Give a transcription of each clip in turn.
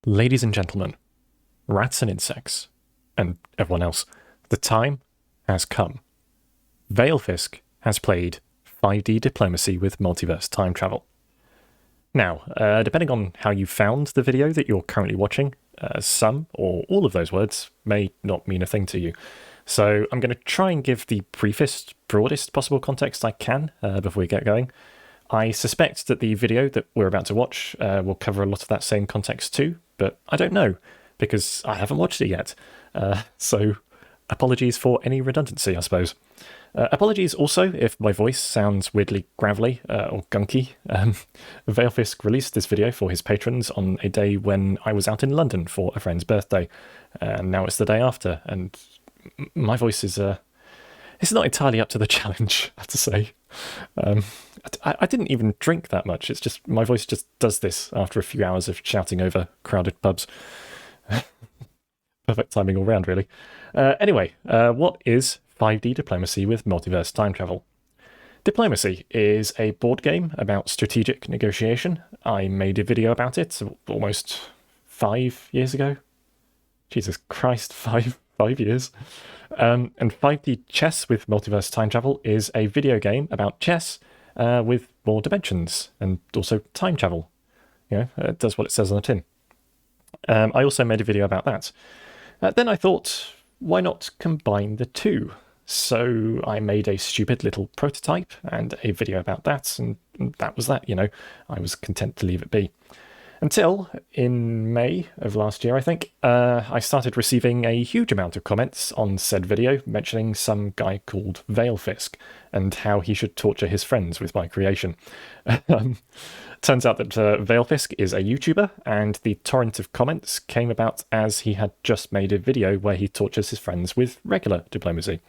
Ladies and gentlemen, rats and insects, and everyone else, the time has come. Valefisk has played 5D diplomacy with multiverse time travel. Now, depending on how you found the video that you're currently watching, some or all of those words may not mean a thing to you. So I'm going to try and give the briefest, broadest possible context I can before we get going. I suspect that the video that we're about to watch will cover a lot of that same context too, but I don't know, because I haven't watched it yet. So apologies for any redundancy, I suppose. Apologies also if my voice sounds weirdly gravelly or gunky. Valefisk released this video for his patrons on a day when I was out in London for a friend's birthday, and now it's the day after, and my voice is it's not entirely up to the challenge, I have to say. I didn't even drink that much. It's just my voice just does this after a few hours of shouting over crowded pubs. Perfect timing all round, really. Anyway, what is 5D diplomacy with multiverse time travel? Diplomacy is a board game about strategic negotiation. I made a video about it almost 5 years ago. Jesus Christ, five years. And 5D chess with multiverse time travel is a video game about chess with more dimensions and also time travel. You know, it does what it says on the tin. I also made a video about that. Then I thought, why not combine the two? So I made a stupid little prototype and a video about that, and that was that, you know. I was content to leave it be. Until, in May of last year, I think, I started receiving a huge amount of comments on said video mentioning some guy called Valefisk and how he should torture his friends with my creation. Turns out that Valefisk is a YouTuber, and the torrent of comments came about as he had just made a video where he tortures his friends with regular diplomacy.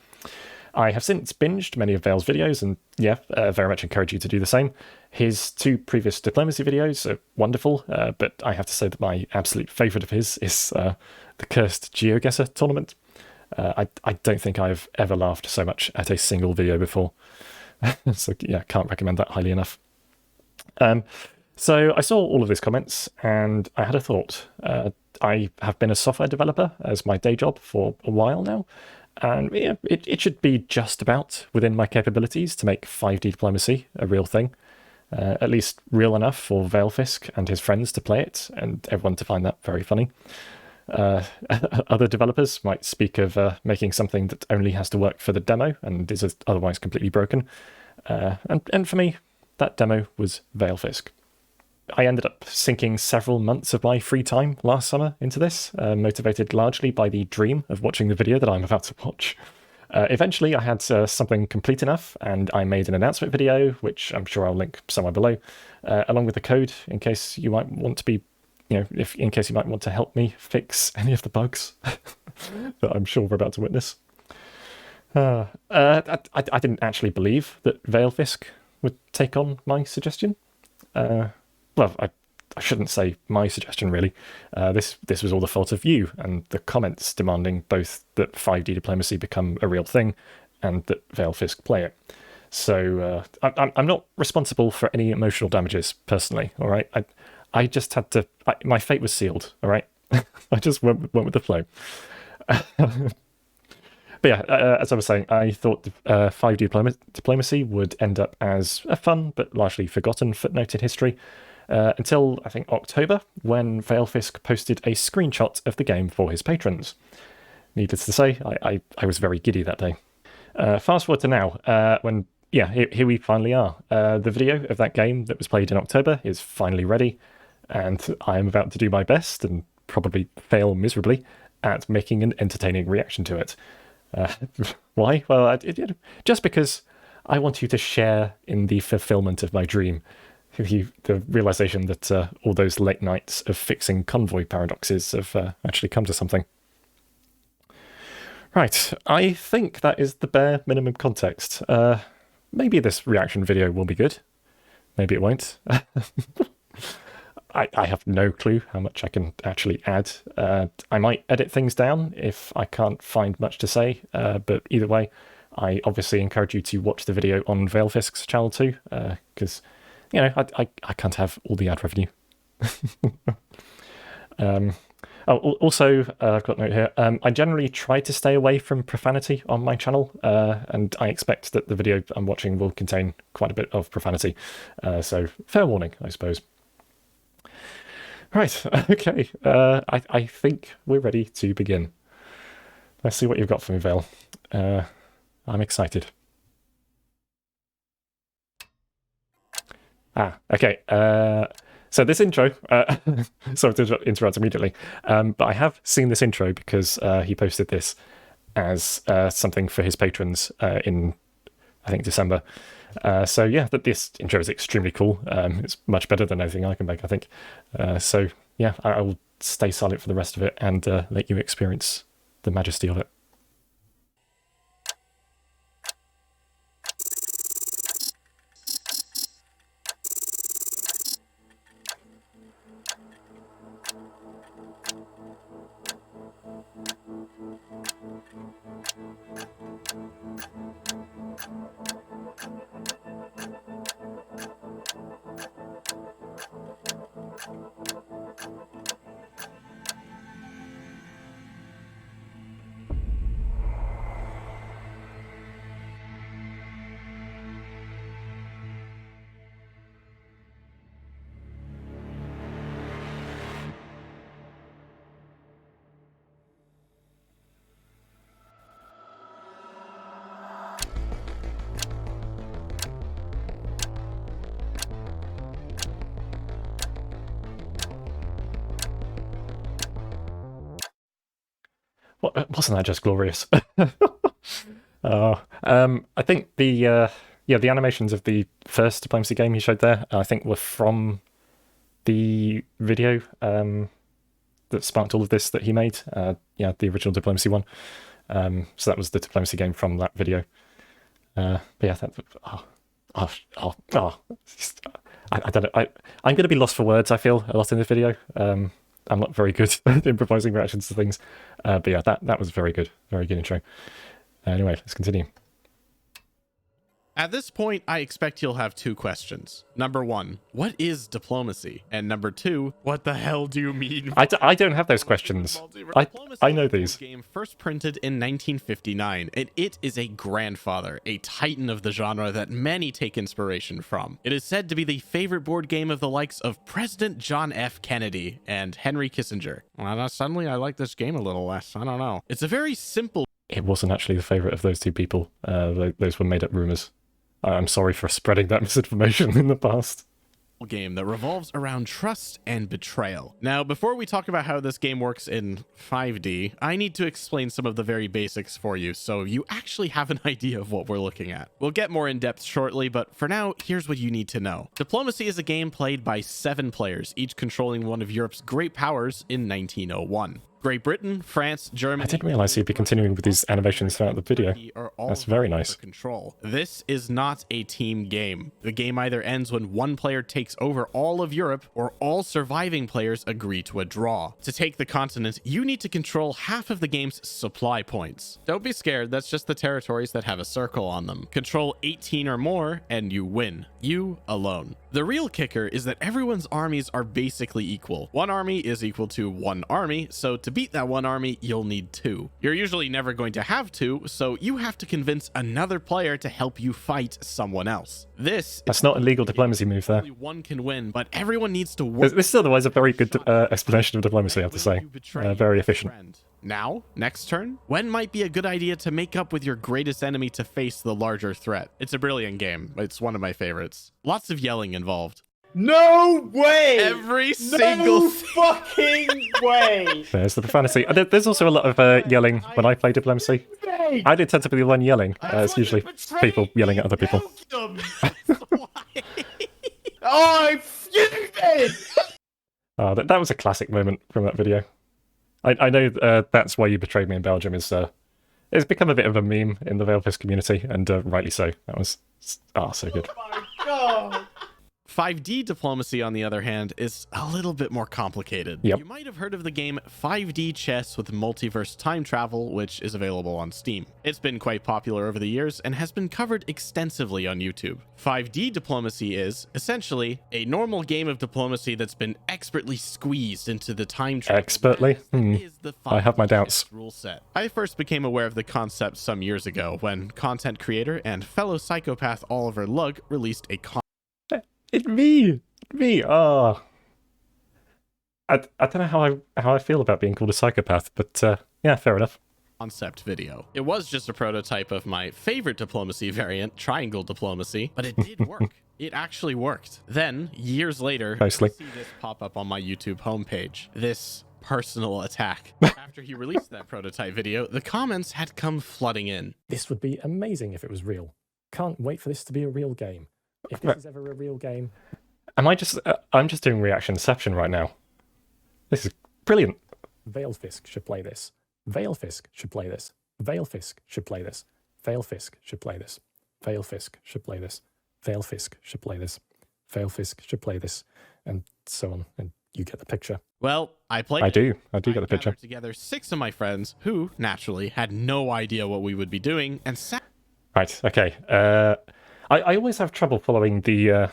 I have since binged many of Vale's videos, and yeah, very much encourage you to do the same. His two previous diplomacy videos are wonderful, but I have to say that my absolute favourite of his is the Cursed GeoGuessr tournament. I don't think I've ever laughed so much at a single video before. So yeah, can't recommend that highly enough. So I saw all of these comments, and I had a thought. I have been a software developer as my day job for a while now, and yeah, it should be just about within my capabilities to make 5D diplomacy a real thing. At least real enough for Valefisk and his friends to play it, and everyone to find that very funny. Other developers might speak of making something that only has to work for the demo and is otherwise completely broken. And for me, that demo was Valefisk. I ended up sinking several months of my free time last summer into this, motivated largely by the dream of watching the video that I'm about to watch. Eventually, I had something complete enough, and I made an announcement video, which I'm sure I'll link somewhere below, along with the code in case you might want to be, you know, in case you might want to help me fix any of the bugs that I'm sure we're about to witness. I didn't actually believe that Valefisk would take on my suggestion. Well, I shouldn't say my suggestion, really. This was all the fault of you and the comments demanding both that 5D diplomacy become a real thing and that Valefisk play it. So I'm not responsible for any emotional damages, personally, all right? I just had to... my fate was sealed, all right? I just went with the flow. But yeah, as I was saying, I thought 5D diplomacy would end up as a fun but largely forgotten footnote in history, until, I think, October, when Valefisk posted a screenshot of the game for his patrons. Needless to say, I was very giddy that day. Fast forward to now, when, yeah, here we finally are. The video of that game that was played in October is finally ready, and I am about to do my best, and probably fail miserably, at making an entertaining reaction to it. Why? Well, just because I want you to share in the fulfillment of my dream. The realization that all those late nights of fixing convoy paradoxes have actually come to something. Right, I think that is the bare minimum context. Maybe this reaction video will be good. Maybe it won't. I have no clue how much I can actually add. I might edit things down if I can't find much to say, but either way, I obviously encourage you to watch the video on Valefisk's channel too, because... you know, I can't have all the ad revenue. Also, I've got a note here. I generally try to stay away from profanity on my channel, and I expect that the video I'm watching will contain quite a bit of profanity. So, fair warning, I suppose. Right, okay. I think we're ready to begin. Let's see what you've got for me, Vale. I'm excited. Okay. So this intro, sorry to interrupt immediately, but I have seen this intro because he posted this as something for his patrons in, I think, December. So yeah, this intro is extremely cool. It's much better than anything I can make, I think. So yeah, I will stay silent for the rest of it and let you experience the majesty of it. Wasn't that just glorious? I think the animations of the first diplomacy game he showed there, I think, were from the video that sparked all of this that he made. The original diplomacy one. So that was the diplomacy game from that video. But yeah, I don't know. I'm going to be lost for words, I feel, a lot in this video. I'm not very good at improvising reactions to things. But yeah, that was very good. Very good intro. Anyway, let's continue. At this point, I expect you'll have two questions. Number one, what is diplomacy? And number two, what the hell do you mean? I don't have those questions. I know these. Game first printed in 1959, and it is a grandfather, a titan of the genre that many take inspiration from. It is said to be the favorite board game of the likes of President John F. Kennedy and Henry Kissinger. Well, suddenly I like this game a little less. I don't know. It's a very simple... It wasn't actually the favorite of those two people. Those were made-up rumors. I'm sorry for spreading that misinformation in the past. Game that revolves around trust and betrayal. Now, before we talk about how this game works in 5D, I need to explain some of the very basics for you so you actually have an idea of what we're looking at. We'll get more in depth shortly, but for now, here's what you need to know. Diplomacy is a game played by 7 players, each controlling one of Europe's great powers in 1901. Great Britain, France, Germany... I didn't realize he'd be continuing with these animations throughout the video. That's very nice. Control. This is not a team game. The game either ends when one player takes over all of Europe, or all surviving players agree to a draw. To take the continent, you need to control half of the game's supply points. Don't be scared, that's just the territories that have a circle on them. Control 18 or more, and you win. You alone. The real kicker is that everyone's armies are basically equal. One army is equal to one army, so to beat that one army, you'll need 2. You're usually never going to have 2, so you have to convince another player to help you fight someone else. That's not a legal diplomacy move there. Only one can win, but everyone needs to work. This is otherwise a very good explanation of diplomacy, I have to say. Very efficient. Now, next turn, when might be a good idea to make up with your greatest enemy to face the larger threat? It's a brilliant game. It's one of my favorites. Lots of yelling involved. No way! Every single fucking way! There's the profanity. There's also a lot of yelling when I play diplomacy. I do tend to be the one yelling. It's usually people yelling at other people. I'm fuming! That was a classic moment from that video. I know that's why you betrayed me in Belgium is it's become a bit of a meme in the Valefisk community, and rightly so. That was so good. Oh my god! 5D diplomacy, on the other hand, is a little bit more complicated. Yep. You might have heard of the game 5D Chess with Multiverse Time Travel, which is available on Steam. It's been quite popular over the years and has been covered extensively on YouTube. 5D diplomacy is, essentially, a normal game of diplomacy that's been expertly squeezed into the time travel. Expertly? Is the I have my 5D doubts. chess rule set. I first became aware of the concept some years ago when content creator and fellow psychopath Oliver Lugg released a It's me. Oh, I don't know how I feel about being called a psychopath, but yeah, fair enough. concept video. It was just a prototype of my favorite diplomacy variant, triangle diplomacy, but it did work. It actually worked. Then, years later, Mostly. I see this pop up on my YouTube homepage. This personal attack. After he released that prototype video, the comments had come flooding in. This would be amazing if it was real. Can't wait for this to be a real game. If this is ever a real game. I'm just doing reactionception right now. This is brilliant. Valefisk should play this. Valefisk should play this. Valefisk should play this. Valefisk should play this. Valefisk should play this. Valefisk should play this. Valefisk should play this. And so on. And you get the picture. Well, I played I it. do get the picture. Gathered together 6 of my friends who, naturally, had no idea what we would be doing and sat Right, okay. I always have trouble following the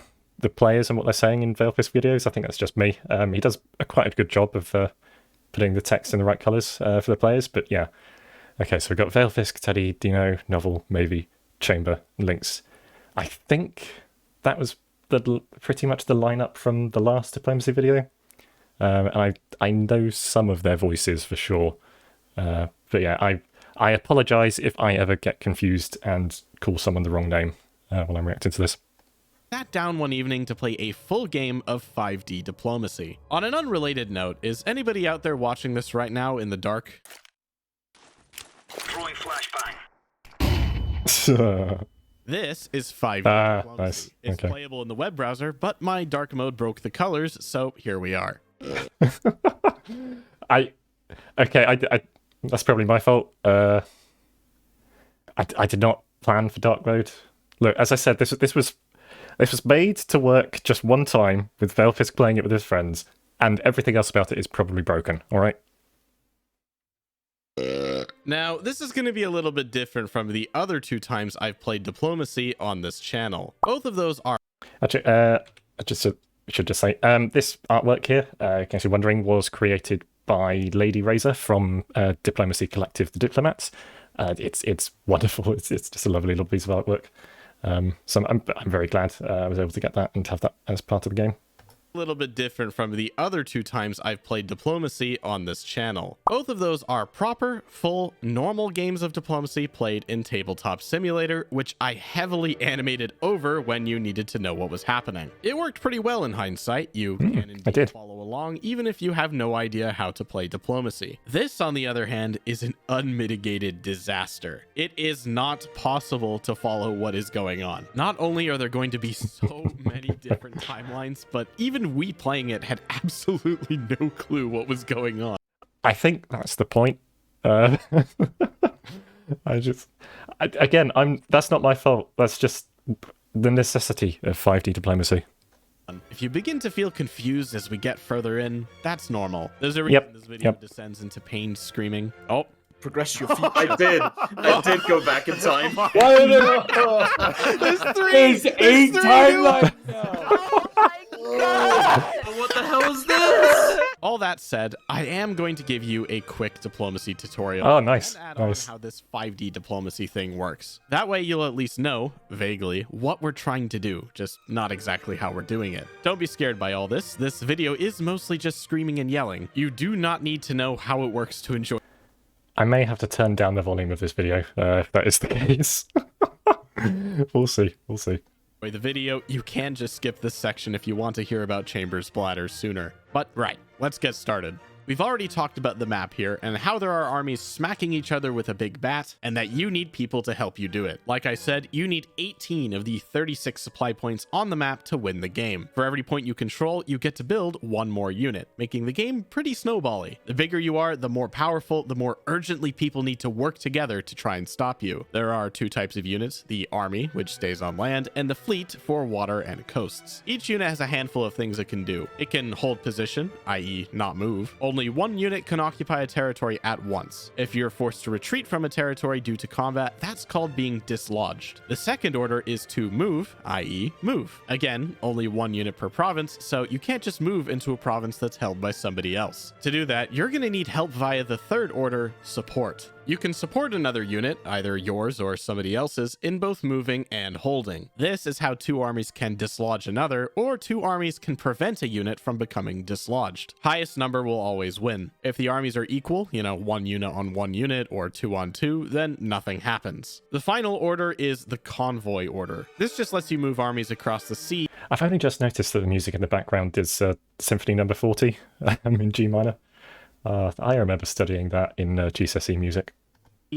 players and what they're saying in Valefisk videos. I think that's just me. He does quite a good job of putting the text in the right colours for the players, but yeah. Okay, so we've got Valefisk, Teddy, Dino, Novel, Maybe, Chamber, Lynx. I think that was pretty much the lineup from the last diplomacy video. And I know some of their voices for sure. But yeah, I apologise if I ever get confused and call someone the wrong name when I'm reacting to this. sat down one evening to play a full game of 5D diplomacy. On an unrelated note, is anybody out there watching this right now in the dark? Throwing flashbang. This is 5D diplomacy. Nice. It's Okay. playable in the web browser, but my dark mode broke the colors, so here we are. I that's probably my fault. I did not plan for dark mode. Look, as I said, this was made to work just one time with Valefisk playing it with his friends, and everything else about it is probably broken. All right. Now, this is going to be a little bit different from the other 2 times I've played diplomacy on this channel. Both of those are Actually, should just say this artwork here, in case you're wondering, was created by Lady Razor from Diplomacy Collective, The Diplomats. It's wonderful. It's just a lovely little piece of artwork. So I'm very glad I was able to get that and have that as part of the game. a little bit different from the other 2 times I've played diplomacy on this channel. Both of those are proper, full, normal games of diplomacy played in Tabletop Simulator, which I heavily animated over when you needed to know what was happening. It worked pretty well in hindsight. You can indeed did. follow along even if you have no idea how to play diplomacy. This, on the other hand, is an unmitigated disaster. It is not possible to follow what is going on. Not only are there going to be so many different timelines, but even we playing it had absolutely no clue what was going on. I think that's the point. That's not my fault. That's just the necessity of 5D diplomacy. If you begin to feel confused as we get further in, that's normal. There's a reason this video descends into pained screaming. Oh, Progress your feet. I did go back in time. there's 3! There's 8 timelines now. What the hell is this? All that said, I am going to give you a quick diplomacy tutorial. Oh, nice. And add Nice. on how this 5D diplomacy thing works. That way you'll at least know, vaguely, what we're trying to do, just not exactly how we're doing it. Don't be scared by all this. This video is mostly just screaming and yelling. You do not need to know how it works to enjoy. I may have to turn down the volume of this video if that is the case. We'll see. We'll see. The video, you can just skip this section if you want to hear about chamber splatters sooner. But right, let's get started. We've already talked about the map here and how there are armies smacking each other with a big bat and that you need people to help you do it. Like I said, you need 18 of the 36 supply points on the map to win the game. For every point you control, you get to build one more unit, making the game pretty snowbally. The bigger you are, the more powerful, the more urgently people need to work together to try and stop you. There are two types of units, the army, which stays on land, and the fleet for water and coasts. Each unit has a handful of things it can do. It can hold position, i.e. not move. Only one unit can occupy a territory at once. If you're forced to retreat from a territory due to combat, that's called being dislodged. The second order is to move, i.e. move. Again, only one unit per province, so you can't just move into a province that's held by somebody else. To do that, you're going to need help via the third order, support. You can support another unit, either yours or somebody else's, in both moving and holding. This is how two armies can dislodge another, or two armies can prevent a unit from becoming dislodged. Highest number will always win. If the armies are equal, one unit on one unit or 2 on 2, then nothing happens. The final order is the convoy order. This just lets you move armies across the sea. I've only just noticed that the music in the background is Symphony Number 40 in G minor. I remember studying that in GCSE music.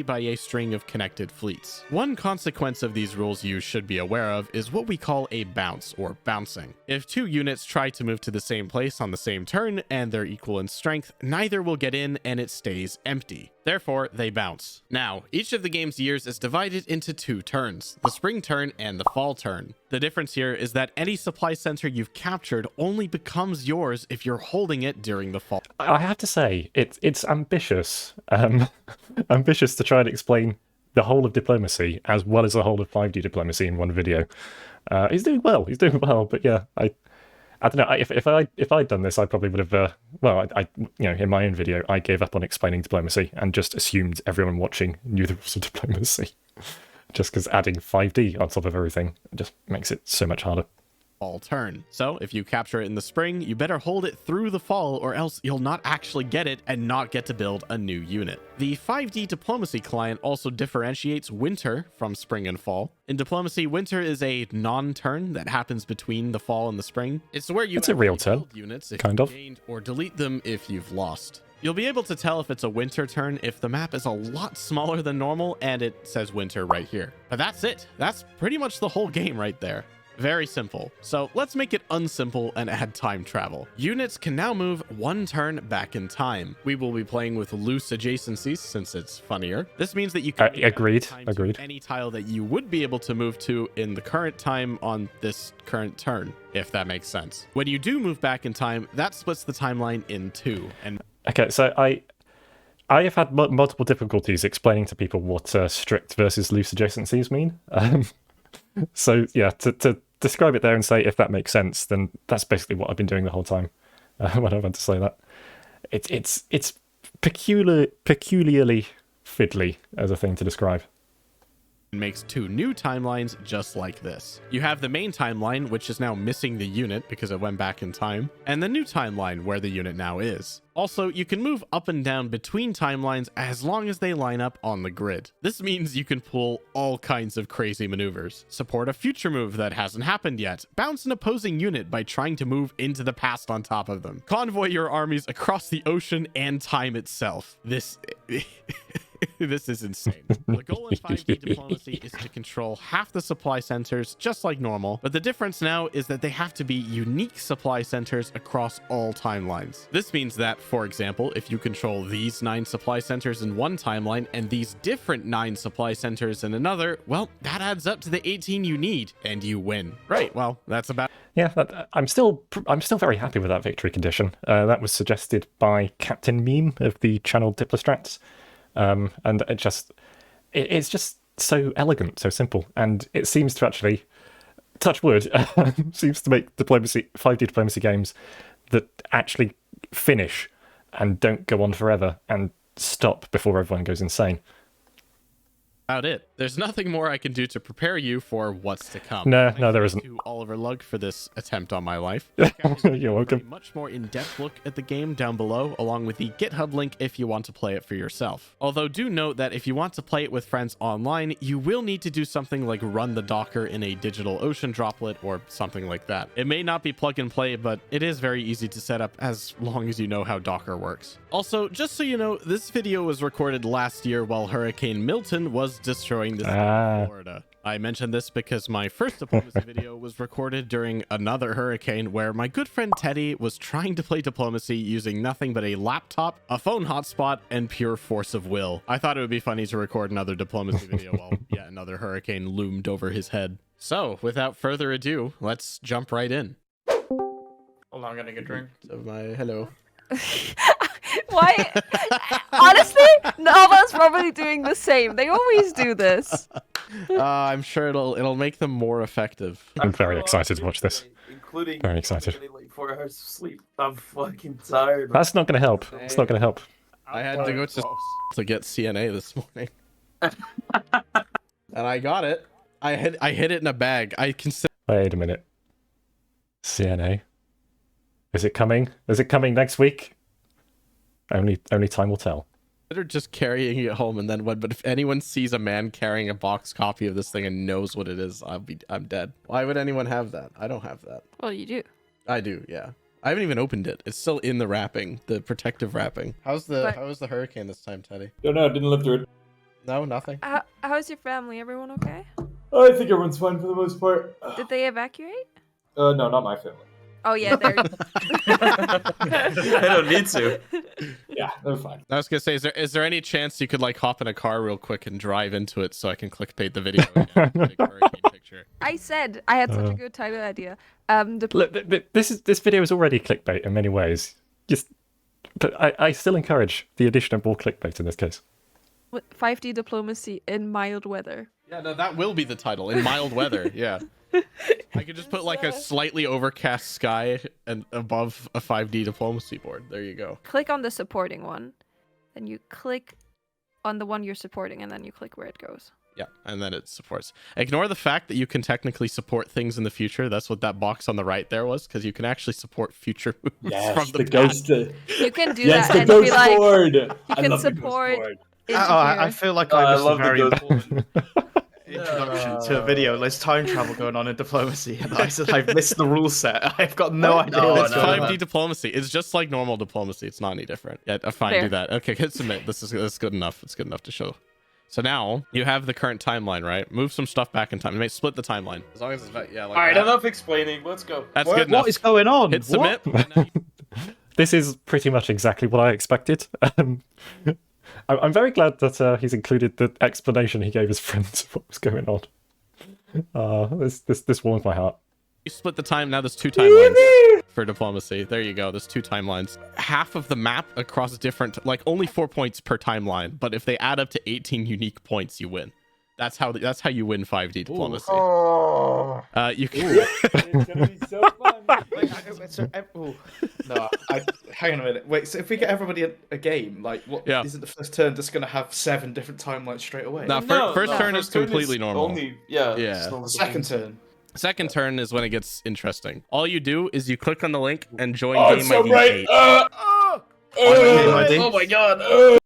By a string of connected fleets. One consequence of these rules you should be aware of is what we call a bounce, or bouncing. If two units try to move to the same place on the same turn and they're equal in strength, neither will get in and it stays empty. Therefore, they bounce. Now, each of the game's years is divided into 2 turns, the spring turn and the fall turn. The difference here is that any supply center you've captured only becomes yours if you're holding it during the fall. I have to say, it's ambitious. Ambitious to try and explain the whole of diplomacy as well as the whole of 5D diplomacy in one video. He's doing well, but yeah, I don't know. If I'd done this, I probably would have. I in my own video, I gave up on explaining diplomacy and just assumed everyone watching knew the rules of diplomacy. Just because adding 5D on top of everything just makes it so much harder. Fall turn. So if you capture it in the spring, you better hold it through the fall or else you'll not actually get it and not get to build a new unit. The 5D diplomacy client also differentiates winter from spring and fall. In diplomacy, winter is a non-turn that happens between the fall and the spring. It's where you a real turn, build units if kind you've of, gained or delete them if you've lost. You'll be able to tell if it's a winter turn if the map is a lot smaller than normal and it says winter right here. But that's it. That's pretty much the whole game right there. Very simple. So let's make it unsimple and add time travel. Units can now move 1 turn back in time. We will be playing with loose adjacencies since it's funnier. This means that you can agreed. Any tile that you would be able to move to in the current time on this current turn, if that makes sense. When you do move back in time, that splits the timeline in 2. And okay, so I have had multiple difficulties explaining to people what strict versus loose adjacencies mean. So yeah, to describe it there and say if that makes sense, then that's basically what I've been doing the whole time when I've had to say that. It's peculiarly fiddly as a thing to describe. Makes 2 new timelines just like this. You have the main timeline, which is now missing the unit because it went back in time, and the new timeline where the unit now is. Also, you can move up and down between timelines as long as they line up on the grid. This means you can pull all kinds of crazy maneuvers, support a future move that hasn't happened yet, bounce an opposing unit by trying to move into the past on top of them, convoy your armies across the ocean and time itself. This is insane. The goal in 5D diplomacy is to control half the supply centers just like normal, but the difference now is that they have to be unique supply centers across all timelines. This means that, for example, if you control these 9 supply centers in one timeline and these different 9 supply centers in another, well, that adds up to the 18 you need, and you win. Right, well, that's about... Yeah, I'm still very happy with that victory condition. That was suggested by Captain Meme of the channel Diplostrats. And it's just so elegant, so simple, and it seems to actually, touch wood, seems to make 5D diplomacy games that actually finish and don't go on forever and stop before everyone goes insane. About it. There's nothing more I can do to prepare you for what's to come. No, Thank no, there you isn't. to Oliver Lug for this attempt on my life. You're welcome. A much more in-depth look at the game down below, along with the GitHub link if you want to play it for yourself. Although do note that if you want to play it with friends online, you will need to do something like run the Docker in a DigitalOcean droplet or something like that. It may not be plug and play, but it is very easy to set up as long as you know how Docker works. Also, just so you know, this video was recorded last year while Hurricane Milton was destroying the state of Florida. I mentioned this because my first diplomacy video was recorded during another hurricane where my good friend Teddy was trying to play diplomacy using nothing but a laptop, a phone hotspot, and pure force of will. I thought it would be funny to record another diplomacy video while yet another hurricane loomed over his head. So, without further ado, let's jump right in. Hold on, I'm gonna get a drink. So hello. Why? Honestly, Nova's probably doing the same. They always do this. I'm sure it'll make them more effective. I'm very excited to watch this. Including Very excited. getting like 4 hours of sleep. I'm fucking tired. That's not going to help. It's not going to help. I had to go to get CNA this morning, and I got it. I hid it in a bag. I consider. Wait a minute. CNA. Is it coming? Is it coming next week? Only time will tell. Just carrying it home and then when, but if anyone sees a man carrying a box copy of this thing and knows what it is, I'm dead. Why would anyone have that? I don't have that. Well, you do. I do, yeah. I haven't even opened it. It's still in the wrapping, the protective wrapping. How was the hurricane this time, Teddy? Don't know, didn't live through it. No, nothing. How's your family? Everyone okay? I think everyone's fine for the most part. Did they evacuate? No, not my family. Oh yeah, they're. I don't need to. Yeah, they're fine. I was gonna say, is there any chance you could like hop in a car real quick and drive into it so I can clickbait the video again? Big hurricane picture. I said I had such a good title idea. Look, this video is already clickbait in many ways. But I still encourage the addition of more clickbait in this case. 5D diplomacy in mild weather. Yeah, no, that will be the title in mild weather. Yeah. I could just put like a slightly overcast sky and above a 5D diplomacy board. There you go. Click on the supporting one, then you click on the one you're supporting, and then you click where it goes. Yeah, and then it supports. Ignore the fact that you can technically support things in the future. That's what that box on the right there was, because you can actually support future moves Yes, from the ghost. You can do Yes, that the and ghost be like, board. you I can love the ghost support. board. into I here. feel like I I missed a love the very ghost important introduction to a video. There's time travel going on in diplomacy, and I've missed the rule set. I've got no idea No, what's It's no, going 5D on. diplomacy. It's just like normal diplomacy. It's not any different. Yeah, fine, Fair. do that. Okay, hit submit. That's good enough. It's good enough to show. So now you have the current timeline, right? Move some stuff back in time. You may split the timeline. As long as it's like All right, that. enough explaining. Let's go. That's good enough. What is going on? Hit submit. and now This is pretty much exactly what I expected. I'm very glad that he's included the explanation he gave his friends of what was going on. This warms my heart. You split the time. Now there's 2 timelines for diplomacy. There you go. There's 2 timelines. Half of the map across different, like only 4 points per timeline. But if they add up to 18 unique points, you win. That's how you win 5D diplomacy. You can. It's gonna be so fun. No, hang on a minute. Wait, so if we get everybody a game, like, what? Yeah. Isn't the first turn just going to have 7 different timelines straight away? No, first turn is completely normal. Only, yeah. Yeah. still the Second same. turn. Second turn is when it gets interesting. All you do is you click on the link and join Oh, game it's so ID bright. 8. Oh my god.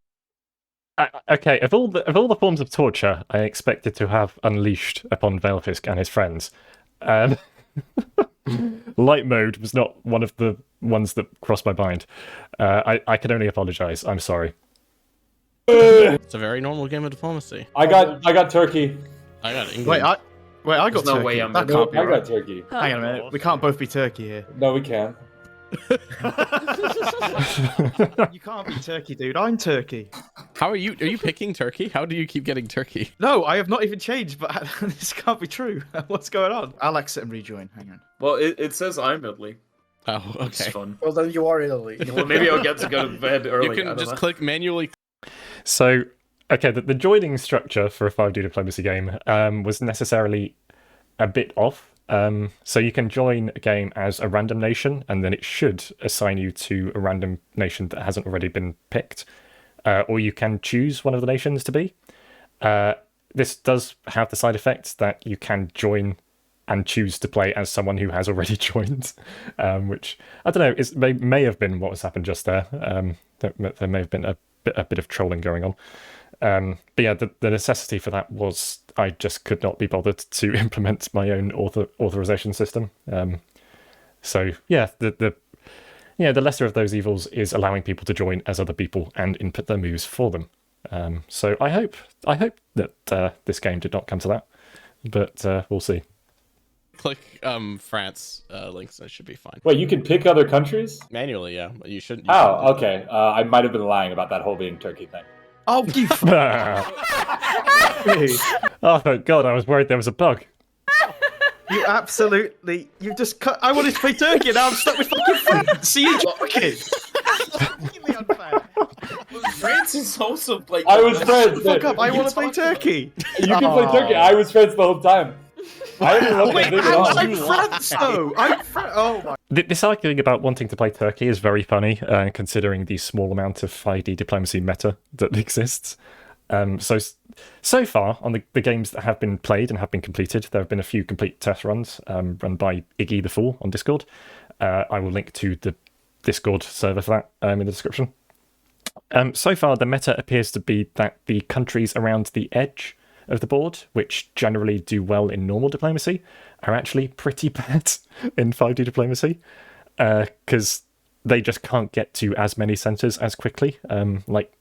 Okay, of all the forms of torture I expected to have unleashed upon Valefisk and his friends, light mode was not one of the ones that crossed my mind. I can only apologize. I'm sorry. It's a very normal game of diplomacy. I got Turkey. I got England. Wait, I got There's no Turkey. way I'm that gonna- can't be I right. got Turkey. Hang on a minute. We can't both be Turkey here. No, we can. You can't be Turkey, dude. I'm Turkey. How are you? Are you picking Turkey? How do you keep getting Turkey? No, I have not even changed, but this can't be true. What's going on? I'll exit and rejoin. Hang on. Well, it says I'm Italy. Oh, It's okay. fun. Well, then you are Italy. Well, maybe I'll get to go to bed early. You I can don't just know. click manually. So, okay, the joining structure for a 5D diplomacy game was necessarily a bit off. So you can join a game as a random nation, and then it should assign you to a random nation that hasn't already been picked. Or you can choose one of the nations to be. this does have the side effect that you can join and choose to play as someone who has already joined, which I don't know, may have been what has happened just there. There may have been a bit of trolling going on. But yeah, the necessity for that was I just could not be bothered to implement my own authorization system. So yeah, the lesser of those evils is allowing people to join as other people and input their moves for them. So I hope that this game did not come to that, but we'll see. Click France links and it should be fine. Wait, you can pick other countries? Manually, yeah. You shouldn't. Oh, okay. I might have been lying about that whole being Turkey thing. Oh, you Oh, thank God, I was worried there was a bug. You absolutely. You just cut. I wanted to play Turkey, now I'm stuck with fucking France. See you joking. Completely unfair. France is also like. I was friends. Fuck up. I want to play Turkey. You can play Turkey. I was friends the whole time. I haven't looked Wait, at it at all. I'm France though. Oh my. This arguing about wanting to play Turkey is very funny, considering the small amount of 5D diplomacy meta that exists. So far, on the games that have been played and have been completed, there have been a few complete test runs run by Iggy the Fool on Discord. I will link to the Discord server for that in the description. So far, the meta appears to be that the countries around the edge of the board, which generally do well in normal diplomacy, are actually pretty bad in 5D diplomacy, because they just can't get to as many centers as quickly. Like,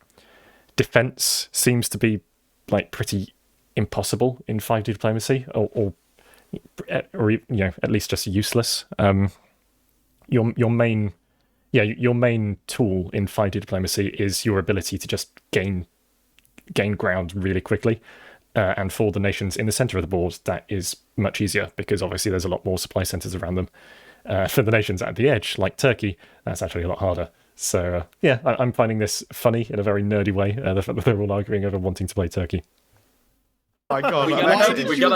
defense seems to be like pretty impossible in 5D diplomacy, or you know, at least just useless. Your main tool in 5D diplomacy is your ability to just gain ground really quickly. And for the nations in the center of the board, that is much easier because obviously there's a lot more supply centers around them. For the nations at the edge, like Turkey, that's actually a lot harder. So yeah, I'm finding this funny in a very nerdy way. The fact that they're all arguing over wanting to play Turkey. My God, We gotta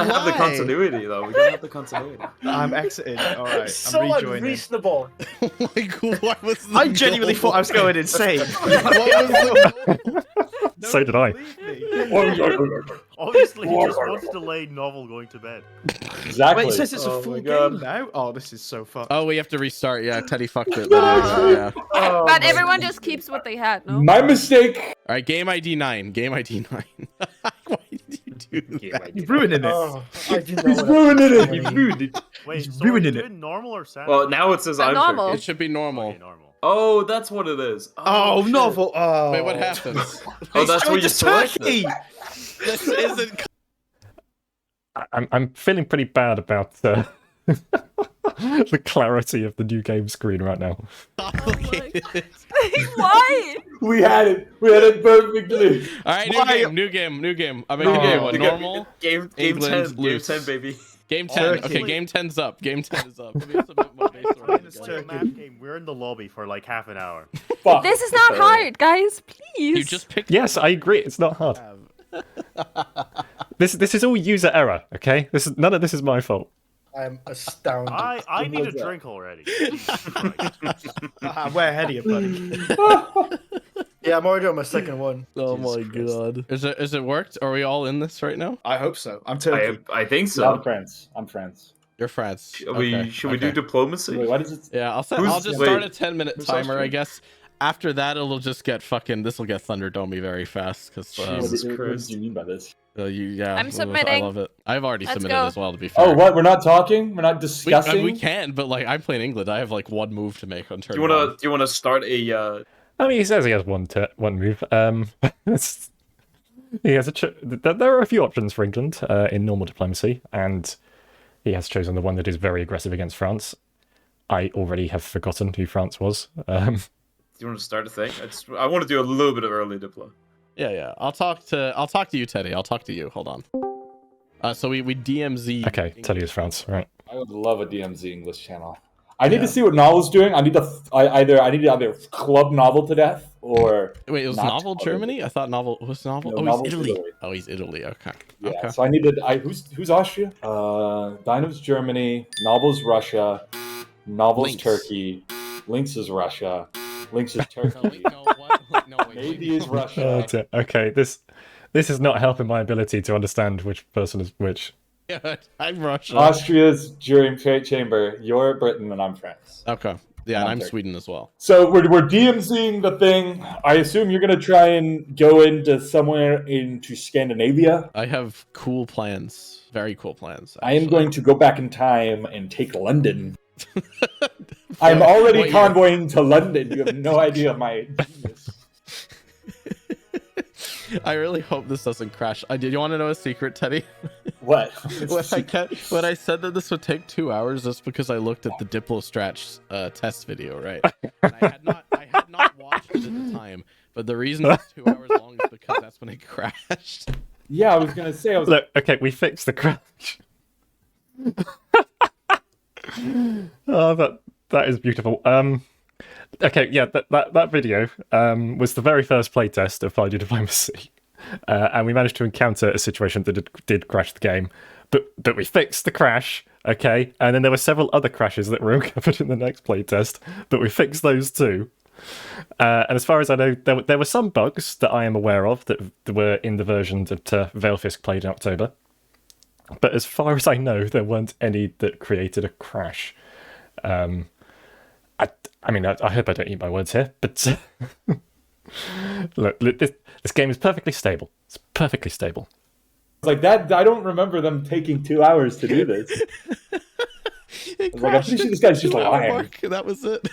have the continuity, though. We gotta have the continuity. I'm exiting. All right, So I'm rejoining. unreasonable. Like, what was the I genuinely goal? thought I was going insane. What was the goal? So did I. Obviously, he just wants to lay novel going to bed. Exactly. Wait, it says it's a Oh full my game God. now? Oh, this is so fucked. Oh, we have to restart. Yeah, Teddy fucked it. Yeah. Oh But my everyone just keeps what they had, no? My mistake. All right, game ID 9. Game ID 9. Why did you do that? You're ruining it. Oh, I do know He's what ruining I'm it. doing. He ruined it. Wait, He's so are you ruining it. doing normal or standard? Well, now it says I'm normal. Turkish. It should be normal. Okay, normal. Oh, that's what it is. Oh, shit. novel. Oh. Wait, what happens? Oh, that's what you It's selected. Turkey. This isn't. I'm feeling pretty bad about the clarity of the new game screen right now. complicated. Why? We had it. We had it perfectly. All right, Why- new game. I'm No. making a new one. You got- Normal. Game England 10. loose. Game 10, baby. Game 10. Turkey. Okay, game 10's up. Game 10 is up. Let me submit my base order. It's like a map game. We're in the lobby for like half an hour. Fuck. This is not hard, guys. Please. You just picked. Yes, I agree. It's not hard. This is all user error. Okay, none of this is my fault. I'm astounded. I need a drink already. I'm way ahead of you, buddy. Yeah, I'm already on my second one. Oh Jesus my Christ. god. Is it worked? Are we all in this right now? I hope so. I'm Turkey. I think I'm so. France. I'm France. You're France. Should we do diplomacy? Wait, what is it? Yeah, I'll Who's- just wait, start a 10-minute who's timer, I Austrian? guess. After that, it'll just get this will get Thunderdome very fast because Jesus What Christ. do you mean by this? I'm I submitting. love it. I've already Let's submitted go. as well. To be fair. Oh, what? We're not talking? We're not We discussing? can, but like I'm playing England. I have like one move to make on turn. Do you wanna start a? I mean, he says he has one move. He has there are a few options for England in normal diplomacy, and he has chosen the one that is very aggressive against France. I already have forgotten who France was. Do you want to start a thing? I want to do a little bit of early diplo. Yeah. I'll talk to you, Teddy. I'll talk to you. Hold on. So we DMZ. Okay, Teddy is France, right? I would love a DMZ English channel. I need to see what Novel's doing. I need to either club Novel to death or Wait, it was not Novel club Germany? I thought Novel was Novel. No, Oh, Novel's he's Italy. Italy. Oh, he's Italy. Okay. Yeah, Okay. so I needed. Who's Austria? Dyna's Germany. Novel's Russia. Novel's Lynx. Turkey. Lynx is Russia. Lynx is Turkey. No, what? No, wait. Maybe is Russia. Okay, this This is not helping my ability to understand which person is which. Yeah, I'm Russia. Austria's during chamber. You're Britain, and I'm France. Okay. Yeah, and I'm Turkey. Sweden as well. So we're DMZing the thing. I assume you're gonna try and go into somewhere into Scandinavia. I have cool plans. Very cool plans. I am actually. going to go back in time and take London. I'm already what year? convoying to London. You have no idea my genius. I really hope this doesn't crash. Did you want to know a secret, Teddy? What? When I said that this would take 2 hours, that's because I looked at the Diplostratch test video, right? And I had not watched it at the time, but the reason it's 2 hours long is because that's when it crashed. Yeah, I was gonna say. Look, okay, we fixed the crash. Oh, that is beautiful. Okay, yeah, that video was the very first playtest of 5D Diplomacy, and we managed to encounter a situation that did crash the game, but we fixed the crash, okay, and then there were several other crashes that were uncovered in the next playtest, but we fixed those too. And as far as I know, there were some bugs that I am aware of that were in the version that Valefisk played in October, but as far as I know, there weren't any that created a crash. I mean, I hope I don't eat my words here, but look, this game is perfectly stable. It's perfectly stable. Like that, I don't remember them taking 2 hours to do this. It Like, I'm pretty sure this guy's just 2 hour lying. mark. That was it.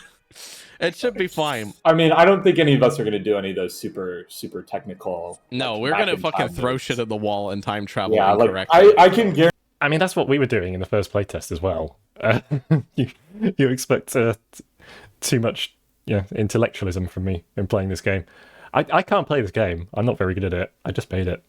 It should be fine. I mean, I don't think any of us are going to do any of those super technical. No, like, we're back gonna in fucking time throw moves. shit at the wall and time travel. Yeah, like incorrectly. I can guarantee. I mean, that's what we were doing in the first playtest as well. You expect too much intellectualism from me in playing this game. I can't play this game. I'm not very good at it. I just made it.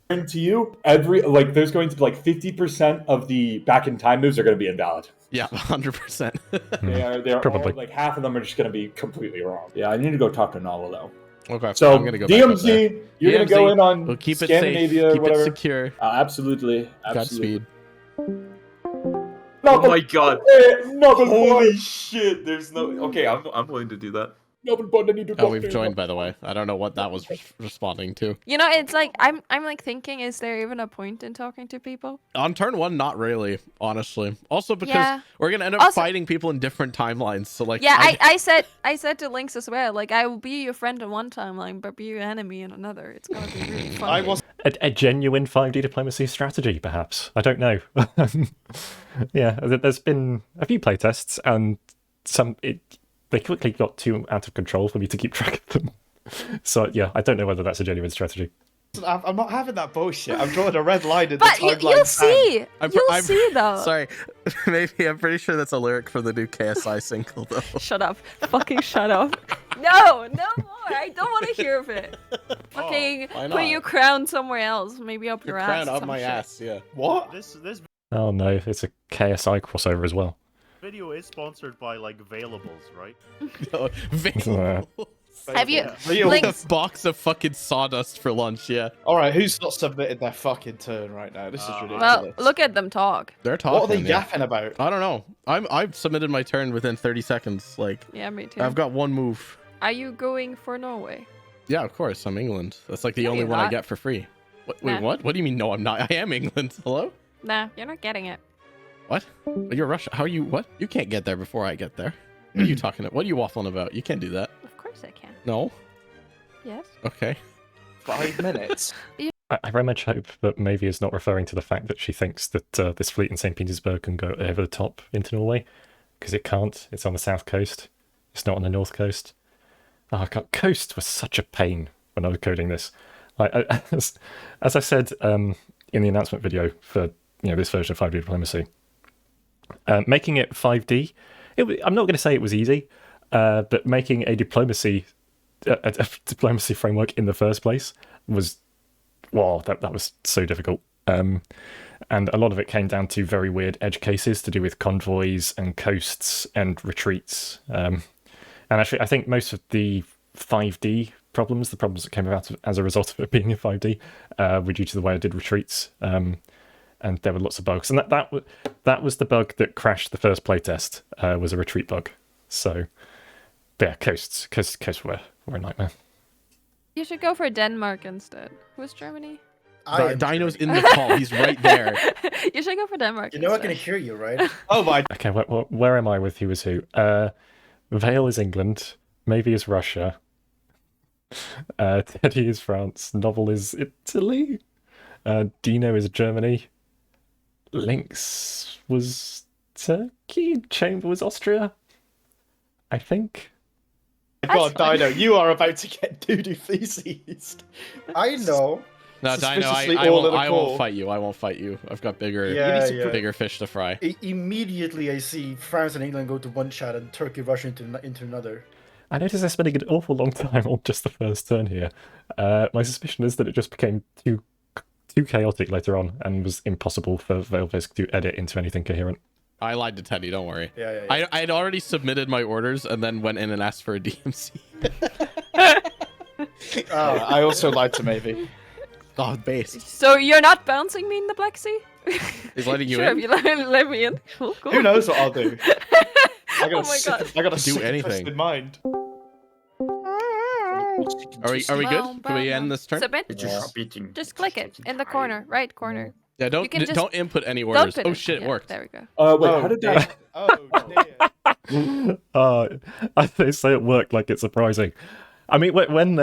To you, there's going to be like 50% of the back in time moves are going to be invalid. Yeah, 100%. They're Probably. all, like half of them are just going to be completely wrong. Yeah, I need to go talk to Novel though. Okay, So I'm gonna go back up there. DMZ, you're going to go in on We'll keep it Scandinavia, safe, keep whatever. it secure. Absolutely. Godspeed. Oh my god. Novel Holy shit, there's no... Okay, I'm willing to do that. Oh, we've joined, by the way. I don't know what that was responding to. You know, it's like I'm like thinking, is there even a point in talking to people? On turn one, not really, honestly. Also because Yeah. we're gonna end up Also- fighting people in different timelines. So like, Yeah, I said to Lynx as well. Like, I will be your friend in one timeline, but be your enemy in another. It's gonna be really fun. I was A genuine 5D diplomacy strategy, perhaps. I don't know. Yeah, there's been a few playtests, and they quickly got too out of control for me to keep track of them. So yeah, I don't know whether that's a genuine strategy. I'm not having that bullshit. I'm drawing a red line in the But timeline. you'll see. I'm You'll see though. Sorry, maybe I'm pretty sure that's a lyric for the new KSI single though. Shut up. Fucking shut up. No more. I don't want to hear of it. Fucking why put not? your crown somewhere else. Maybe up Your your crown ass. up some my shit. ass, yeah. What? This Oh no, it's a KSI crossover as well. video is sponsored by like Vailables, right? Have you, Yeah. Real. Lynx? A box of fucking sawdust for lunch, yeah. All right, who's not submitted their fucking turn right now? This is ridiculous. Well, look at them talk. They're talking. What are they yeah. yapping about? I don't know. I've submitted my turn within 30 seconds. Like, Yeah, me too. I've got one move. Are you going for Norway? Yeah, of course. I'm England. That's like the No, only you're one I not. get for free. Wait, Nah. what? What do you mean? No, I'm not. I am England. Hello? Nah, you're not getting it. What? But you're Russia. How are you? What? You can't get there before I get there. What are you talking about? What are you waffling about? You can't do that. Of course I can. No. Yes. Okay. 5 minutes. I very much hope that Mavi is not referring to the fact that she thinks that this fleet in St. Petersburg can go over the top into Norway, because it can't. It's on the south coast. It's not on the north coast. Oh, God, coast was such a pain when I was coding this. Like, as I said in the announcement video for this version of 5D Diplomacy, making it 5D, I'm not going to say it was easy, but making a diplomacy framework in the first place was, that was so difficult. And a lot of it came down to very weird edge cases to do with convoys and coasts and retreats. And actually, I think most of the 5D problems, the problems that came about as a result of it being in 5D, were due to the way I did retreats. And there were lots of bugs. And that was the bug that crashed the first playtest, was a retreat bug. So, but yeah, coasts were a nightmare. You should go for Denmark instead. Who's Germany? Dino's in the call. He's right there. You should go for Denmark. You know I instead. can hear you, right? Oh my. Okay, where am I with who is who? Vale is England. Maybe is Russia. Teddy is France. Novel is Italy. Dino is Germany. Lynx was Turkey. Chamber was Austria. I think. God, Dino, you are about to get doo-doo feces. I know. No, Dino, Suspiciously I all in a won't call. fight you. I won't fight you. I've got bigger, Yeah. bigger fish to fry. Immediately I see France and England go to one chat and Turkey rush into another. I noticed they're spending an awful long time on just the first turn here. My suspicion is that it just became too chaotic later on and was impossible for Valefisk to edit into anything coherent. I lied to Teddy, don't worry. Yeah. I'd already submitted my orders and then went in and asked for a DMC. I also lied to Maybe. Oh, base. So you're not bouncing me in the Black Sea? He's letting you sure, in? if you let me in. Cool. Who knows what I'll do? I got Oh my God. I got a Do sick anything. twisted mind. Are we good? Can we end this turn? Submit. Yeah. Just click it in the corner, right corner. Yeah, You can just don't input any orders. Dump it Oh in. shit, it Yeah, worked. There we go. Wait, Oh, how did dear. that? Oh dear. They say it worked like it's surprising. I mean, when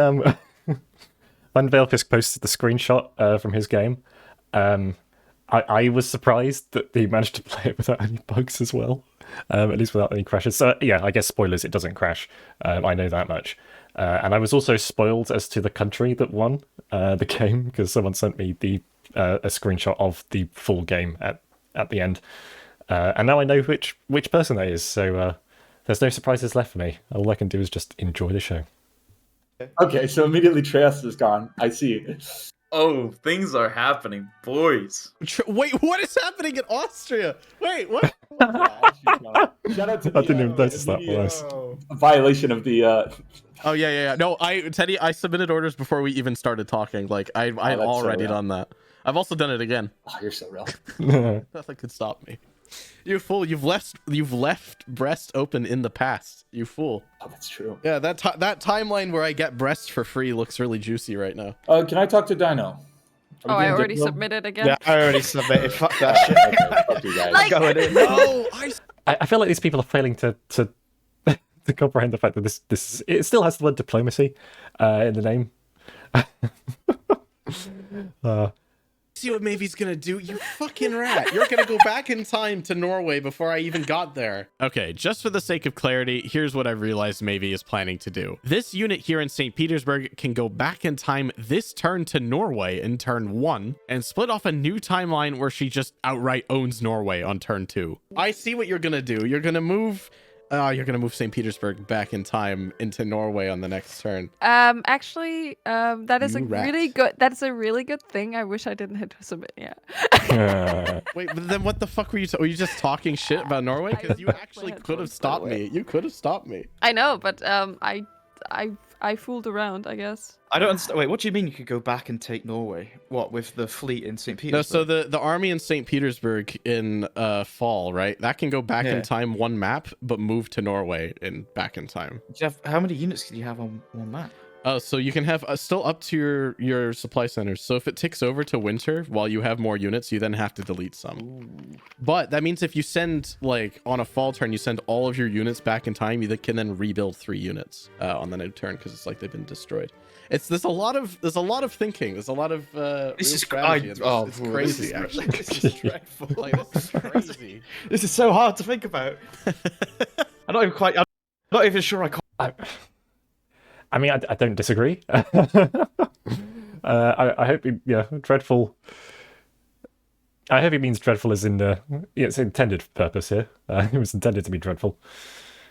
Valefisk posted the screenshot from his game, I was surprised that he managed to play it without any bugs as well, at least without any crashes. So yeah, I guess spoilers, it doesn't crash. I know that much. And I was also spoiled as to the country that won the game because someone sent me a screenshot of the full game at the end. And now I know which person that is, so there's no surprises left for me. All I can do is just enjoy the show. Okay, so immediately Trieste is gone. I see. Oh, things are happening, boys. Wait, what is happening in Austria? Wait, what? Shout out to I didn't even notice that was. violation of the. Oh yeah. No, Teddy, I submitted orders before we even started talking. Like I'd that's so already real. done that. I've also done it again. Oh, you're so real. Nothing could stop me. You fool! You've left breast open in the past. You fool! Oh, that's true. Yeah, that timeline where I get breasts for free looks really juicy right now. Can I talk to Dino? Are we Oh, I doing already Dino? submitted again. Yeah, I already submitted. Fuck that shit. Okay, fuck you guys. Like- Going in. No, I feel like these people are failing to to comprehend the fact that this it still has the word diplomacy in the name. see what Mavy's gonna do. You fucking rat! You're gonna go back in time to Norway before I even got there. Okay, just for the sake of clarity, here's what I've realized Mavy is planning to do. This unit here in St. Petersburg can go back in time this turn to Norway in turn 1 and split off a new timeline where she just outright owns Norway on turn 2. I see what you're gonna do. You're gonna move St. Petersburg back in time into Norway on the next turn. Actually, that is You a rat. really good. That's a really good thing. I wish I didn't hit submit. Yeah. Wait, but then what the fuck were you? Were you just talking shit about Norway? Because you actually could have stopped me. You could have stopped me. I know, but I fooled around, I guess. I don't understand. Wait, what do you mean you could go back and take Norway? What, with the fleet in St. No, Petersburg? so the army in St. Petersburg in fall, right? That can go back in Yeah. time one map, but move to Norway in back in time. Do you have, how many units can you have on one map? Oh, so you can have still up to your supply centers. So if it ticks over to winter while you have more units, you then have to delete some. Ooh. But that means if you send like on a fall turn, you send all of your units back in time, you can then rebuild 3 units on the new turn because it's like they've been destroyed. There's a lot of thinking. There's a lot of This real is strategy. I, It's oh, crazy, this actually. This is dreadful. Like, this is crazy. This is so hard to think about. I'm not even sure I can't. I mean, I don't disagree. I hope dreadful. I hope he means dreadful as in its intended purpose here. It was intended to be dreadful.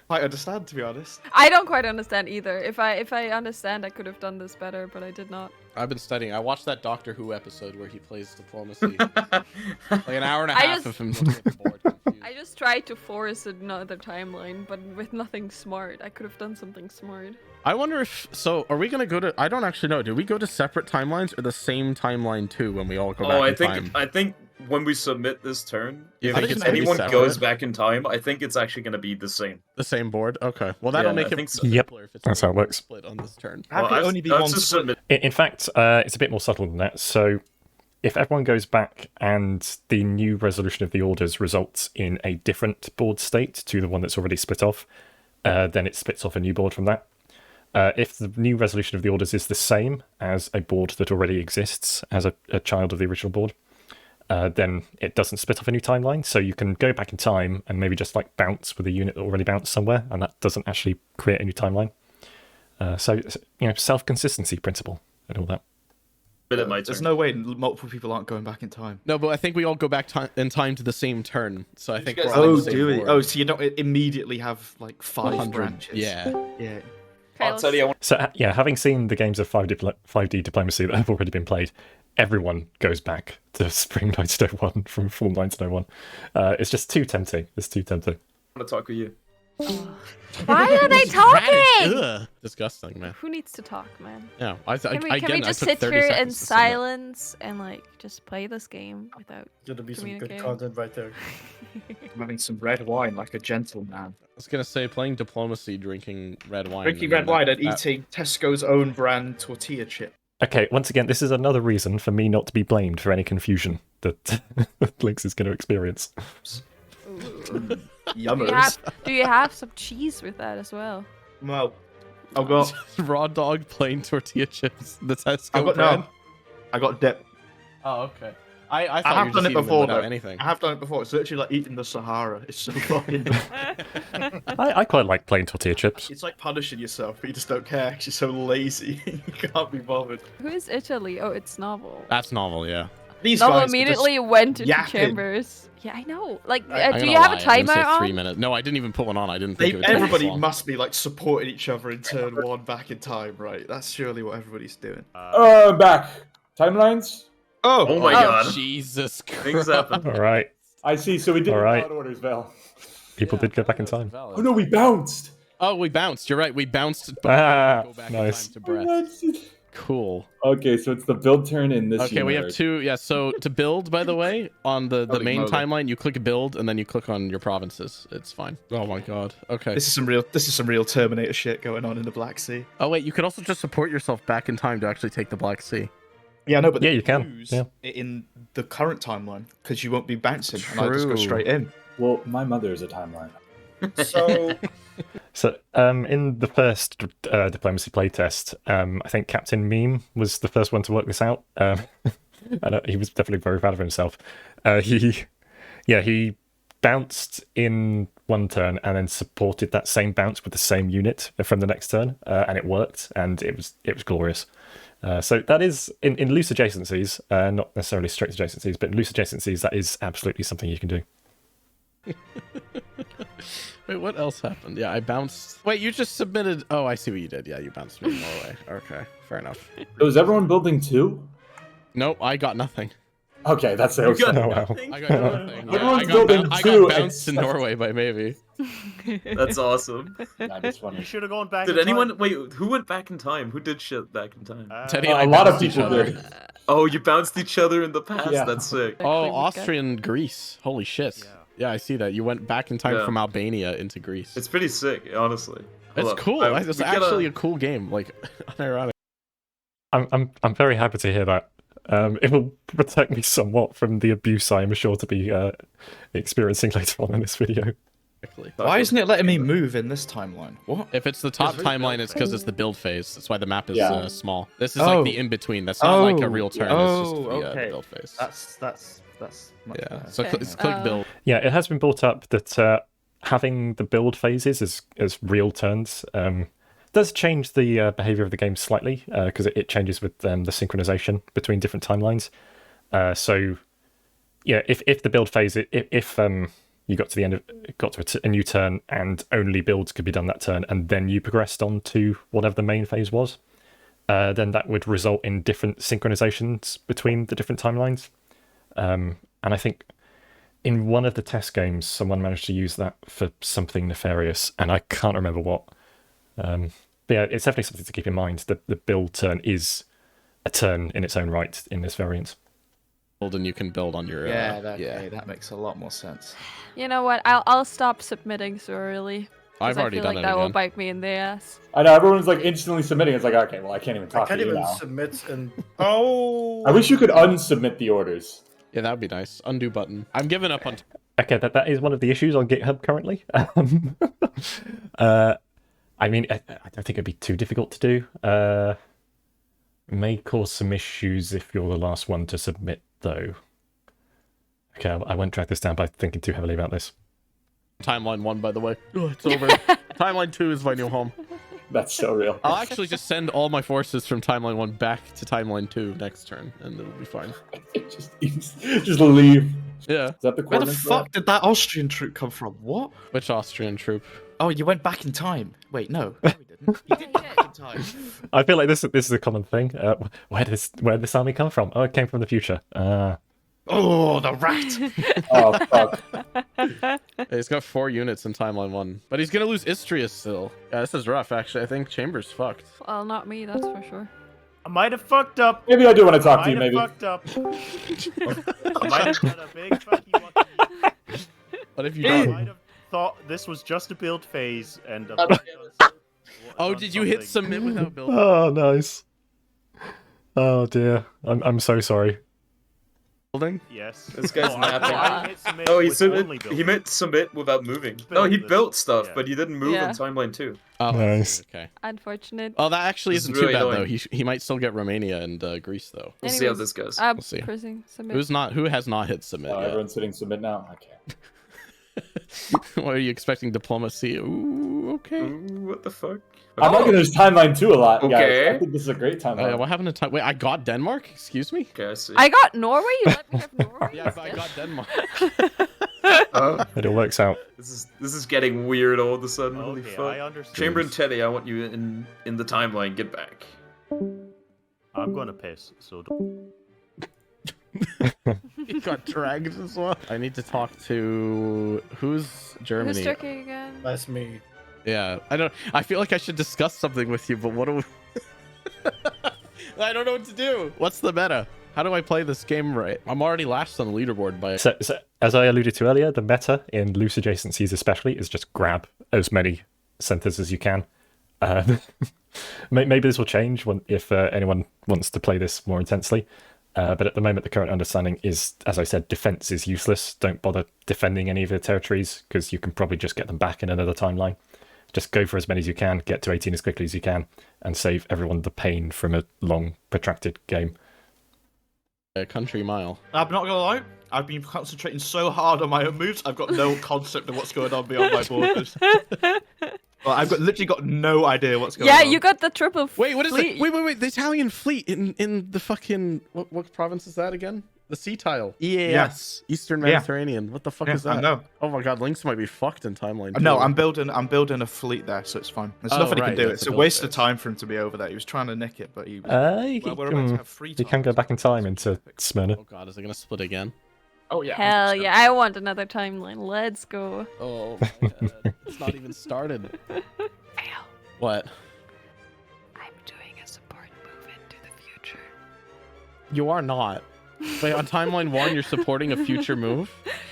Quite understand, to be honest. I don't quite understand either. If I understand, I could have done this better, but I did not. I've been studying. I watched that Doctor Who episode where he plays diplomacy. Like an hour and a half of him looking at the board. Confused. I just tried to force another timeline, but with nothing smart. I could have done something smart. I wonder if are we gonna go to? I don't actually know. Do we go to separate timelines or the same timeline too when we all go back Oh, in time? I think when we submit this turn, You if think it's gonna be anyone separate? goes back in time, I think it's actually going to be the same. The same board? Okay. Well, that'll Yeah, make I it think so. Yep, simpler if it's that's how it one works. split on this turn. How can it only be I've one just split? submit- In fact, it's a bit more subtle than that. So, if everyone goes back and the new resolution of the orders results in a different board state to the one that's already split off, then it splits off a new board from that. If the new resolution of the orders is the same as a board that already exists as a child of the original board, then it doesn't split off a new timeline. So you can go back in time and maybe just like bounce with a unit that already bounced somewhere, and that doesn't actually create a new timeline. So self-consistency principle and all that. But it might There's turn. no way multiple people aren't going back in time. No, but I think we all go back in time to the same turn. So I think guys we're all on Oh, the same do we? board. Oh, so you don't immediately have like 5 100. branches. Yeah. Yeah. I'll tell you, I want So yeah, having seen the games of 5D diplomacy that have already been played, everyone goes back to Spring 1901 from Fall 1901. It's just too tempting. It's too tempting. to talk with you. Why are they talking? Ugh. Disgusting, man. Who needs to talk, man? Yeah, Can we, I can we get it. I just took sit 30 here in seconds to submit. silence and like just play this game without? Gonna be some good Communicating. content right there. I'm having some red wine like a gentleman. I was gonna say playing diplomacy, drinking red wine. Drinking and red then wine and that- eating Tesco's own brand tortilla chip. Okay, once again, this is another reason for me not to be blamed for any confusion that Lynx is going to experience. Do Yummers. you have some cheese with that as well? Well, I've got raw dog plain tortilla chips. The Tesco I've got brand. no. I got dip. Oh, okay. I thought I you have were done just it eating them before without though. anything. I have done it before. It's literally like eating the Sahara. It's so fucking. I quite like plain tortilla chips. It's like punishing yourself, but you just don't care because you're so lazy. You can't be bothered. Who is Italy? Oh, it's Novel. That's novel, yeah. These Novel guys are just- immediately went into yapping. chambers. Yeah, I know. Like, I'm do gonna you have lie, a I didn't timer say on? 3 minutes. No, I didn't even put one on. I didn't They, think it would take this everybody long. must be like supporting each other in turn one back in time, right? That's surely what everybody's doing. Back. Timelines? Oh my god. Jesus Christ. Things happen. All right, I see. So we did All right. without orders, Val. people did go back in time. Oh no, we bounced. Oh, we bounced. You're right. We bounced. Ah, Go back nice. in time to breath. Cool. Okay, so it's the build turn in this. Okay, we have universe. 2. Yeah, so to build, by the way, on the Holy main moly. timeline, you click build and then you click on your provinces. It's fine. Oh my god. Okay. This is some real Terminator shit going on in the Black Sea. Oh wait, you could also just support yourself back in time to actually take the Black Sea. Yeah, no, but Yeah, they you can, use yeah. it in the current timeline because you won't be bouncing, and I just go True. straight in. Well, my mother is a timeline. So So, in the first diplomacy playtest, I think Captain Meme was the first one to work this out. And he was definitely very proud of himself. He bounced in one turn and then supported that same bounce with the same unit from the next turn, and it worked, and it was glorious. So that is in loose adjacencies, not necessarily strict adjacencies, but in loose adjacencies, that is absolutely something you can do. Wait, what else happened? Yeah, I bounced. Wait, you just submitted. Oh, I see what you did. Yeah, you bounced me Norway. Okay, fair enough. Was everyone building 2? Nope, I got nothing. Okay, that's it. You got Oh, wow. nothing? I got nothing. Yeah, Everyone's I got, building I two, got bounced in and- Norway by maybe. That's awesome. Nah, that's You funny. should have gone back. Did in anyone time. wait? Who went back in time? Who did shit back in time? Teddy and I A lot of bounced each people other. did. Oh, you bounced each other in the past. Yeah. That's sick. Oh, Actually, we Austrian Greece. Holy shit. Yeah, I see that. You went back in time Yeah. from Albania into Greece. It's pretty sick, honestly. It's Hold up. cool. It's we gotta- actually a cool game. Like, unironic. I'm very happy to hear that. It will protect me somewhat from the abuse I am sure to be experiencing later on in this video. Why isn't it letting me move in this timeline? What? If it's the top It's timeline, it's because it's the build phase. That's why the map is Yeah. Small. This is Oh. like the in-between. That's not like a real turn. It's just the, okay. the build phase. That's much Yeah. better. So Okay. click build. Yeah, it has been brought up that having the build phases as real turns does change the behavior of the game slightly because it changes with the synchronization between different timelines. So, yeah, if the build phase, if you got to the end of a new turn and only builds could be done that turn, and then you progressed on to whatever the main phase was, then that would result in different synchronizations between the different timelines. And I think in one of the test games, someone managed to use that for something nefarious, and I can't remember what. But yeah, it's definitely something to keep in mind. The build turn is a turn in its own right in this variant. and you can build on your. That makes a lot more sense. You know what? I'll stop submitting so early. 'Cause I've already I feel done like it that will again. bite me in the ass. I know everyone's like instantly submitting. It's like, okay, well, I can't even I talk can't to you even now. submit and oh. I wish you could unsubmit the orders. Yeah, that would be nice. Undo button. I'm giving up on. Okay, that is one of the issues on GitHub currently. I mean, I don't think it'd be too difficult to do. May cause some issues if you're the last one to submit, though. Okay, I won't drag this down by thinking too heavily about this. Timeline 1, by the way. Oh, it's over. Timeline 2 is my new home. That's so real. I'll actually just send all my forces from Timeline 1 back to Timeline 2 next turn, and it'll be fine. just leave. Yeah. Is that the Where the coordinates for fuck did that Austrian troop come from? What? Which Austrian troop? Oh, you went back in time. Wait, no. No, we didn't. You did back in time. I feel like this is a common thing. Where did this army come from? Oh, it came from the future. Oh, the rat! Oh, fuck. He's got 4 units in Timeline 1. But he's gonna lose Istria still. Yeah, this is rough, actually. I think Chamber's fucked. Well, not me, that's for sure. I might have fucked up. Maybe I do want to talk to you, maybe. Fucked up. I might have done a big fucking lucky. What have you I done? might have thought this was just a build phase and. Oh, did you hit submit without building? Oh, nice. Oh dear, I'm so sorry. Building? Yes. This guy's napping. I hit submit No, he with only submit. building. He meant submit without moving. Build No, he this. built stuff, Yeah. but he didn't move Yeah. in timeline 2. Oh, Nice. Okay. Unfortunate. Oh, that actually This is isn't too really bad, annoying. though. He might still get Romania and Greece, though. We'll see how Anyways, this goes. We'll see. Pressing submit. Who has not hit submit yet? Everyone's hitting submit now. Okay. What are you expecting? Diplomacy? Ooh, okay. Ooh, what the fuck? I'm liking this timeline 2 a lot, guys. Okay. I think this is a great timeline. What happened to time? Wait, I got Denmark? Excuse me? Okay, I see. I got Norway? You let me have Norway? Yeah, I got Denmark. It all works out. This is getting weird all of a sudden. Holy Okay, fuck. I understand. Chamber and Teddy, I want you in the timeline. Get back. I'm gonna piss. So. He got dragged as well. I need to talk to who's Germany? Who's Turkey again? That's me. Yeah, I feel like I should discuss something with you, but what do we... I don't know what to do. What's the meta? How do I play this game right? I'm already last on the leaderboard by... So, as I alluded to earlier, the meta in loose adjacencies especially is just grab as many centers as you can. Maybe this will change if anyone wants to play this more intensely. But at the moment, the current understanding is, as I said, defense is useless. Don't bother defending any of your territories because you can probably just get them back in another timeline. Just go for as many as you can, get to 18 as quickly as you can, and save everyone the pain from a long, protracted game. A country mile. I'm not gonna lie. I've been concentrating so hard on my own moves. I've got no concept of what's going on beyond my borders. Well, literally got no idea what's going on. Yeah, you got the triple Wait, what is fleet. it? Wait. The Italian fleet in the fucking... What province is that again? The sea tile. EAS. Eastern Mediterranean. What the fuck is that? I know. Oh my god, Lynx might be fucked in timeline. No, too. I'm building a fleet there, so it's fine. There's Oh, nothing he right, can do. that's It's a a build waste of phase. time for him to be over there. He was trying to nick it, but he. You we're about to have free can time. go back in time into Smyrna. Oh god, is it gonna split again? Oh yeah. Hell 100%. yeah, I want another timeline. Let's go. Oh my god. It's not even started. Fail. What? I'm doing a support move into the future. You are not. Wait, on timeline 1, you're supporting a future move?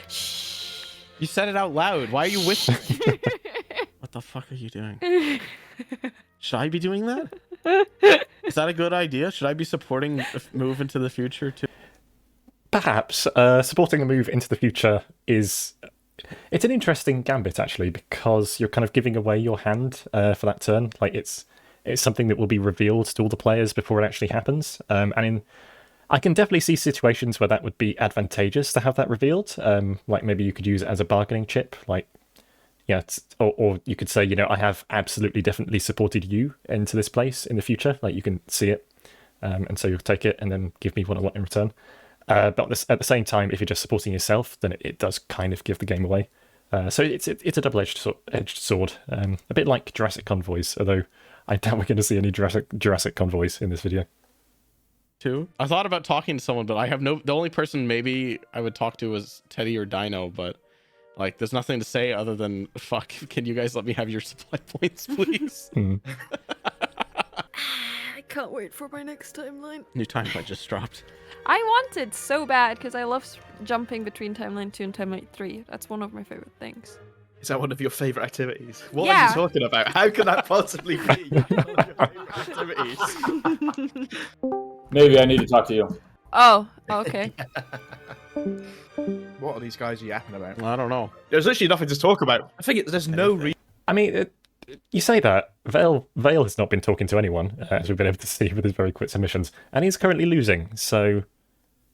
Shh. You said it out loud. Why are you whispering? What the fuck are you doing? Should I be doing that? Is that a good idea? Should I be supporting a move into the future too? Perhaps supporting a move into the future is... It's an interesting gambit, actually, because you're kind of giving away your hand for that turn. Like, it's something that will be revealed to all the players before it actually happens. I can definitely see situations where that would be advantageous to have that revealed. Like, maybe you could use it as a bargaining chip. Like, yeah, or you could say, I have absolutely definitely supported you into this place in the future. Like, you can see it, and so you'll take it and then give me what I want in return. But at the same time, if you're just supporting yourself, then it does kind of give the game away. So it's a double-edged sword, a bit like Jurassic Convoys, although I doubt we're going to see any Jurassic Convoys in this video. Too. I thought about talking to someone, but I have the only person maybe I would talk to is Teddy or Dino, but like there's nothing to say other than fuck, can you guys let me have your supply points, please? can't wait for my next timeline. New timeline just dropped. I wanted so bad because I love jumping between timeline 2 and timeline 3. That's one of my favorite things. Is that one of your favorite activities? What are Yeah. you talking about? How can that possibly be one of your favorite activities? Maybe I need to talk to you. Oh, okay. What are these guys yapping about? I don't know. There's literally nothing to talk about. I think there's no reason. I mean, you say that. Vale has not been talking to anyone, as we've been able to see with his very quick submissions, and he's currently losing, so...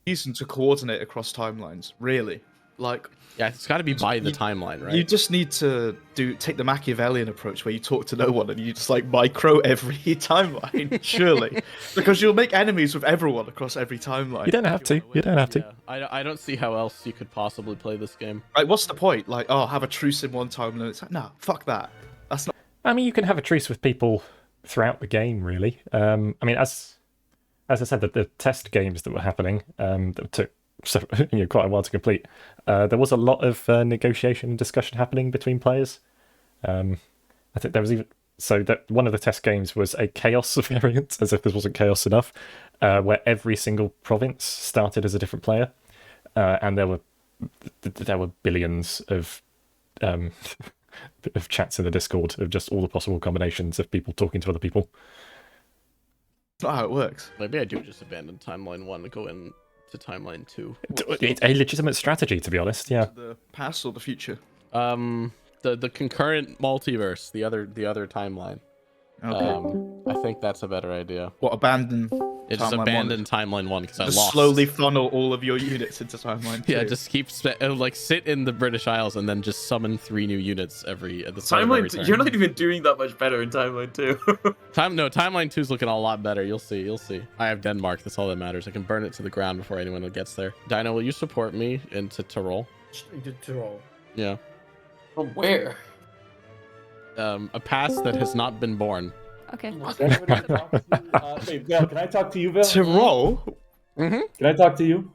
To coordinate across timelines, really. Like, Yeah, it's got to be by the timeline, right? you just need to take the Machiavellian approach where you talk to no one and you just like micro every timeline, surely, because you'll make enemies with everyone across every timeline. You don't have to. You don't have to. Yeah, I don't see how else you could possibly play this game. Like, what's the point? Like, oh, have a truce in one timeline. It's like, no, fuck that. That's not. I mean, you can have a truce with people throughout the game, really. I mean, as I said, the test games that were happening that took quite a while to complete, there was a lot of negotiation and discussion happening between players. I think there was even that one of the test games was a chaos variant, as if this wasn't chaos enough, where every single province started as a different player, and there were billions of chats in the Discord of just all the possible combinations of people talking to other people. That's not how it works. Maybe I do just abandon timeline 1 and go in to timeline 2. It's a legitimate strategy, to be honest. Yeah. The past or the future? The concurrent multiverse, the other timeline. Okay. I think that's a better idea. What, abandon? It just abandon timeline 1 because I Just lost. slowly funnel all of your units into timeline 2. Yeah, just keep sit in the British Isles and then just summon 3 new units at the start of every Timeline, turn. you're not even doing that much better in Timeline 2. Timeline 2 is looking a lot better. You'll see. I have Denmark. That's all that matters. I can burn it to the ground before anyone gets there. Dino, will you support me into Tyrol? Tyrol. Yeah. From where? A past that has not been born. Okay. Wait, Val, can I talk to you, Val? Tyrol? Mm-hmm. Can I talk to you?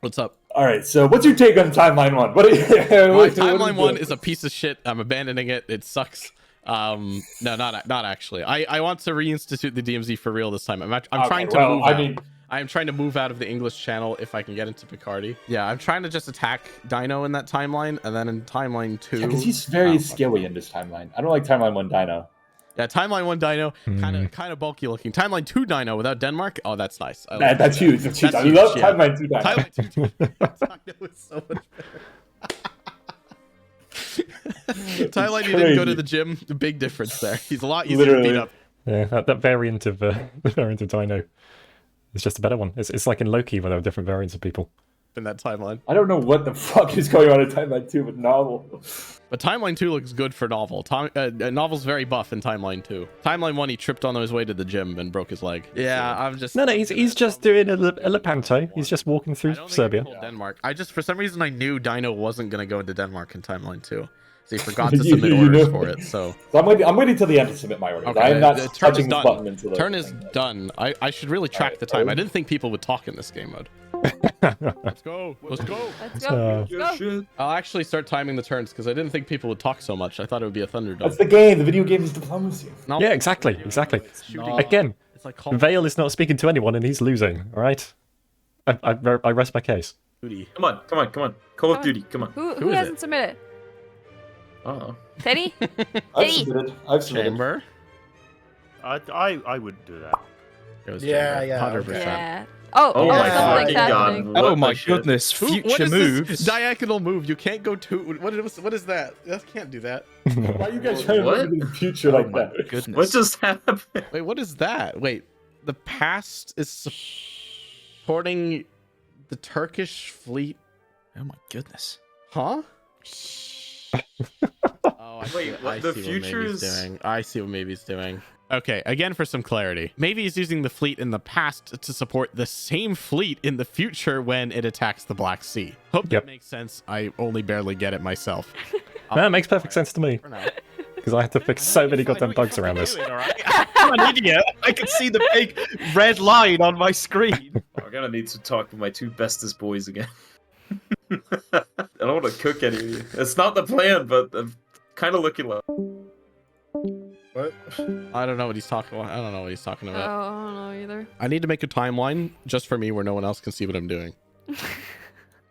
What's up? All right. So, what's your take on Timeline 1? What? Timeline 1 is a piece of shit. I'm abandoning it. It sucks. No, not actually. I want to reinstitute the DMZ for real this time. I'm trying to move out. I'm trying to move out of the English channel if I can get into Picardy. Yeah, I'm trying to just attack Dino in that timeline, and then in timeline 2... because he's very skilly in this timeline. I don't like Timeline 1 Dino. Yeah, timeline 1 Dino, kind of bulky looking. Timeline 2 Dino without Denmark. Oh, that's nice. That's huge. That's huge. I love Timeline 2 Dino. Timeline 2 Dino is so much better. Timeline, you didn't go to the gym. The big difference there. He's a lot easier to beat up. Yeah, that variant of Dino is just a better one. It's like in Loki where there are different variants of people. In that timeline. I don't know what the fuck is going on in Timeline 2 with Novel. But Timeline 2 looks good for Novel. Novel's very buff in Timeline 2. Timeline 1, he tripped on his way to the gym and broke his leg. Yeah, I'm just... No, he's just doing a Lepanto. He's just walking through Serbia. Denmark. For some reason, I knew Dino wasn't going to go into Denmark in Timeline 2. So he forgot to submit orders for it, so... I'm waiting till the end to submit my orders. Okay, I am not touching this button until... Turn is done. I should really track the time. I didn't think people would talk in this game mode. Let's go. Let's go. I'll actually start timing the turns because I didn't think people would talk so much. I thought it would be a Thunderdome. That's the game. The video game is diplomacy. No. Yeah, exactly. Again, It's like Vale is not speaking to anyone and he's losing, alright? I rest my case. Come on. Call of Duty, come on. Who is hasn't it? submitted? Oh. Teddy? I've submitted. Chamber. I wouldn't do that. It was Yeah, Chamber, yeah, 100%. Yeah. Oh, Oh my something's fucking happening. god. Oh my shit? goodness. What Future is moves. this diagonal move? You can't go to... What is that? You can't do that. Why are you guys trying What? to look in the future like that? Goodness. What just happened? Wait, what is that? Wait, the past is supporting the Turkish fleet? Oh my goodness. Huh? Oh, Wait, what? The future is... doing. I see what Maybe's doing. Okay, again for some clarity. Maybe he's using the fleet in the past to support the same fleet in the future when it attacks the Black Sea. Hope that makes sense. I only barely get it red No, it makes perfect sense to me. for now. Because I had to fix so many goddamn bugs around this. I'm an idiot. I can see the big red line on my screen. I'm gonna need to talk to my two bestest boys again. I don't want to cook any of you. It's not the plan, but I'm kind of looking like... What? I don't know what he's talking about. I don't know what he's talking Oh, about. I don't know either. I need to make a timeline just for me where no one else can see what I'm doing.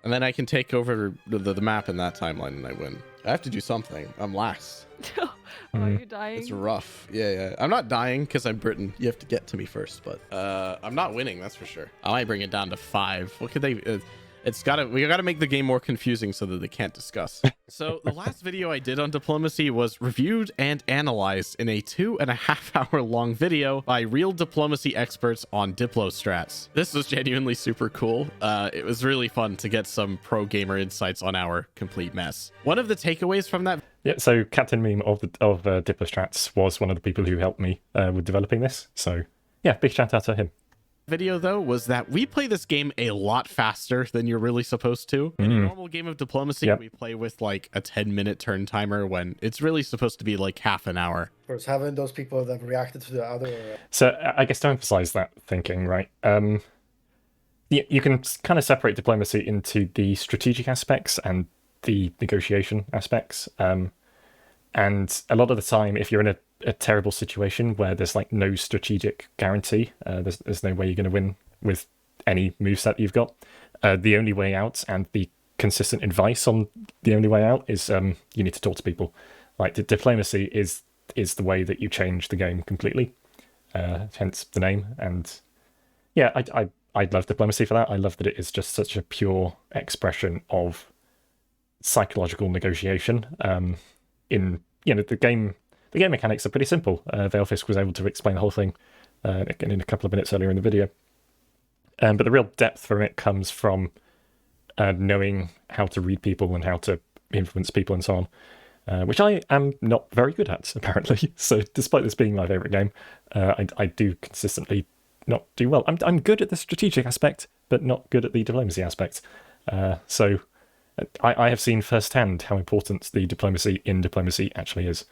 And then I can take over the map in that timeline and I win. I have to do something. I'm last. Are you dying? It's rough. Yeah. I'm not dying because I'm Britain. You have to get to me first, but I'm not winning, that's for sure. I might bring it down to 5. What could they... we gotta make the game more confusing so that they can't discuss. So the last video I did on diplomacy was reviewed and analyzed in a 2.5 hour long video by real diplomacy experts on Diplostrats. This was genuinely super cool. It was really fun to get some pro gamer insights on our complete mess. One of the takeaways from that... Yeah, so Captain Meme of Diplostrats was one of the people who helped me with developing this. So yeah, big shout out to him. Video though was that we play this game a lot faster than you're really supposed to. In a normal game of diplomacy, we play with like a 10-minute turn timer when it's really supposed to be like half an hour. Of course, haven't those people that reacted to the other... So I guess to emphasize that thinking, right? You can kind of separate diplomacy into the strategic aspects and the negotiation aspects. And a lot of the time, if you're in a terrible situation where there's like no strategic guarantee, there's no way you're going to win with any moveset you've got. The only way out and the consistent advice on the only way out is you need to talk to people. Like diplomacy is the way that you change the game completely. Hence the name. And yeah, I love diplomacy for that. I love that it is just such a pure expression of psychological negotiation. In the game mechanics are pretty simple. Valefisk was able to explain the whole thing in a couple of minutes earlier in the video. But the real depth from it comes from knowing how to read people and how to influence people and so on, which I am not very good at, apparently. So despite this being my favourite game, I do consistently not do well. I'm good at the strategic aspect, but not good at the diplomacy aspect. So I have seen firsthand how important the diplomacy in diplomacy actually is.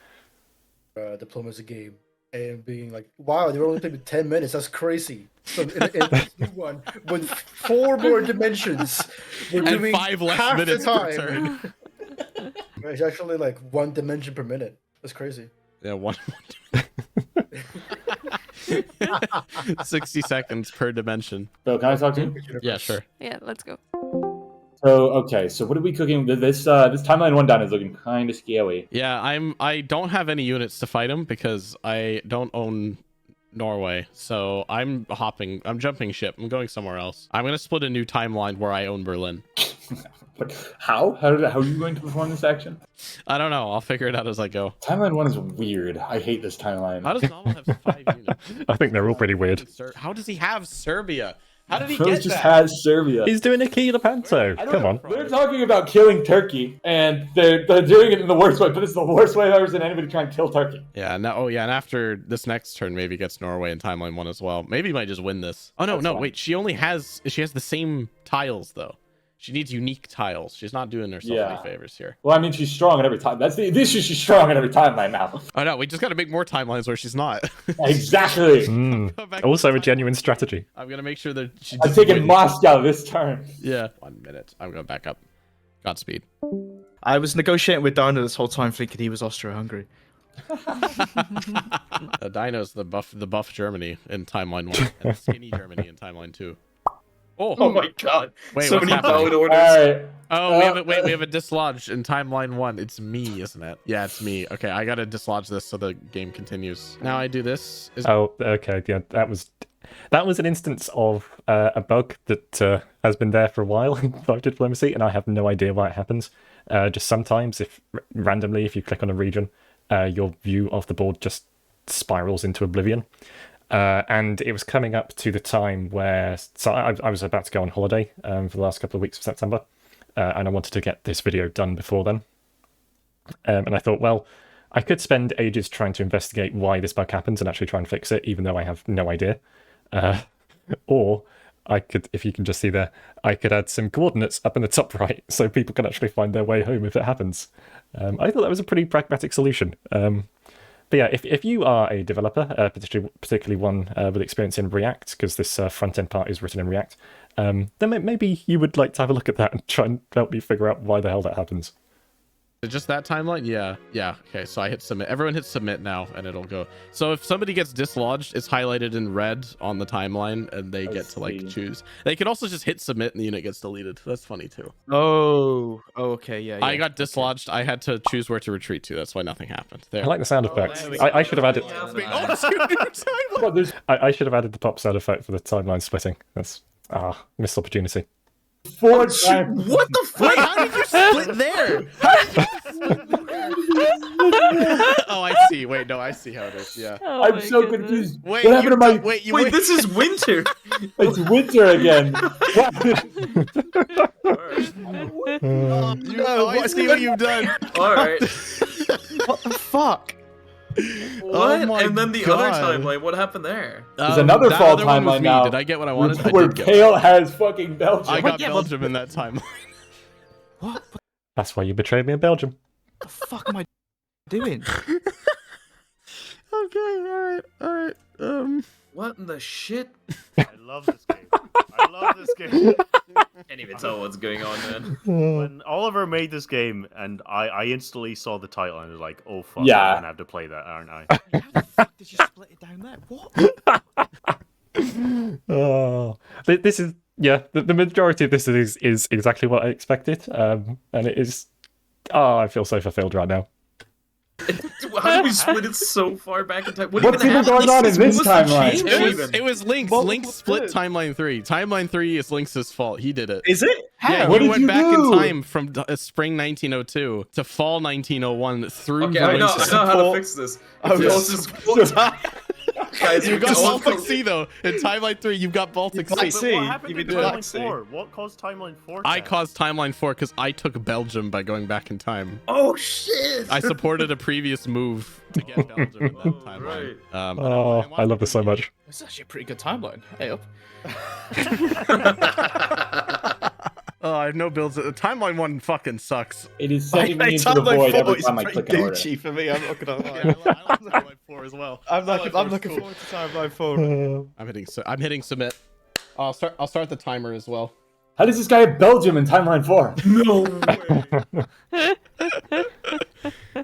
Diplomacy game and being like, wow, they were only playing 10 minutes. That's crazy. So in this new one, with 4 more dimensions, we're and doing 5 less half minutes the per time. turn. It's actually like 1 dimension per minute. That's crazy. Yeah, 60 seconds per dimension. Bill, can I talk to you? Yeah, sure. Yeah, let's go. So okay, so what are we cooking? This timeline 1 down is looking kind of scary. Yeah, I don't have any units to fight him because I don't own Norway. So I'm jumping ship. I'm going somewhere else. I'm gonna split a new timeline where I own Berlin. How are you going to perform this action? I don't know. I'll figure it out as I go. Timeline 1 is weird. I hate this timeline. How does Novel have 5 units? I think they're all pretty weird. How does he have Serbia? How did he Rose get just that? has Serbia. He's doing a key to Panto. Come on. They're talking about killing Turkey, and they're doing it in the worst way, but it's the worst way I've ever seen anybody try and kill Turkey. Yeah, and after this next turn, maybe gets Norway in timeline 1 as well. Maybe he might just win this. Oh, no, wait. She has the same tiles, though. She needs unique tiles. She's not doing herself any favors here. Well, I mean, she's strong at every time. That's the issue. She's strong at every timeline now. Oh, no, we just got to make more timelines where she's not. Exactly. Also a genuine strategy. I'm going to make sure that she I'm taking Moscow this turn. Yeah. 1 minute. I'm going to back up. Godspeed. I was negotiating with Dino this whole time thinking he was Austro-Hungary. Dino's the buff Germany in timeline 1 and the skinny Germany in timeline 2. Oh my god. Wait, so what's many happening? valid orders. Alright. Oh, we have a dislodge in timeline 1. It's me, isn't it? Yeah, it's me. Okay, I gotta dislodge this so the game continues. Now I do this. Oh, okay. Yeah, that was an instance of a bug that has been there for a while in diplomacy, and I have no idea why it happens. Just sometimes, randomly, if you click on a region, your view of the board just spirals into oblivion. And it was coming up to the time where I was about to go on holiday for the last couple of weeks of September, and I wanted to get this video done before then. And I thought, well, I could spend ages trying to investigate why this bug happens and actually try and fix it, even though I have no idea. Or I could, if you can just see there, I could add some coordinates up in the top right so people can actually find their way home if it happens. I thought that was a pretty pragmatic solution. But yeah, if you are a developer, particularly one with experience in React, because this front-end part is written in React, then maybe you would like to have a look at that and try and help me figure out why the hell that happens. it just that timeline? Yeah. Yeah. Okay. So I hit submit. Everyone hit submit now and it'll go. So if somebody gets dislodged, it's highlighted in red on the timeline and they get to like choose. They could also just hit submit and the unit gets deleted. That's funny too. Oh, okay, yeah. I got dislodged. I had to choose where to retreat to. That's why nothing happened. There. I like the sound effects. there we go. I should have added. Oh, I should have added the pop sound effect for the timeline splitting. That's missed opportunity. 4 times. What the fuck? Wait, how did you split there? Oh, I see. Wait, no, I see how it is. Yeah. Oh I'm my so goodness. confused. Wait, What happened to my? Wait, Wait, this is winter. It's winter again. No, I see what you've done. All right. What the fuck? What? my And then the God. other timeline. What happened there? There's another that fall other one was timeline me. now. Did I get what I wanted? I Where did get Pale has fucking Belgium. I got Yeah, but- Belgium in that timeline. What That's why you betrayed me in Belgium. the fuck am I doing? Okay, all right. What in the shit? I love this game. I love this game. Can't even tell what's going on, man. When Oliver made this game, and I instantly saw the title and was like, "Oh fuck, Yeah. I'm gonna have to play that, aren't I?" How the fuck did you split it down there? What? Oh, this is the majority of this is exactly what I expected, and it is. Oh, I feel so fulfilled right now. How did we split it so far back in time? What What's even going on in this timeline? It was Link's. Link split timeline 3. Timeline 3 is Link's fault. He did it. Is it? Yeah, What he did went you back do? in time from spring 1902 to fall 1901 through Okay, the I know Link's. how to fix this. Oh, If you all yes. just- Guys, You got all Baltic Sea though. In timeline 3, you've got Baltic Black Sea. But Sea. what happened You in mean the Black Timeline Sea? 4? What caused Timeline 4? I then? caused timeline 4 because I took Belgium by going back in time. Oh shit! I supported a previous move to get Belgium in that timeline. Oh, I love this so much. It's actually a pretty good timeline. Hey up. Oh, I have no builds. Timeline 1 fucking sucks. It is sending me into the void every time I click an order. Gucci for me. I'm not gonna lie. Yeah, I like Timeline 4 as well. I'm Timeline 4 is looking cool. forward to Timeline 4. I'm hitting submit. I'll start the timer as well. How does this guy have Belgium in timeline 4? No way.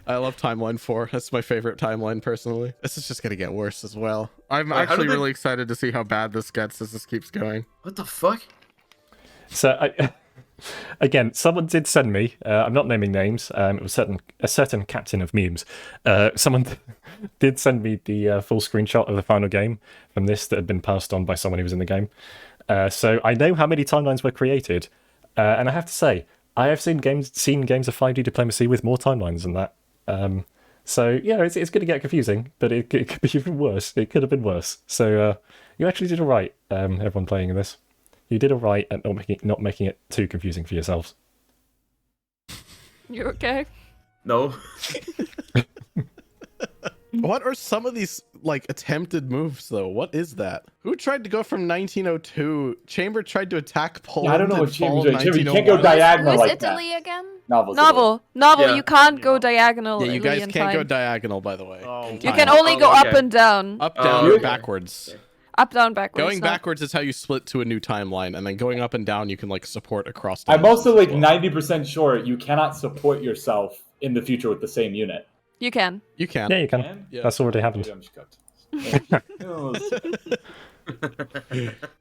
I love timeline 4. That's my favorite timeline personally. This is just gonna get worse as well. I'm Wait, how actually did they- really excited to see how bad this gets as this keeps going. What the fuck? So again, someone did send me. I'm not naming names. It was a certain captain of memes. Someone did send me the full screenshot of the final game from this that had been passed on by someone who was in the game. So I know how many timelines were created, and I have to say I have seen games of 5D diplomacy with more timelines than that. So yeah, it's going to get confusing, but it could be even worse. It could have been worse. So you actually did all right, everyone playing in this. You did all right at not making it too confusing for yourselves. You okay? No. What are some of these like attempted moves though? What is that? Who tried to go from 1902? Chamber tried to attack Poland. I don't know in what fall Chamber's doing. Chamber, you can't go 1901. diagonal Who's like Italy again? that. Novel. Yeah. You can't go diagonal. Yeah, you guys in can't time. go diagonal, by the way. Oh, in You You time. can only go up okay. and down. Up, Oh, down, okay. or backwards. Up, down, backwards. Going no. backwards is how you split to a new timeline, and then going up and down, you can like support across. I'm also like dimensions as well. 90% sure you cannot support yourself in the future with the same unit. You can. You can. Yeah, you can. Can? Yeah. That's already happened. I'm just cooked.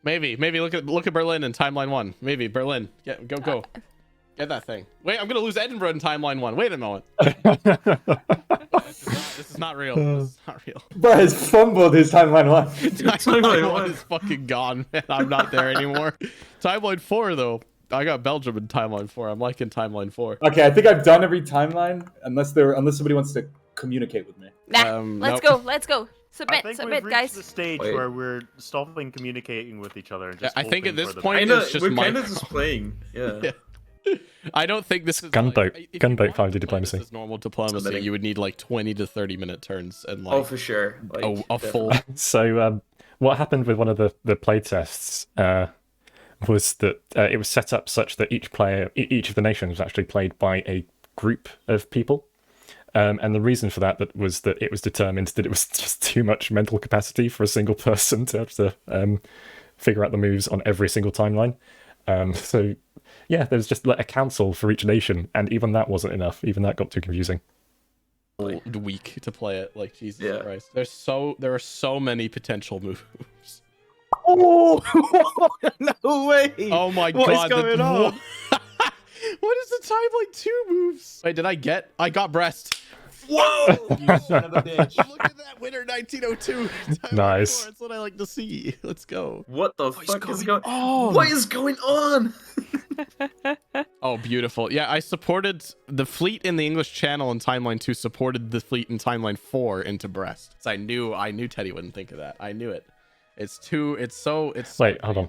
Maybe look at Berlin in timeline 1. Maybe Berlin. Go. Get that thing. Wait, I'm gonna lose Edinburgh in timeline 1. Wait a moment. This is not real. This is not real. Bro has fumbled his timeline 1. Timeline 1 is fucking gone, man. I'm not there anymore. Timeline 4 though. I got Belgium in timeline 4. I'm liking timeline 4. Okay, I think I've done every timeline unless somebody wants to communicate with me. Nah. Let's go. Let's go. I Submit, think submit, we've reached guys. the stage Wait. where we're stopping communicating with each other. And just I think at hoping this for the point best. it's just we're my- kind of just playing. Yeah. I don't think this is Gunboat. Like, if you Gunboat wanted 5D to play diplomacy. This is normal diplomacy. Submitting. You would need like 20 to 30 minute turns and like Oh, for sure. Like, a full. So what happened with one of the playtests was that it was set up such that each of the nations was actually played by a group of people. And the reason for that was that it was determined that it was just too much mental capacity for a single person to have to figure out the moves on every single timeline. So Yeah, there was just like a council for each nation, and even that wasn't enough. Even that got too confusing. Week to play it. Like Jesus Yeah. Christ, there are so many potential moves. Oh no way! Oh my What is god, going on? What is the timeline 2 moves? Wait, I got breast. Whoa! You son of a bitch! Look at that winner 1902. Timeline Nice. 4, that's what I like to see. Let's go. What the fuck is going on? What is going on? Oh, beautiful. Yeah, I supported the fleet in the English Channel in Timeline 2 supported the fleet in Timeline 4 into Brest. So I knew Teddy wouldn't think of that. I knew it. Wait, hold on.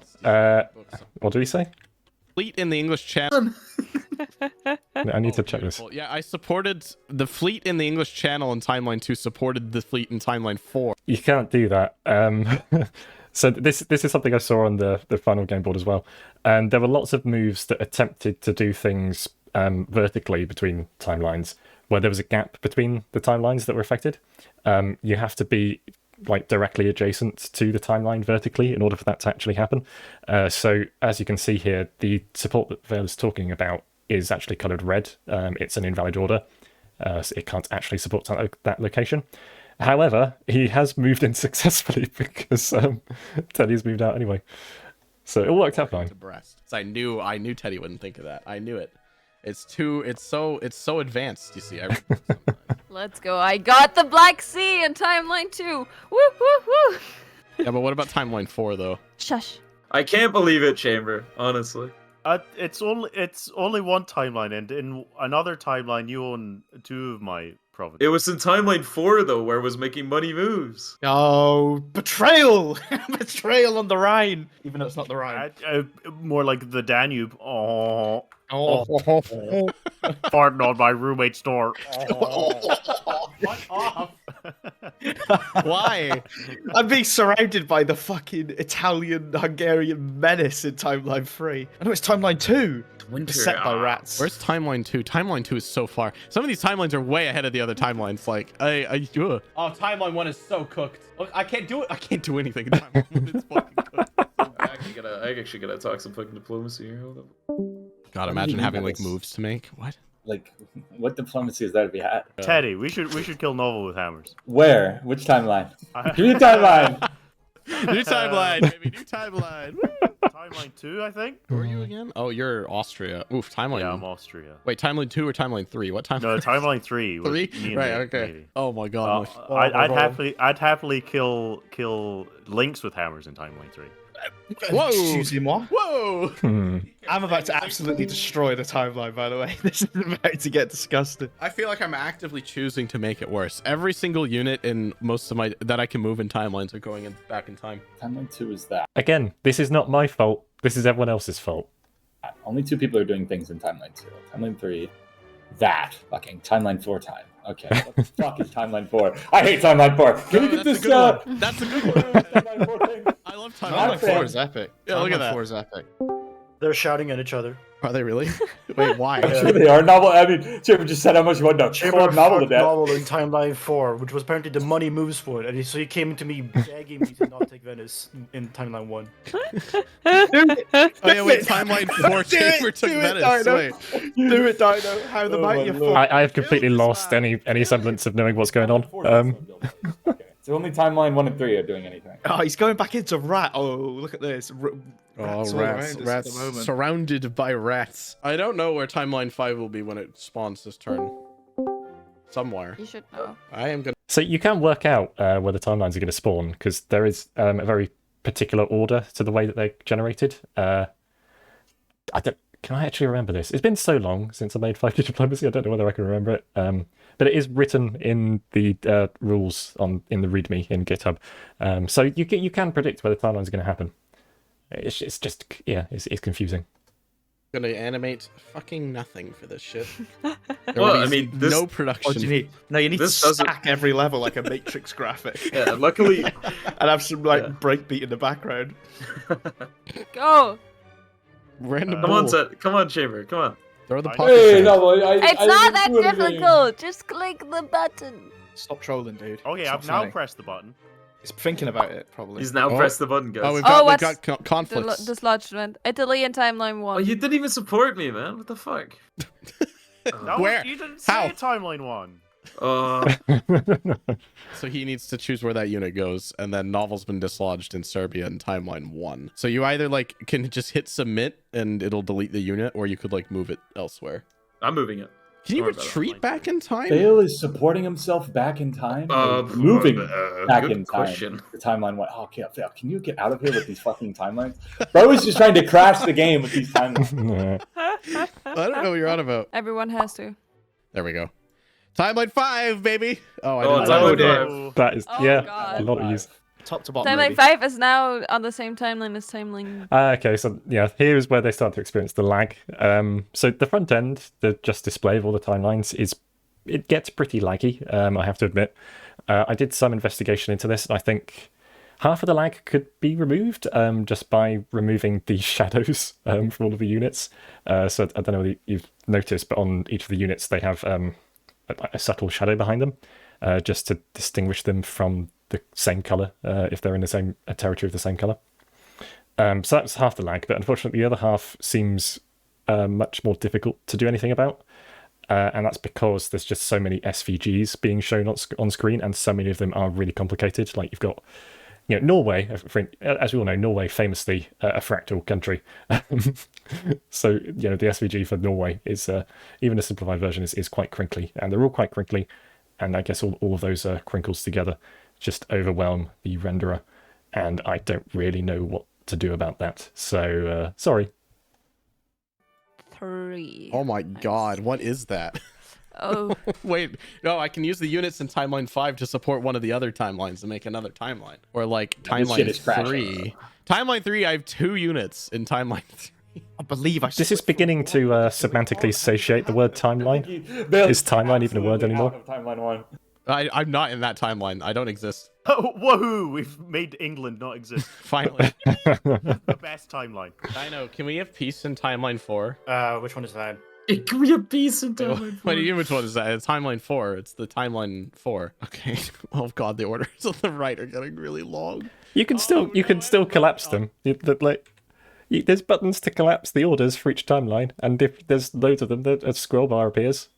What did he say? Fleet in the English Channel. I need to check this. Beautiful. Yeah, I supported the fleet in the English Channel in Timeline 2 supported the fleet in Timeline 4. You can't do that. So this is something I saw on the final game board as well. And there were lots of moves that attempted to do things vertically between timelines, where there was a gap between the timelines that were affected. You have to be like directly adjacent to the timeline vertically in order for that to actually happen. So as you can see here, the support that Vale is talking about is actually coloured red. It's an invalid order, so it can't actually support that location. However, he has moved in successfully because Teddy's moved out anyway. So it worked out fine. To Brest. So I knew Teddy wouldn't think of that. I knew it. It's so advanced, you see. Let's go. I got the Black Sea in Timeline 2. Woo, woo, woo. Yeah, but what about Timeline 4, though? Shush. I can't believe it, Chamber, honestly. It's only one timeline, and in another timeline, you own 2 of my provinces. It was in Timeline 4, though, where I was making money moves. Oh, betrayal! Betrayal on the Rhine, even though it's not the Rhine. More like the Danube. Oh, Oh, farting on my roommate's door. fuck off! Why? I'm being surrounded by the fucking Italian-Hungarian menace in Timeline 3. I know it's Timeline 2. Winter. Beset by rats. Where's Timeline 2? Timeline 2 is so far. Some of these timelines are way ahead of the other timelines. Like, Oh, Timeline 1 is so cooked. Look, I can't do it. I can't do anything in Timeline 1. It's fucking cooked. I actually gotta talk some fucking diplomacy here. Hold up. God, imagine having like moves to make. What? Like, what diplomacy is there to be had? Teddy, we should kill Novel with hammers. Where? Which timeline? Give me a timeline. New timeline, baby. New timeline. Woo! Timeline 2, I think. Who are you again? Oh, you're Austria. Oof, timeline. Yeah, I'm Austria. Wait, timeline 2 or timeline 3? What timeline? No, Timeline 3. with 3? me and Right. Nick, Okay. maybe. Oh my God. I'd happily kill Lynx with hammers in Timeline 3. Whoa! Excusez-moi. Whoa! I'm about to absolutely destroy the timeline, by the way. This is about to get disgusting. I feel like I'm actively choosing to make it worse. Every single unit in most of my that I can move in timelines are going back in time. Timeline 2 is that. Again, this is not my fault. This is everyone else's fault. Only 2 people are doing things in Timeline 2. Timeline 3, that. Fucking Timeline 4 time. Okay, what the fuck is Timeline 4? I hate Timeline 4! Can we get this, That's a good one. Timeline 4 thing? I love Timeline timeline 4 is epic. Yeah, look at Timeline that. 4 is epic. They're shouting at each other. Are they really? Wait, why? I'm sure they are. Novel, I mean, Chamber just said how much you want to Chamber club Novel to fucked death. Novel in Timeline 4, which was apparently the money moves for it, and so he came to me begging me to not take Venice in Timeline 1. Oh yeah, wait, timeline 4 Chamber took Venice. Dino. Wait. Do it, Dino. How the mighty have fallen. I have completely lost any semblance of knowing what's going on. Okay. So only Timeline 1 and 3 are doing anything. Oh, he's going back into rat. Oh, look at this. Oh, Rats all rats, around us rats, at the moment. surrounded by rats. I don't know where timeline 5 will be when it spawns this turn. Somewhere. You should know. I am gonna. So you can work out where the timelines are going to spawn, because there is a very particular order to the way that they're generated. Can I actually remember this? It's been so long since I made 5G Diplomacy, I don't know whether I can remember it. But it is written in the rules in the README in GitHub. So you can predict where the timelines are going to happen. It's just, yeah, it's confusing. Gonna animate fucking nothing for this shit. There Well, will I be mean, this- no production. What do you need? No, you need This to doesn't- stack every level like a Matrix graphic. Yeah, luckily. And have some like Yeah. breakbeat in the background. Go. Random Come on, bull. Seth. Come on, Chamber. Come on. Throw the Hey, pocket. Hey, sand. Novel, It's not that difficult. Just click the button. Stop trolling, dude. Okay, Stop I've now signing. pressed the button. He's thinking about it, probably. He's now pressed the button, guys. Oh, we've Oh, got, what's conflicts. dislodgement. Italy and timeline 1. Oh, you didn't even support me, man. What the fuck? No, Where? you didn't How? say timeline 1. So he needs to choose where that unit goes, and then Novel's been dislodged in Serbia in timeline 1. So you either like can just hit submit and it'll delete the unit, or you could like move it elsewhere. I'm moving it. Can you Don't worry about it. retreat back in time? Bale is supporting himself back in time. Or moving back in time. Question. The timeline went. Oh, okay, Phil, can you get out of here with these fucking timelines? Bro is just trying to crash the game with these timelines. I don't know what you're on about. Everyone has to. There we go. Timeline 5, baby. Oh, I Oh, didn't timeline know. five. That is, Oh, yeah, God. a lot of use. Top to bottom. Timeline maybe. 5 is now on the same timeline as timeline. Okay, so yeah, here's where they start to experience the lag. So the front end, the just display of all the timelines, it gets pretty laggy, I have to admit. I did some investigation into this, and I think half of the lag could be removed just by removing the shadows from all of the units. So I don't know whether you've noticed, but on each of the units they have a subtle shadow behind them, just to distinguish them from the same color if they're in the same territory of the same color. So that's half the lag, but unfortunately the other half seems much more difficult to do anything about. And that's because there's just so many SVGs being shown on screen, and so many of them are really complicated. Like you've got, Norway, as we all know, Norway famously a fractal country. So the SVG for Norway is even a simplified version is quite crinkly, and they're all quite crinkly. And I guess all of those crinkles together just overwhelm the renderer, and I don't really know what to do about that. So sorry. 3. Oh my god, what is that? Oh. Wait, no, I can use the units in timeline 5 to support one of the other timelines to make another timeline. Or like Yeah, this shit is timeline crashing. 3. Timeline 3, I have 2 units in timeline 3. I believe I. This is beginning to semantically satiate the word timeline. Is timeline even a word anymore? Timeline 1. I'm not in that timeline. I don't exist. Woohoo! We've made England not exist. Finally. The best timeline. I know. Can we have peace in timeline 4? Which one is that? It can be a piece of time. What do you mean, which one is that? It's timeline 4. It's the timeline 4. Okay. Oh god, the orders on the right are getting really long. You can still collapse them. There's buttons to collapse the orders for each timeline, and if there's loads of them, a scroll bar appears.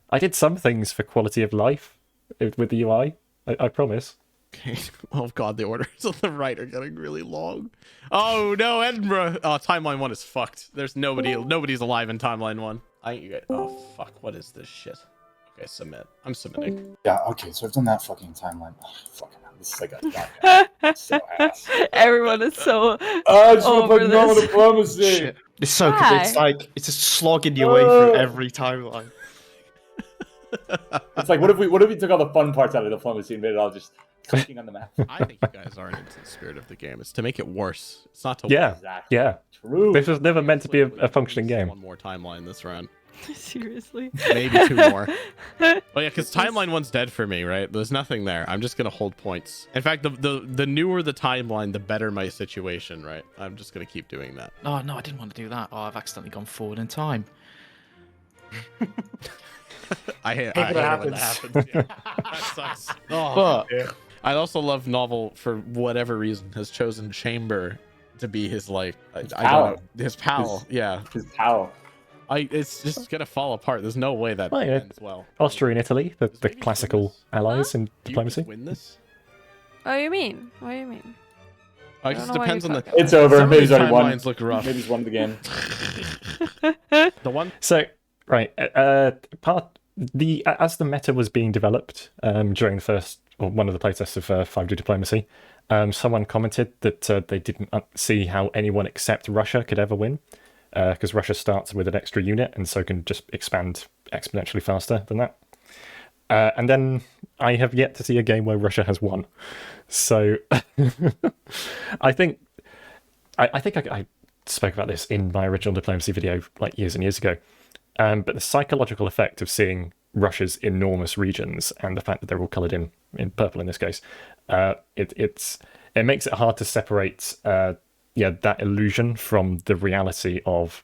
I did some things for quality of life with the UI. I promise. Okay. Oh god, the orders on the right are getting really long. Oh no, Edinburgh. Oh, timeline 1 is fucked. There's nobody's alive in timeline 1. Oh fuck, what is this shit? Okay, submit. I'm submitting. Yeah, okay, so I've done that fucking timeline. Oh, fucking hell, this is like a so ass. Everyone is so I just want to over put normal this. diplomacy. Shit. It's so Why? it's like it's just slogging your way through every timeline. It's like, what if we took all the fun parts out of diplomacy and made it all just clicking on the map? I think you guys aren't into the spirit of the game. It's to make it worse. It's not to Yeah, Exactly. yeah. True. This was never meant to be a functioning game. One more timeline this round. Seriously. Maybe 2 more. Oh yeah, because timeline 1's dead for me, right? There's nothing there. I'm just gonna hold points. In fact, the newer the timeline, the better my situation, right? I'm just gonna keep doing that. Oh no, I didn't want to do that. Oh, I've accidentally gone forward in time. I hate when that it when happens. Yeah. That sucks. Oh. But I also love Novel for whatever reason has chosen Chamber to be his like I don't pal. know, his pal. Yeah, His pal. it's just gonna fall apart. There's no way that Oh, yeah. ends well. Austria and Italy, the classical allies in Do you diplomacy. just win this? What do you mean? What do you mean? Oh, it I just don't know why depends on you're the. talking It's over. Some of Maybe these he's already won. timelines look rough. Maybe he's won the game. The one. So, right, as the meta was being developed during the first or one of the playtests of 5G diplomacy, someone commented that they didn't see how anyone except Russia could ever win, because Russia starts with an extra unit and so can just expand exponentially faster than that. And then I have yet to see a game where Russia has won. So I think I spoke about this in my original diplomacy video like years and years ago. But the psychological effect of seeing Russia's enormous regions and the fact that they're all coloured in purple in this case, it makes it hard to separate that illusion from the reality of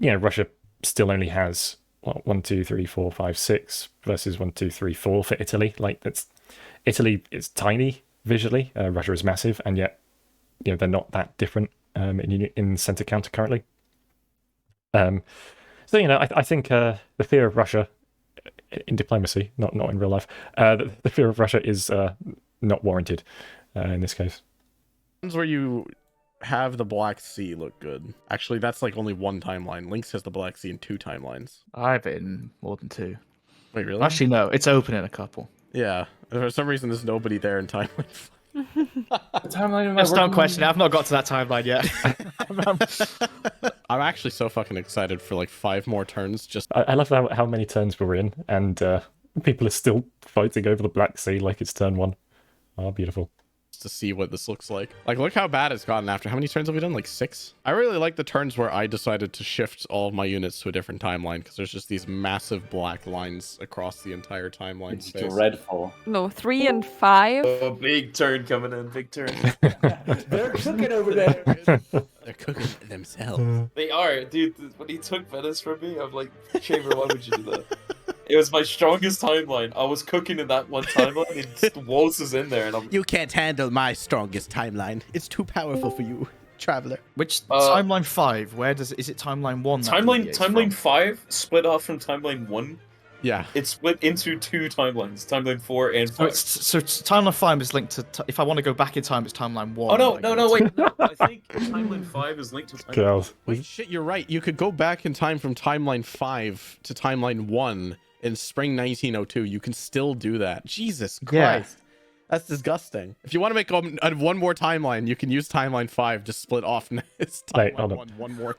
Russia still only has 1, 2, 3, 4, 5, 6 versus 1, 2, 3, 4 for Italy. Like Italy is tiny visually. Russia is massive, and yet they're not that different in center counter currently. So I think the fear of Russia in diplomacy, not in real life, the fear of Russia is not warranted in this case. Ones where you have the Black Sea look good. Actually, that's like only one timeline. Lynx has the Black Sea in 2 timelines. I have it in more than 2. Wait, really? Actually, no. It's open in a couple. Yeah. For some reason, there's nobody there in timeline. The timeline. Just don't question it. I've not got to that timeline yet. I'm actually so fucking excited for like 5 more turns. I love how many turns we're in, and people are still fighting over the Black Sea like it's turn 1. Oh, beautiful. To see what this looks like. Like, look how bad it's gotten after. How many turns have we done? Like 6? I really like the turns where I decided to shift all of my units to a different timeline, because there's just these massive black lines across the entire timeline It's space. dreadful. No, 3 and 5. Oh, big turn coming in, big turn. They're cooking over there. They're cooking themselves. They are, dude. When he took Venice from me, I'm like, Chamber, why would you do that? It was my strongest timeline. I was cooking in that one timeline, and Waltz is in there, and I'm. You can't handle my strongest timeline. It's too powerful for you, traveler. Which timeline 5? Where is it? Timeline 1? Timeline 5 split off from timeline 1. Yeah. It's split into 2 timelines, timeline 4 and 5. So timeline 5 is linked to. If I want to go back in time, it's timeline 1. Oh no, wait. No, I think timeline 5 is linked to timeline. Girls. Wait, shit, you're right. You could go back in time from timeline 5 to timeline 1 in spring 1902. You can still do that. Jesus Christ. Yeah. That's disgusting. If you want to make one more timeline, you can use timeline 5 to split off this Wait, timeline hold on. one more.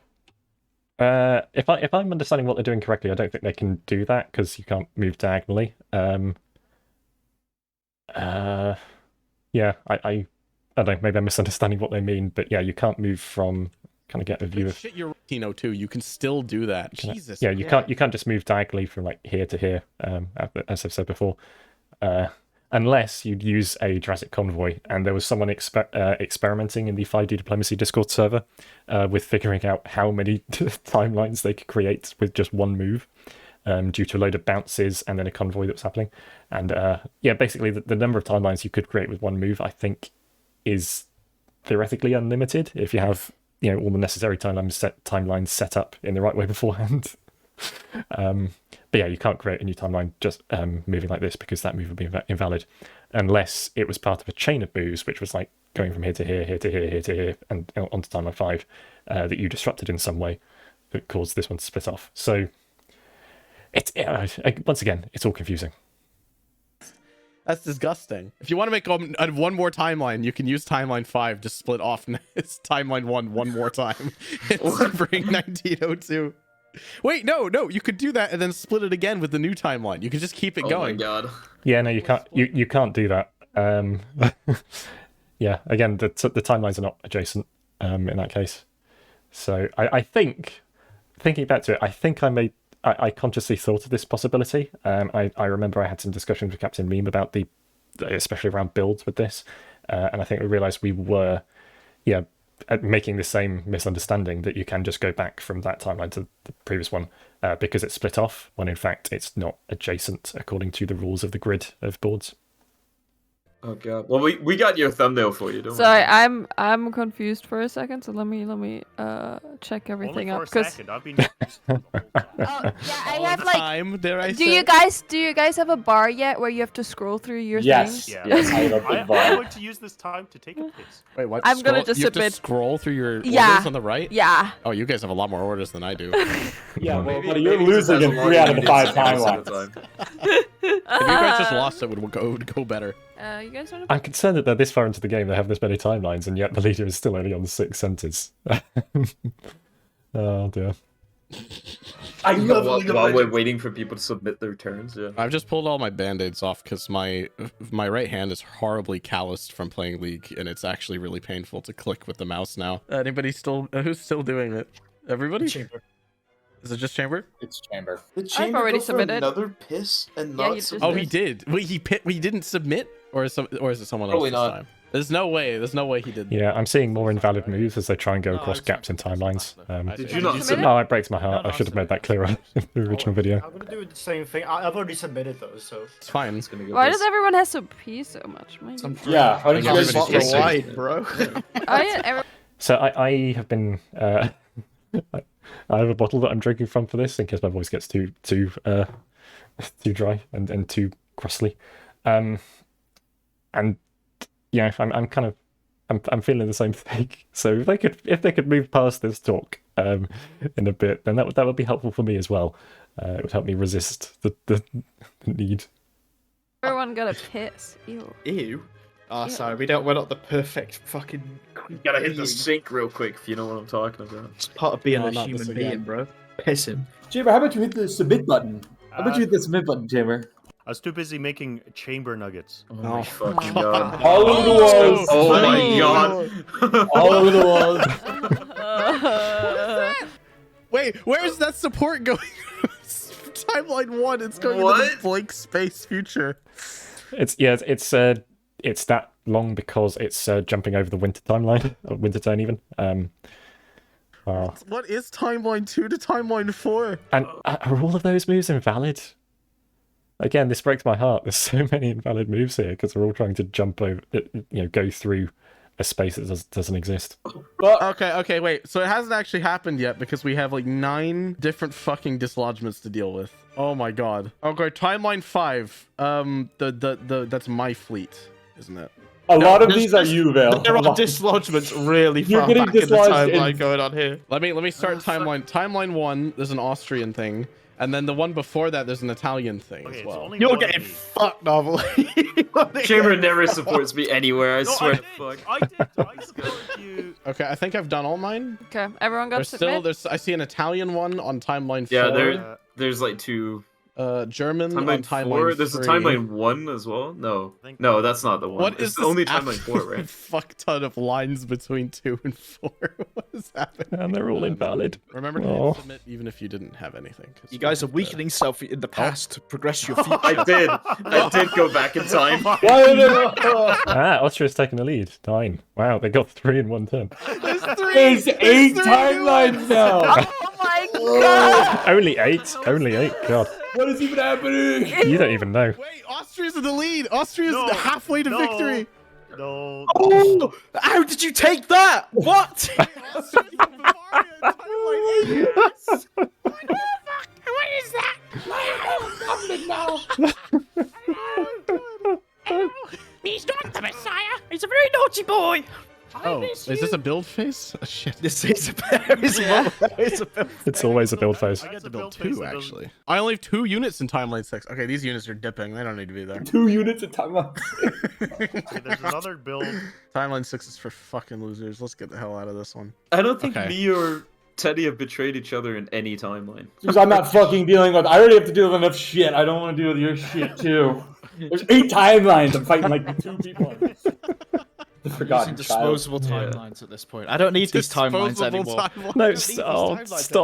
If I'm understanding what they're doing correctly, I don't think they can do that because you can't move diagonally. Yeah, I don't know. Maybe I'm misunderstanding what they mean, but yeah, you can't move from. Kind of get a view of. Shit, you're 1902. You can still do that. Jesus. Yeah, you can't just move diagonally from like here to here, as I've said before, unless you'd use a Jurassic convoy. And there was someone experimenting in the 5D diplomacy Discord server with figuring out how many timelines they could create with just one move, due to a load of bounces and then a convoy that was happening. And yeah, basically the number of timelines you could create with one move, I think, is theoretically unlimited if you have all the necessary timelines set up in the right way beforehand. But yeah, you can't create a new timeline just moving like this because that move would be invalid unless it was part of a chain of moves, which was like going from here to here, here to here, here to here, and onto timeline 5 that you disrupted in some way that caused this one to split off. So it's once again, it's all confusing. That's disgusting. If you want to make one more timeline, you can use timeline 5 to split off this timeline 1 more time. It's spring 1902. Wait, no, you could do that and then split it again with the new timeline. You can just keep it going. Oh my god. Yeah, no, you can't. You can't do that. Yeah, again, the timelines are not adjacent in that case. So I think, thinking back to it, I think I consciously thought of this possibility. I remember I had some discussions with Captain Meme about especially around builds with this, and I think we realised we were, making the same misunderstanding that you can just go back from that timeline to the previous one because it's split off, when in fact it's not adjacent according to the rules of the grid of boards. Oh god. Well, we got your thumbnail for you. Don't Sorry, worry. I'm confused for a second. So let me check everything Only up. for a second. I've been confused the whole time. Yeah, I All have the like. time, dare I Do say? you guys have a bar yet where you have to scroll through your Yes. things? Yeah. Yes, I love I'm the bar. going to use this time to take a piss. Wait, what? I'm gonna just you have to submit- scroll through your Yeah. orders on the right? Yeah. Oh, you guys have a lot more orders than I do. Yeah, well, Maybe- buddy, you're maybe this losing has in a lot 3 out of the units 5 most of timelines. the time. If you guys just lost, it would go better. You guys want I'm concerned that they're this far into the game, they have this many timelines, and yet the leader is still only on 6 centres. Oh dear. I love While we're waiting for people to submit their turns, yeah. I've just pulled all my band-aids off because my right hand is horribly calloused from playing League, and it's actually really painful to click with the mouse now. Anybody still who's still doing it? Everybody? Chamber. Is it just Chamber? It's Chamber. Did Chamber already go for submitted. Another piss and Yeah, not he just submit? Oh, he did. Wait, he didn't submit, or is it someone else Probably this not. time? There's no way he did that. Yeah, I'm seeing more invalid moves as they try and go across gaps in timelines. Did you not submit it? No, it breaks my heart. No, I should have made that clearer in the original video. I'm gonna do the same thing. I've already submitted those, so. It's fine. It's gonna go Why this. does everyone have to pee so much? My Yeah, how did you guys Everybody's just so wide, bro. Oh yeah, So I have been I have a bottle that I'm drinking from for this in case my voice gets too dry and too crustly. And yeah, I'm feeling the same thing. So if they could move past this talk in a bit, then that would be helpful for me as well. It would help me resist the need. everyone got a piss. Ew. Ew. Oh, sorry, we're not the perfect fucking. You gotta hit the sink real quick if you know what I'm talking about. It's part of being No, a not this human again. being, bro. Piss him. Chamber, how about you hit the submit button? How about you hit the submit button, Chamber? I was too busy making chamber nuggets. Oh my fucking god. All over the walls. Oh my god. All over the walls. Wait, where's that support going? Timeline 1, it's going into What? the blank space future. It's that long because it's jumping over the winter timeline, or winter turn even. What is timeline 2 to timeline 4? And are all of those moves invalid? Again, this breaks my heart. There's so many invalid moves here because they're all trying to jump over, go through a space that doesn't exist. Okay, wait. So it hasn't actually happened yet because we have like 9 different fucking dislodgements to deal with. Oh my god. Okay, timeline 5. That's my fleet, isn't it? A lot of there's- these are you, Vale. There A are lot. dislodgements really You're far getting back in the dislodged timeline in- going on here. Let me start timeline. Timeline 1, there's an Austrian thing. And then the one before that, there's an Italian thing Okay, as it's well. only You're one of getting these. fucked, Novel. Chamber never supports me anywhere, I No, swear I to did. fuck. I did. I supported you. Okay, I think I've done all mine. Okay, everyone got There's submit. I see an Italian one on timeline 4. Yeah, there's like 2. German on Timeline timeline 4? There's a 3. timeline 1 as well? No. think- No, that's not the one. What It's is this only timeline 4, absolute right? fuck ton of lines between 2 and 4? What is happening? And they're all invalid. Remember to Oh. hit submit even if you didn't have anything. 'cause You guys are we weakening self in the past to progress your future. I did go back in time. Austria's taking the lead. 9. Wow, they got 3 in one turn. There's 8 timelines now. Oh my god! Only 8. Only 8. God, What is even happening? you don't even know. Wait, Austria's in the lead. Austria's No, halfway to no. victory. No. Oh, how did you take that? What? Austria's in Bavaria in timeline 8. He's not the Messiah. He's a very naughty boy. Oh, is this a build phase? Oh, shit. This is a It's always a build phase. I get To the build build phase 2, that actually. I only have 2 units in timeline 6. Okay, these units are dipping. They don't need to be there. 2 units of timeline. Okay, there's another build. Timeline 6 is for fucking losers. Let's get the hell out of this one. I don't think Okay. me or Teddy have betrayed each other in any timeline. Because I'm not fucking dealing with. I already have to deal with enough shit. I don't want to deal with your shit too. There's 8 timelines. I'm fighting like 2 people. The forgotten child. disposable timelines at this point. I don't need these timelines Disposable anymore. timeline. No, these stop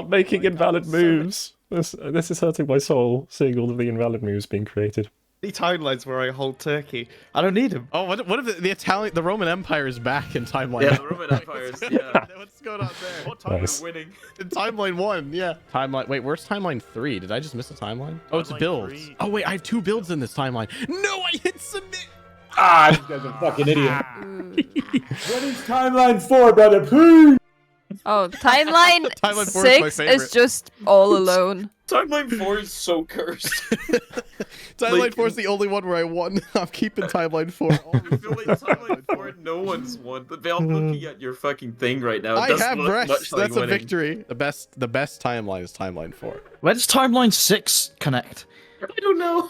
timelines making anymore. invalid moves. This is hurting my soul, seeing all of the invalid moves being created. The timelines where I hold Turkey. I don't need them. Oh, what if the Roman Empire is back in timeline? Yeah, the Roman Empire is, yeah. What's going on there? What time Nice. Winning. In timeline 1, yeah. Timeline. Wait, where's timeline 3? Did I just miss a timeline? Oh, it's Timeline builds. 3. Oh wait, I have 2 builds in this timeline. No, I hit submit. Ah, this guy's a fucking idiot. Ooh. What is timeline 4, brother? Please. Oh, timeline Timeline 4 is my 6 favorite. is just all alone. Timeline 4 is so cursed. Timeline Like- 4 is the only one where I won. I'm keeping timeline 4. I feel like timeline 4, no one's won. But I'm looking at your fucking thing right now. It I doesn't have look breasts. much like That's a winning. victory. The best timeline is timeline 4. Where does timeline 6 connect? I don't know.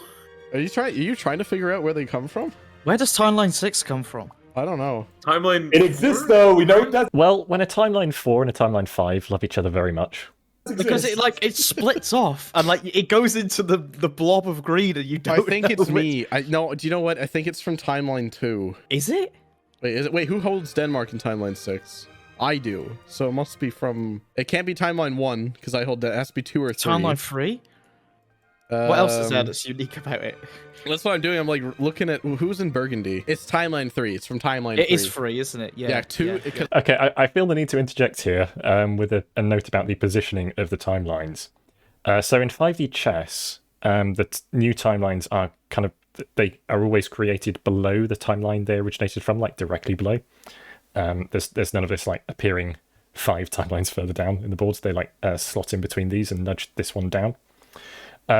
Are you trying to figure out where they come from? Where does timeline 6 come from? I don't know. Timeline. It exists though. We know it does. Well, when a timeline 4 and a timeline 5 love each other very much. Because it splits off and it goes into the blob of green and you don't I think know it's which- me. No, do you know what? I think it's from timeline 2. Is it? Wait, who holds Denmark in timeline 6? I do. So it must be from. It can't be timeline 1 because I hold that. It has to be 2 or 3. Timeline 3? What else is there that's unique about it? That's what I'm doing. I'm like looking at who's in Burgundy. It's timeline 3. It's from timeline 3. It is free, isn't it? Yeah. Yeah, 2. Yeah. Okay, I feel the need to interject here with a note about the positioning of the timelines. So in 5D chess, the new timelines are kind of, they are always created below the timeline they originated from, like directly below. There's none of this like appearing 5 timelines further down in the boards. They like slot in between these and nudge this one down.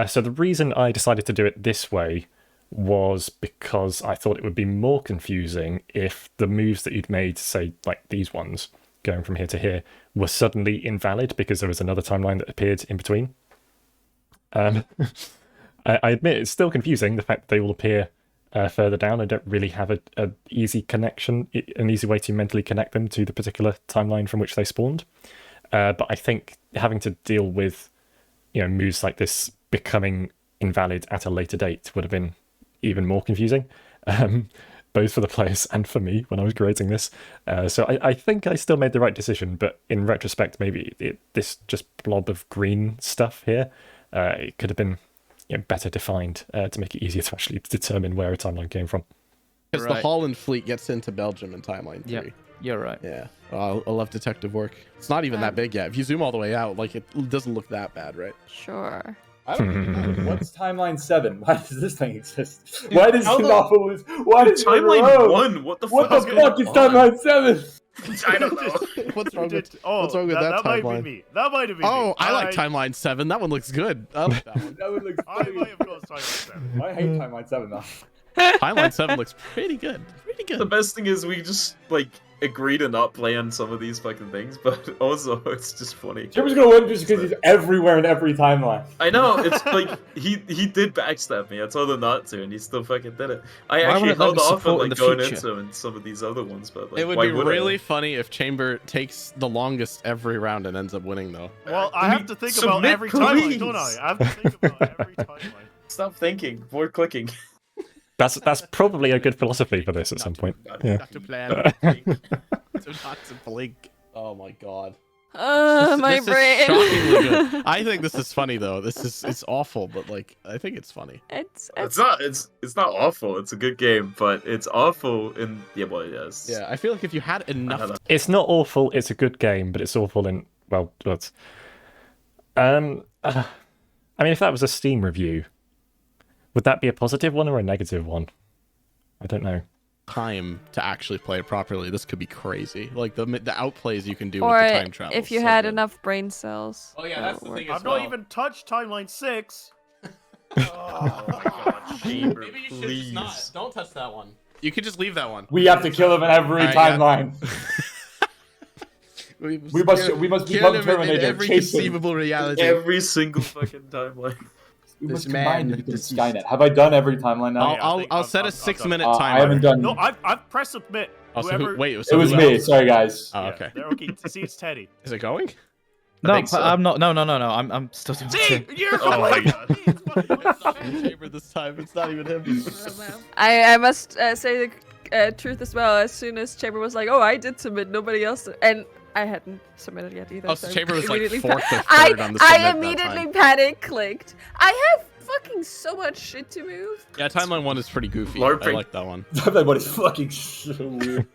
So the reason I decided to do it this way was because I thought it would be more confusing if the moves that you'd made, say like these ones, going from here to here, were suddenly invalid because there was another timeline that appeared in between. I admit it's still confusing, the fact that they all appear further down. I don't really have an easy connection, an easy way to mentally connect them to the particular timeline from which they spawned. But I think having to deal with, moves like this becoming invalid at a later date would have been even more confusing, both for the players and for me when I was creating this. So I think I still made the right decision, but in retrospect, maybe this just blob of green stuff here, it could have been better defined to make it easier to actually determine where a timeline came from. Because the Holland fleet gets into Belgium in timeline 3. Yeah, you're right. Yeah. I love detective work. It's not even that big yet. If you zoom all the way out, like, it doesn't look that bad, right? Sure. I don't even know. What's timeline 7? Why does this thing exist? Why does Monopolis? Why does timeline 1? What the fuck? What the fuck is timeline 7? I don't know. What's wrong with that timeline? Might be me. That might have been me. Oh, I like timeline 7. That one looks good. I like that one. That one looks I might have gone timeline 7. I hate timeline 7 though. Timeline 7 looks pretty good. Pretty good. The best thing is we just agree to not play on some of these fucking things, but also it's just funny. Jim's gonna win just because he's everywhere in every timeline. I know, it's like he did backstab me. I told him not to, and he still fucking did it. I actually held off on going into him in some of these other ones, but it would be really funny if Chamber takes the longest every round and ends up winning, though. Well, I have to think about every timeline, don't I? I have to think about every timeline. Stop thinking, more clicking. That's probably a good philosophy for this at some point. Yeah. Not to plan. So not to blink. Oh my god. My brain. Shockingly good. I think this is funny though. It's awful, but I think it's funny. It's not awful. It's a good game, but it's awful in yes. Yeah, I feel like if you had enough. It's not awful. It's a good game, but it's awful in but. I mean, if that was a Steam review, would that be a positive one or a negative one? I don't know. Time to actually play it properly. This could be crazy. Like the outplays you can do or with the time travel. if you had enough brain cells. Oh yeah, that's the thing. I've not even touched timeline 6. Oh my god, Chamber, Maybe you should please. just not. Don't touch that one. You could just leave that one. We have to kill him in every timeline. We must become Terminator. Every conceivable reality. Every single fucking timeline. We must combine to become Skynet. Have I done every timeline now? I'll set a 6-minute timer. I haven't done. No, I've pressed submit. Oh, so it was me. Sorry, guys. Oh, okay. Yeah, okay. See, it's Teddy. Is it going? No, I'm not. No. I'm still doing See, you're Oh my god. It's not Chamber this time. It's not even him. I must say the truth as well. As soon as Chamber was like, "Oh, I did submit," nobody else did. And I hadn't submitted yet either. Oh, so Chamber was like immediately 4th or 3rd on the submit I immediately panic clicked. I have fucking so much shit to move. Yeah, timeline 1 is pretty goofy. LARPing. I like that one. Timeline 1 is fucking so weird.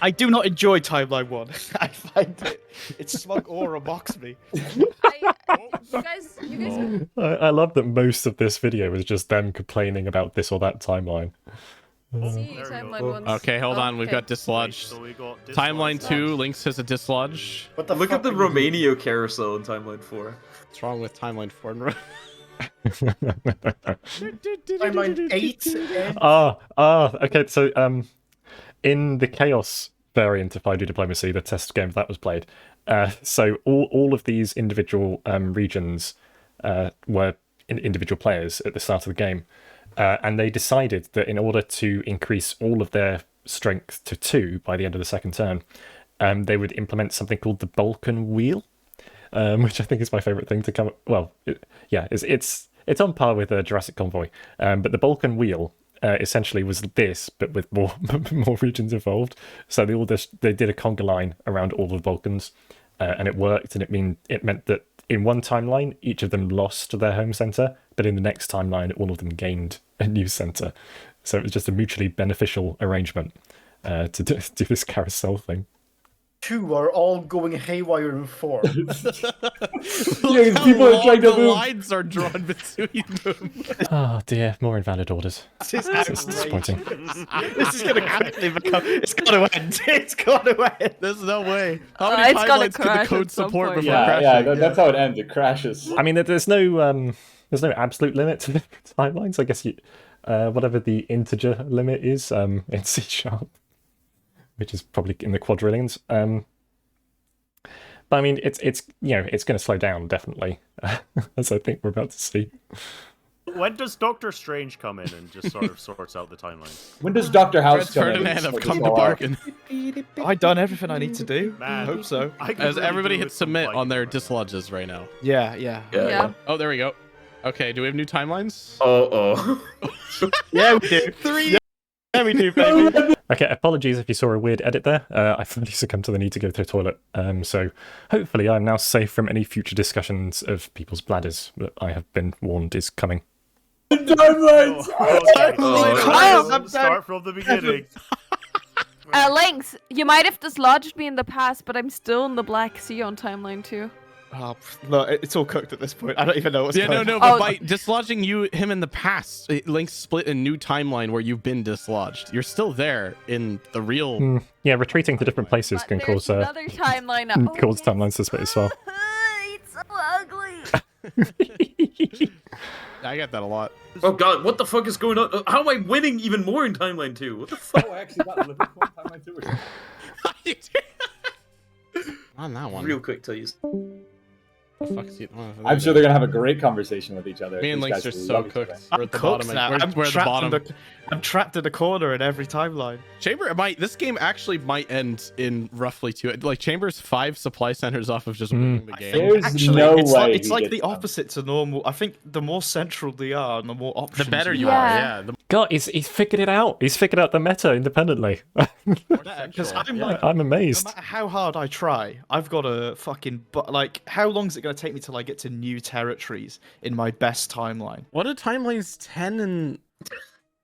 I do not enjoy timeline 1. I find its smug aura mocks me. You guys. I love that most of this video is just them complaining about this or that timeline. See, timeline 1's Okay, hold on. We've got dislodged. So we got Timeline 2, Lynx has a dislodge. What the Look fuck at the are you doing? Romania carousel in timeline 4. What's wrong with timeline 4? Timeline 8 and... Okay. So, in the Chaos variant of 5D Diplomacy, the test game that was played, so all of these individual regions were individual players at the start of the game, and they decided that in order to increase all of their strength to 2 by the end of the second turn, they would implement something called the Balkan Wheel, which I think is my favourite thing to come. Well, it's on par with Jurassic Convoy, but the Balkan Wheel essentially was this, but with more more regions involved. So they did a conga line around all of the Balkans, and it worked, and it meant that in one timeline, each of them lost their home center, but in the next timeline, all of them gained a new center. So it was just a mutually beneficial arrangement to do this carousel thing. 2 are all going haywire in 4. Yeah, people are trying to the move. lines are drawn between them. Oh dear, more invalid orders. This is It's disappointing. This is gonna quickly become. It's gotta end. It's gotta end. There's no way. How many It's gonna timelines could crash the code at some support point. before Yeah, crashing? that's how it ends. It crashes. I mean, there's no absolute limit to the timelines. I guess whatever the integer limit is in C#, which is probably in the quadrillions. But I mean, it's going to slow down definitely, as I think we're about to see. When does Doctor Strange come in and just sort of sorts out the timeline? When does Dr. House Fred come in? Ferdinand have and come sort to this all out? bargain. I've done everything I need to do. I Man, hope so. I could As really everybody do hit with some submit fighting on their right now. dislodges right now. Yeah. Yeah. Oh, there we go. Okay, do we have new timelines? Oh. Yeah, we do. 3. Yeah, we do, baby. Okay, apologies if you saw a weird edit there. I finally succumbed to the need to go to the toilet. So hopefully I'm now safe from any future discussions of people's bladders that I have been warned is coming. Timelines! Start from the beginning. Lynx, you might have dislodged me in the past, but I'm still in the Black Sea on timeline 2. Oh, look, it's all cooked at this point. I don't even know what's Yeah, going no, on. but Oh. by dislodging him in the past, it links split a new timeline where you've been dislodged. You're still there in the real. Yeah, retreating to different places But can there's cause another timeline. cause timelines to split as well. It's so ugly. I get that a lot. Oh god, what the fuck is going on? How am I winning even more in timeline 2? What the fuck? Oh, I actually got Liverpool timeline too. On that one. Real quick, tell you. The fuck is he- oh, I'm sure they're gonna have a great conversation with each other. Me and These Lynx guys are will so love each cooked. other. We're at the bottom. now. We're at the bottom. I'm trapped in a corner in every timeline. Chamber this game actually might end in roughly 2. Like Chamber's 5 supply centers off of just winning the game. There's Actually, no it's way like, it's he like gets the that. opposite to normal. I think the more central they are, and the more options. The better you Yeah. are, yeah. The God, he's figured it out. He's figured out the meta independently. Because I'm like, I'm no amazed. matter how hard I try, I've got a fucking. But like, how long is it going to take me till I get to new territories in my best timeline? What are timelines 10 and?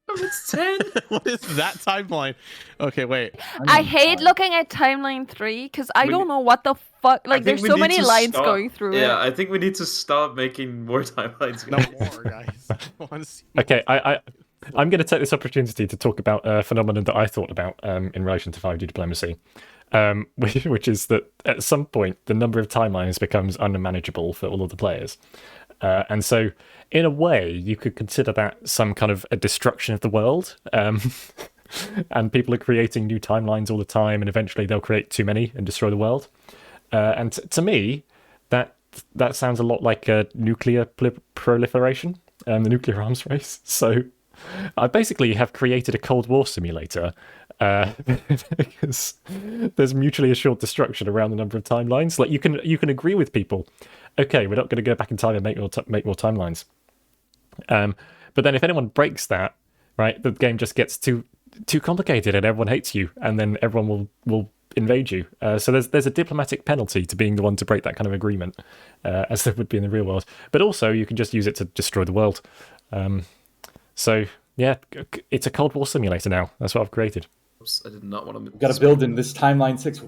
It's 10. What is that timeline? Okay, wait. I hate looking at timeline 3 because I don't know what the fuck. Like, there's so many lines going through Yeah, it. I think we need to stop making more timelines. No more, guys. I want to see. Okay, I'm going to take this opportunity to talk about a phenomenon that I thought about in relation to 5D diplomacy, which is that at some point the number of timelines becomes unmanageable for all of the players. And so, in a way, you could consider that some kind of a destruction of the world. And people are creating new timelines all the time, and eventually they'll create too many and destroy the world. And to me, that sounds a lot like a nuclear proliferation, the nuclear arms race. So I basically have created a Cold War simulator because there's mutually assured destruction around the number of timelines. Like you can agree with people. Okay, we're not going to go back in time and make more timelines. But then if anyone breaks that, right, the game just gets too complicated and everyone hates you, and then everyone will invade you. So there's a diplomatic penalty to being the one to break that kind of agreement, as there would be in the real world. But also you can just use it to destroy the world. So yeah, it's a Cold War simulator now. That's what I've created. Oops, I did not want to. We've got to build in this timeline 6.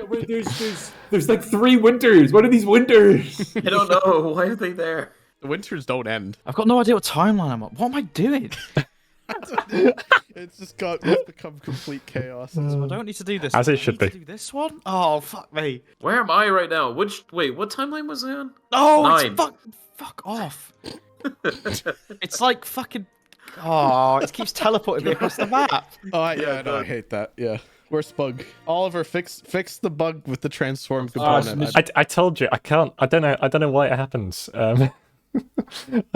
Wait, there's like 3 winters. What are these winters? I don't know. Why are they there? The winters don't end. I've got no idea what timeline I'm on. What am I doing? It's become complete chaos. I don't need to do this. As it I should need to be. do this one? Oh, fuck me. Where am I right now? Wait, what timeline was I on? Oh, 9. it's fuck off. It's like fucking. Oh, it keeps teleporting me across the map. Oh, yeah, no, I hate that. Yeah. Where's bug? Oliver, fix the bug with the transform component. I told you I can't. I don't know why it happens. I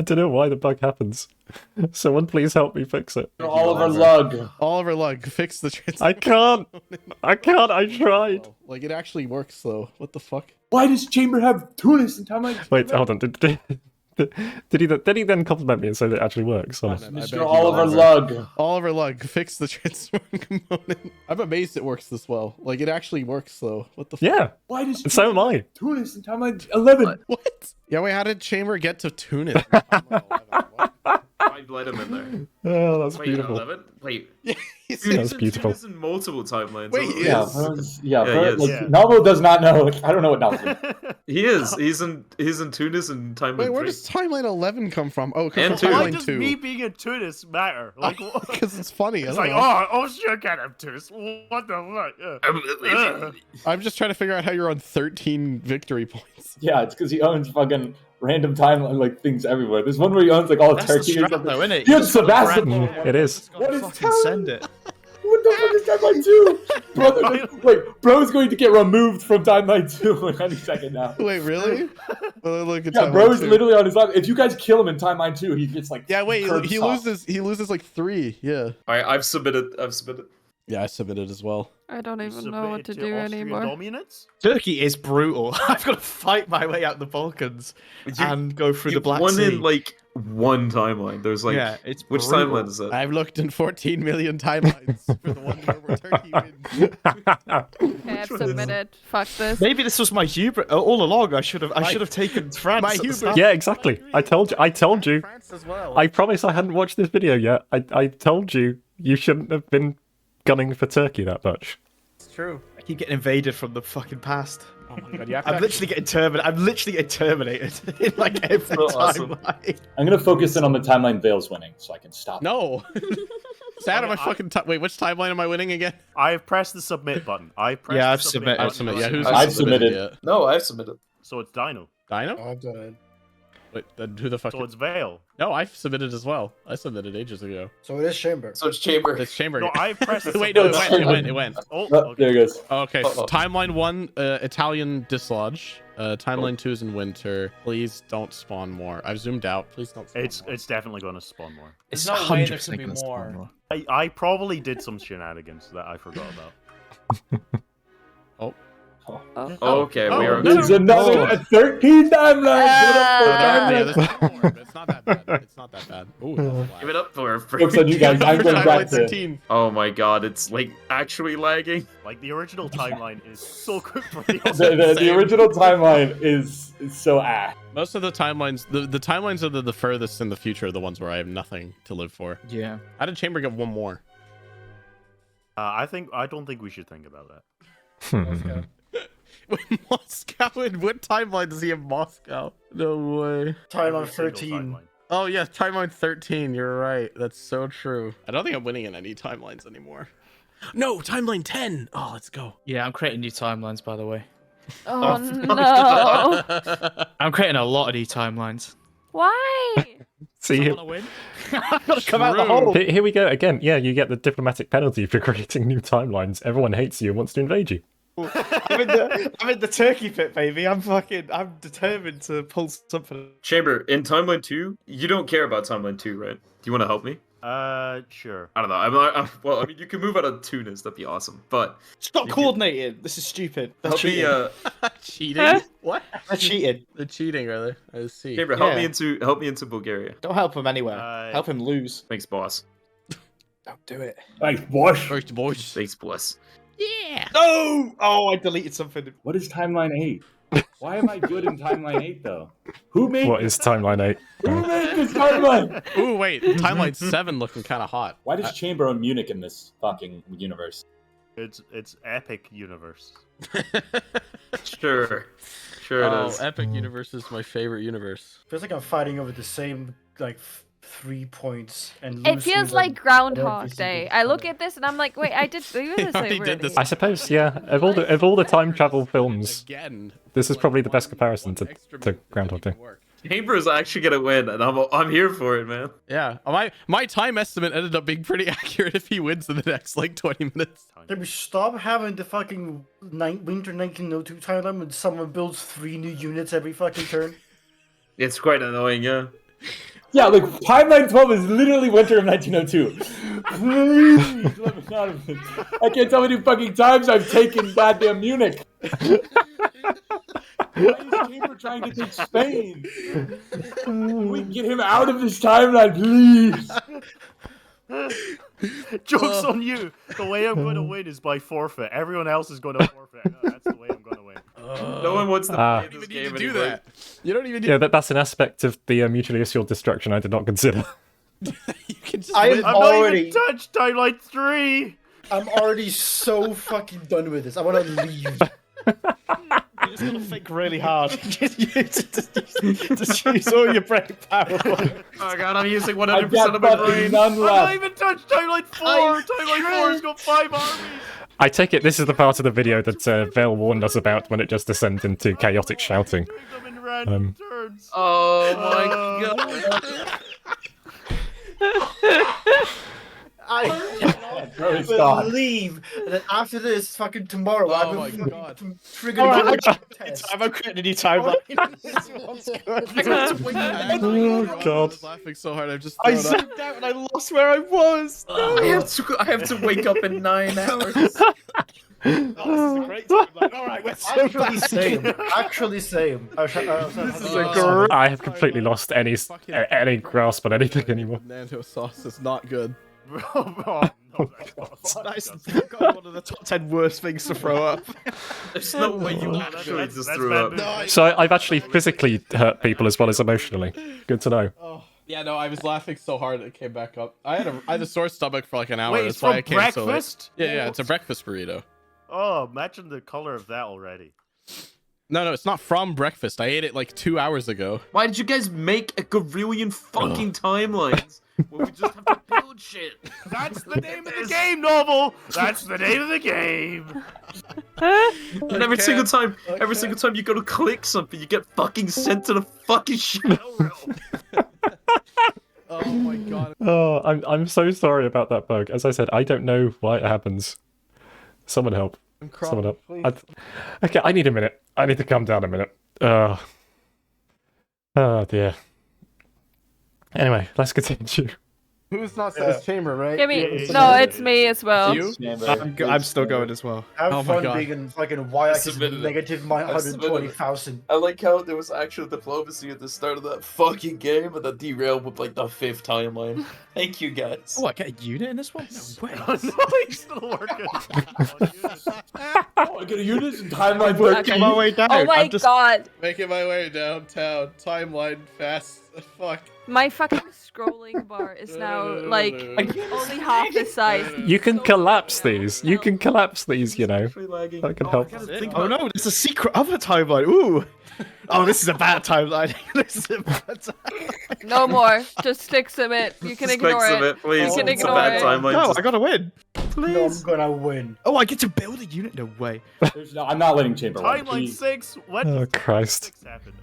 don't know why the bug happens. Someone please help me fix it. Oliver Lug. Oliver Lug, fix the transform. I can't. I tried. Like it actually works though. What the fuck? Why does Chamber have Tunis and timeline? Wait, hold on. Did he then compliment me and say that it actually works? I Honestly? beg Mr. you, Oliver Lug. Oliver Lug, fix the transform component. I'm amazed it works this well. Like, it actually works, though. What the fuck? Yeah, Why does and so am I. Tunis in timeline 11? What? Yeah, wait, how did Chamber get to Tunis? I let him in there. Oh, that's Wait, beautiful. 11? Wait. He's That's beautiful. He's in multiple timelines. Wait, he Yeah, is. he is. like, Yeah. Novel does not know. Like, I don't know what Novel is. He is. He's in Tunis and timeline Wait, where 3. does timeline 11 come from? Oh, it And comes two. from Why timeline does 2. me being in Tunis matter? Like, Because it's funny. I it's don't like, know. oh shit, get him Tunis. What the fuck? I'm just trying to figure out how you're on 13 victory points. Yeah, it's because he owns fucking random timeline like things everywhere. There's one where he owns like all That's the Turkey or strat, something. though, isn't it? Yeah, You just gotta Sebastian. grab Mm, it is. What is fucking send it. What the fuck is timeline 2? Brother, wait, bro's going to get removed from timeline 2 in any second now. Wait, really? Well, look at Yeah, timeline bro's 2. literally on his lap. If you guys kill him in timeline 2, he gets like Yeah, wait, curbed he soft. loses like 3. Yeah. Alright, I've submitted. Yeah, I submitted as well. I don't You even know what to submitted do Austrian anymore. Dominance? Turkey is brutal. I've got to fight my way out the Balkans and go through the Black One Sea. in like one timeline. There's like yeah, it's which brutal. timeline is it? I've looked in 14 million timelines for the one where Turkey wins. Okay, I've submitted. Fuck this. Maybe this was my hubris all along. I should have taken France. my at the hubris- start. Yeah, exactly. I told you. France as well. I promise I hadn't watched this video yet. I told you shouldn't have been gunning for Turkey that much. It's true. I keep getting invaded from the fucking past. Oh my god, you have to I'm literally getting terminated in like every So awesome. timeline. I'm gonna focus in on the timeline Vale's winning so I can stop. No. Stay out of my Okay, fucking Wait, which timeline am I winning again? I've pressed the submit button. I've the submitted. I've button. submitted. Yeah, who's I've submitted. yet? No, I've submitted. So it's Dino. Dino? I've done it. Wait, then who the fuck? So it's Vale. No, I've submitted as well. I submitted ages ago. So it is Chamber. So it's Chamber. It's Chamber. No, I've pressed the Wait, no, submit it went. button. It went. Oh, Oh, there okay. it goes. Okay, Uh-oh. timeline 1, Italian dislodge. Timeline 2 is in winter. Please don't spawn more. I've zoomed out. Please don't spawn more. It's definitely going to spawn more. It's There's no way there 100% could be gonna spawn more. more. I probably did some shenanigans that I forgot about. Oh, okay, we are. There's another 13 timelines. Yeah, What there's more, but it's not that bad. It's not that bad. Ooh, that's a lot. Give it up for. Jokes on you guys. I'm going back Timeline to. 13. Oh my god, it's like actually lagging. Like the original timeline is so good for the The Same. original timeline is so ass. Most of the timelines, the timelines that are the furthest in the future are the ones where I have nothing to live for. Yeah. How did Chamber get one more? I don't think we should think about that. Moscow? In what timeline does he have Moscow? No way. Every Timeline single 13. timeline. Oh yeah, timeline 13. You're right. That's so true. I don't think I'm winning in any timelines anymore. No, timeline 10. Oh, let's go. Yeah, I'm creating new timelines, by the way. Oh no! I'm creating a lot of new timelines. Why? See, here, Win? I've got to come out the True. hole. here we go again. Yeah, you get the diplomatic penalty for creating new timelines. Everyone hates you and wants to invade you. I'm in the turkey pit, baby. I'm determined to pull something. Chamber, in timeline 2, you don't care about timeline 2, right? Do you want to help me? Sure. I don't know. Well, I mean, you can move out of Tunis. That'd be awesome. But Stop You can- coordinating. This is stupid. They're help me, cheating. Cheating? What? They're cheating. The cheating, rather. I see. Chamber, help me into Bulgaria. Don't help him anywhere. Uh, Help him lose. Thanks, boss. Don't do it. Thanks, boss. First boys. Thanks, boss. Yeah. No! Oh, I deleted something. What is timeline 8? Why am I good in timeline 8 though? Who made What is timeline 8? Who made this timeline? Ooh, wait. Timeline 7 looking kind of hot. Why does Chamber own Munich in this fucking universe? It's epic universe. Sure. Sure it Oh, is. Epic Universe is my favorite universe. Feels like I'm fighting over the same 3 points and It losing feels them like Groundhog every Day. single I look time. at this and I'm like, wait, I did do this already did this. I suppose, yeah. Of all the time travel films, Again. this is probably the best comparison One to extra movie Groundhog didn't Day. work. Chamber is actually gonna win, and I'm here for it, man. Yeah. My time estimate ended up being pretty accurate if he wins in the next 20 minutes. Can we stop having the fucking Winter 1902 timeline when someone builds 3 new units every fucking turn? It's quite annoying, yeah. Yeah, like timeline 12 is literally winter of 1902. Please, let me out of this. I can't tell how many fucking times I've taken goddamn Munich. Why is Chamber trying to take Spain? We can get him out of this timeline, please. Joke's on you. The way I'm going to win is by forfeit. Everyone else is going to forfeit. No, that's the way I'm going to win. No one wants to play You this don't even game need to do anymore. that. You don't even need Yeah, that's an aspect of the mutually assured destruction I did not consider. You can just I win. am I've not already, even touched Timeline 3. I'm already so fucking done with this. I want to leave. You just gotta think really hard. just use all your brain power. Oh god, I'm using I've 100% got of my fucking brain. none I've not left. even touched Timeline 4. Timeline 4 has got 5 armies. I take it this is the part of the video that Vale warned us about when it just descended into chaotic shouting. Doing them in random turns. Oh my god. I Really stop. believe that after this, fucking tomorrow, I Oh will my fucking God. trigger Alright, the test. I'm creating a new timeline. This one's good. Oh, God. I was laughing so hard I've just I thrown up. zoomed out and I lost where I was. I have to wake up in 9 hours. Oh, this is a great timeline. Alright, we're so Actually same. Actually same. This is a Oh. great. I have completely lost any grasp on anything anymore. Nando sauce is not good. Oh, no, that's not That is fun. one of the top 10 worst things to throw up. There's no way you Oh, actually that's- just that's threw bad up. news. So I've actually physically hurt people as well as emotionally. Good to know. Oh. Yeah, no, I was laughing so hard it came back up. I had a sore stomach for like an hour. Wait, That's it's why from I came so late. breakfast? Yeah, it's a breakfast burrito. Oh, imagine the color of that already. No, it's not from breakfast. I ate it like 2 hours ago. Why did you guys make a gazillion fucking timelines when we just have to build shit? That's the name of the game, Novel. That's the name of the game. And every single time you go to click something, you get fucking sent to the fucking shadow realm. Oh my god. Oh, I'm so sorry about that bug. As I said, I don't know why it happens. Someone help. I'm crying. Someone help. Okay, I need a minute. I need to calm down a minute. Oh dear. Anyway, let's continue. Who's not it's Chamber, right? Give me. Yeah, No, it's me as well. You? I'm still going as well. Have Oh my fun God. being in fucking y-axis submitted it. negative I submitted it. 120,000. I like how there was actual diplomacy at the start of that fucking game, and that derailed with like the 5th timeline. Thank you guys. Oh, I get a unit in this one? No way. Oh, no, he's still working. Oh, I get a unit in timeline I'm working 13. my way down. Oh my I'm just... god. Making my way downtown. Timeline fast. Fuck. My fucking scrolling bar is now like only half the size. You can So collapse slow. these. You can collapse these, you know. Actually lagging. That can Oh, I help. gotta think Oh about- no, there's a secret other timeline. Ooh. Oh, this is a bad timeline. This is a bad timeline. No more. Just stick submit. You can Just ignore quick it. submit, please. You can It's a ignore bad it. timeline. No, Just- I gotta win. No, I'm gonna win. Oh, I get to build a unit. No way. I'm not letting Chamber win. Timeline Please. 6. When Oh, does Christ. 6 happen?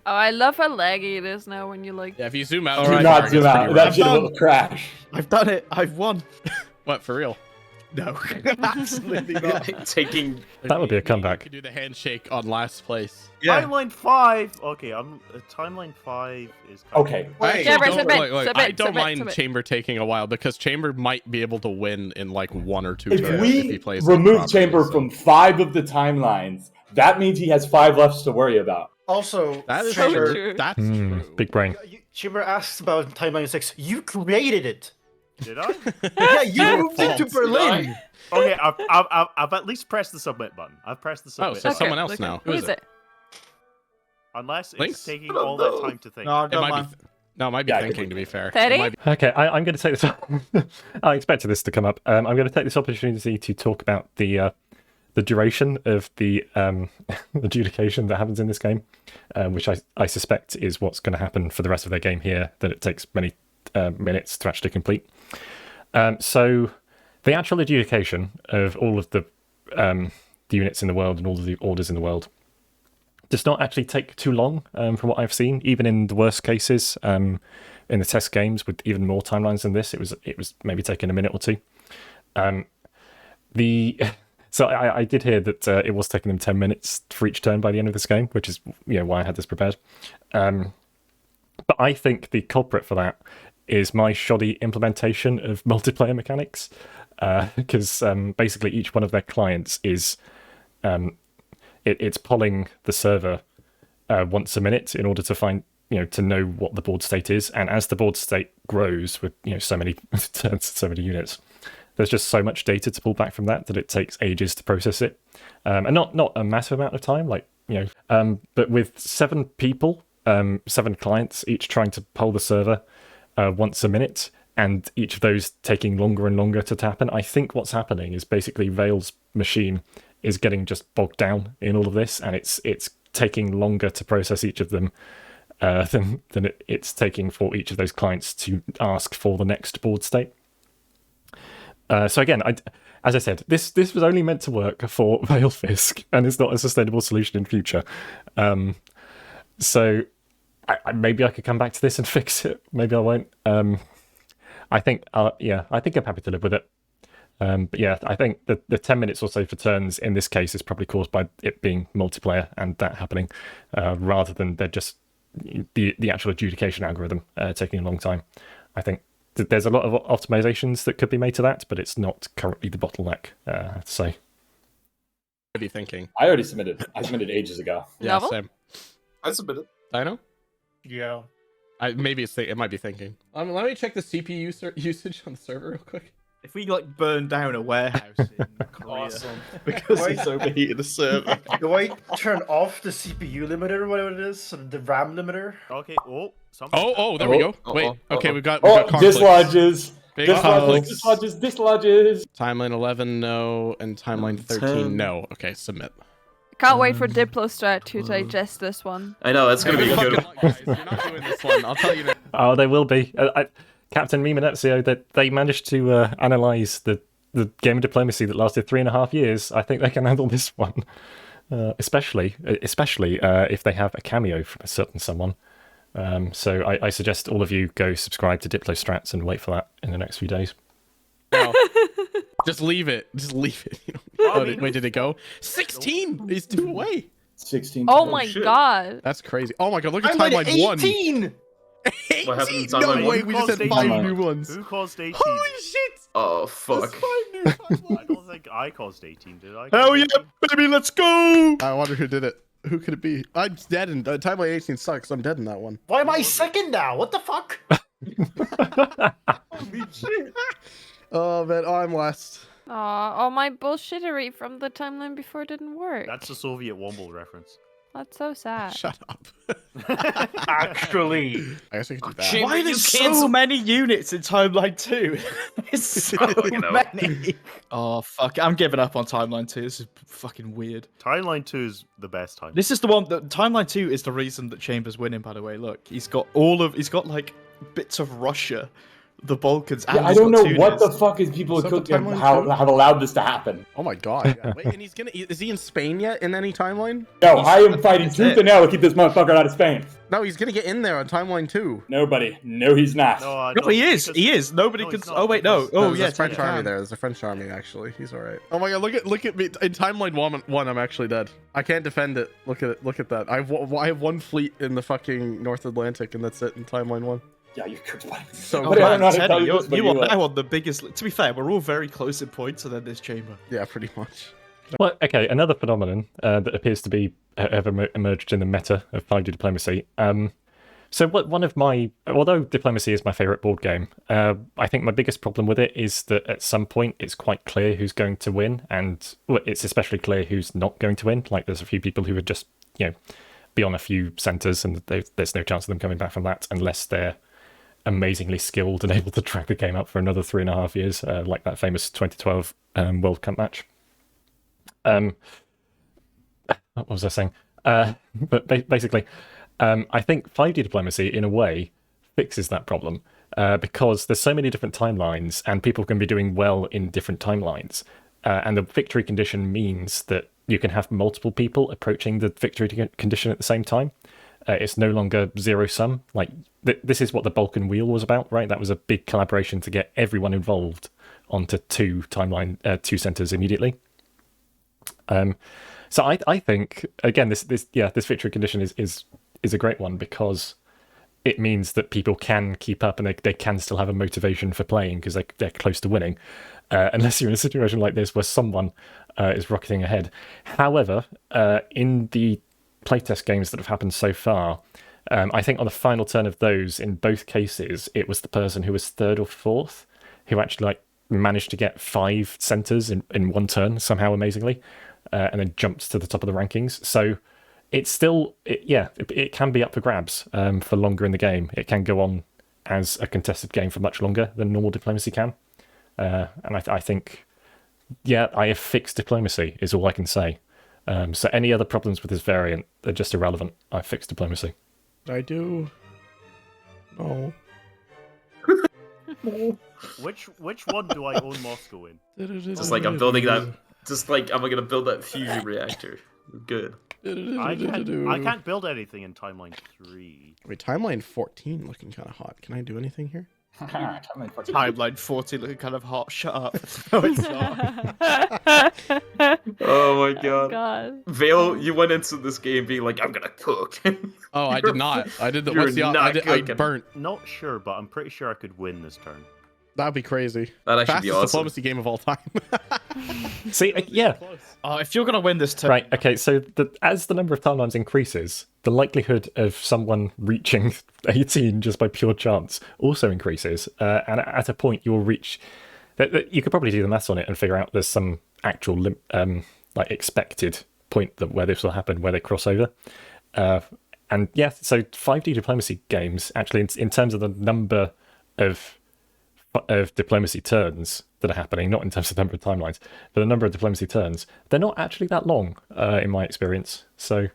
Oh, I love how laggy it is now when you like. Yeah, if you zoom out, All too right. Do far, not it zoom gets out. pretty That rough. shit will crash. I've done it. I've won. What, for real? No, absolutely not. Taking That would be a You comeback. could do the handshake on last place. Yeah. Timeline 5. Okay, timeline 5 is. Kind Okay. I actually Chamber, don't- submit, look, submit, I don't subit, mind subit. Chamber taking a while because Chamber might be able to win in like 1 or 2 If turns we if he plays it remove properly, Chamber so. from 5 of the timelines, that means he has 5 left to worry about. Also, That is So true. true. That's Hmm, true. big brain. Chimber asks about timeline 6. You created it. Did I? Yeah, you moved it to fault. Berlin. Okay, I've at least pressed the submit button. I've pressed the Oh, submit so button. someone else now. Who is it? Unless it's Links? taking I don't all know. that time to think. No, It don't might mind. be. No, it might be Yeah, I thinking could- to be fair. Teddy? It might be- Okay, I'm going to take this. I expected this to come up. I'm going to take this opportunity to talk about the duration of the adjudication that happens in this game, which I suspect is what's going to happen for the rest of their game here. That it takes many minutes to actually complete. So the actual adjudication of all of the units in the world and all of the orders in the world does not actually take too long, from what I've seen. Even in the worst cases, in the test games with even more timelines than this, it was maybe taking a minute or two. So I did hear that it was taking them 10 minutes for each turn by the end of this game, which is why I had this prepared. But I think the culprit for that is my shoddy implementation of multiplayer mechanics, because basically each one of their clients is it's polling the server once a minute in order to find, to know what the board state is. And as the board state grows with, so many turns, so many units, there's just so much data to pull back from that it takes ages to process it. And not a massive amount of time, but with 7 people, 7 clients, each trying to poll the server once a minute, and each of those taking longer and longer to happen, I think what's happening is basically Vale's machine is getting just bogged down in all of this, and it's taking longer to process each of them than it's taking for each of those clients to ask for the next board state. So again, as I said, this was only meant to work for Valefisk, and it's not a sustainable solution in future. So maybe I could come back to this and fix it. Maybe I won't. I think I'm happy to live with it. But yeah, I think the 10 minutes or so for turns in this case is probably caused by it being multiplayer and that happening, rather than they're just the actual adjudication algorithm taking a long time. I think there's a lot of optimizations that could be made to that, but it's not currently the bottleneck, I have to say. What are you thinking? I already submitted. I submitted ages ago. Yeah, Novel? same. I submitted. Dino? Yeah. Maybe it might be thinking. Let me check the CPU usage on the server real quick. If we burn down a warehouse in Korea because it's overheated the server. Do I turn off the CPU limiter or whatever it is, so the RAM limiter? Okay. There we go. Wait. Okay, we got conflicts. Dislodges. Big Dislodges. conflicts. Dislodges. Timeline 11, no, and timeline 13, no. Okay, submit. Can't wait for Diplostrat to digest this one. I know, that's going to be Fucking good. luck, guys. You're not doing this one. I'll tell you now. Oh, they will be. Captain Mimonezio, that they managed to analyze the game of diplomacy that lasted 3.5 years. I think they can handle this one, especially if they have a cameo from a certain someone. So I suggest all of you go subscribe to Diplo Strats and wait for that in the next few days. No. Just leave it. Just leave it. Wait, did it go? 16! He's 2 away. 16. Oh my shit. god. That's crazy. Oh my god, look at I'm at timeline 1. 18! 18! What happened in No timeline way, one? we just had Who 5 caused new ones. Who caused 18? Holy shit! Oh, fuck. That's 5 new timelines. I don't think I caused 18, did I? Hell yeah, baby, let's go! I wonder who did it. Who could it be? I'm dead in timeline 18 sucks. I'm dead in that one. Why am I second now? What the fuck? Oh man, I'm last. Aw, all my bullshittery from the timeline before didn't work. That's a Soviet Womble reference. That's so sad. Shut up. Actually. I guess we could do that. Shit. Why You there's so cancel- many units in Timeline 2? It's so many. Oh, fuck. I'm giving up on Timeline 2. This is fucking weird. Timeline 2 is the best time. This is the one that Timeline 2 is the reason that Chambers winning, by the way. Look, he's got like bits of Russia, the Balkans, and Yeah, I he's don't got know Tunis. what the fuck is people Is that the cooking. timeline How too? have allowed this to happen? Oh my god. Yeah. Wait, and is he in Spain yet in any timeline? No, I am fighting That's tooth it. and nail to keep this motherfucker out of Spain. No, he's gonna get in there on timeline 2. Nobody. No, he's not. No, he is. He is. Nobody No, can. he's not, Oh wait, no. because- Oh There's yeah, a French Tony army can. there. There's a French army actually. He's all right. Oh my god, look at me in timeline one. I'm actually dead. I can't defend it. Look at it. Look at that. I have 1 fleet in the fucking North Atlantic, and that's it in timeline 1. Yeah, you're cooked by So Oh, But I don't know how man, to tell Teddy, you you're, this, but you you are are. now on the biggest. To be fair, we're all very close in points, and then there's Chamber. yeah, pretty much. Well, okay, another phenomenon that appears to be have emerged in the meta of 5D diplomacy. So although diplomacy is my favorite board game, I think my biggest problem with it is that at some point it's quite clear who's going to win, and it's especially clear who's not going to win. Like there's a few people who would just, be on a few centers, and there's no chance of them coming back from that unless they're amazingly skilled and able to drag the game up for another 3.5 years, like that famous 2012 World Cup match. What was I saying? But basically, I think 5D diplomacy, in a way, fixes that problem because there's so many different timelines, and people can be doing well in different timelines. And the victory condition means that you can have multiple people approaching the victory condition at the same time. It's no longer zero sum. Like this is what the Balkan Wheel was about, right? That was a big collaboration to get everyone involved onto two centers immediately. So I think again this victory condition is a great one because it means that people can keep up and they can still have a motivation for playing because they're close to winning, unless you're in a situation like this where someone is rocketing ahead. However, in the playtest games that have happened so far, I think on the final turn of those, in both cases, it was the person who was third or fourth who actually like managed to get 5 centers in one turn somehow amazingly, and then jumps to the top of the rankings. So it's still, it can be up for grabs for longer in the game. It can go on as a contested game for much longer than normal diplomacy can. And I think, I have fixed diplomacy is all I can say. So any other problems with this variant are just irrelevant. I fixed diplomacy. I do. No. Which one do I own Moscow in? Just like I'm building that. Just like I'm gonna build that fusion reactor. Good. I can't build anything in timeline 3. Wait, timeline 14 looking kind of hot. Can I do anything here? Timeline 40 looking kind of hot. Shut up. No, it's not. Oh my god. God. Vale, you went into this game being like, I'm gonna cook. Oh, I did not. I did the. You're What's the? not I cooking. burnt. Not sure, but I'm pretty sure I could win this turn. That'd be crazy. That'd actually Fastest be awesome. diplomacy game of all time. See, yeah. Oh, if you're gonna win this turn, Right, okay, so as the number of timelines increases, the likelihood of someone reaching 18 just by pure chance also increases. And at a point, you'll reach... You could probably do the maths on it and figure out there's some actual like expected point where this will happen, where they cross over. And yeah, so 5D diplomacy games, actually, in terms of the number of diplomacy turns that are happening, not in terms of the number of timelines, but the number of diplomacy turns, they're not actually that long in my experience. So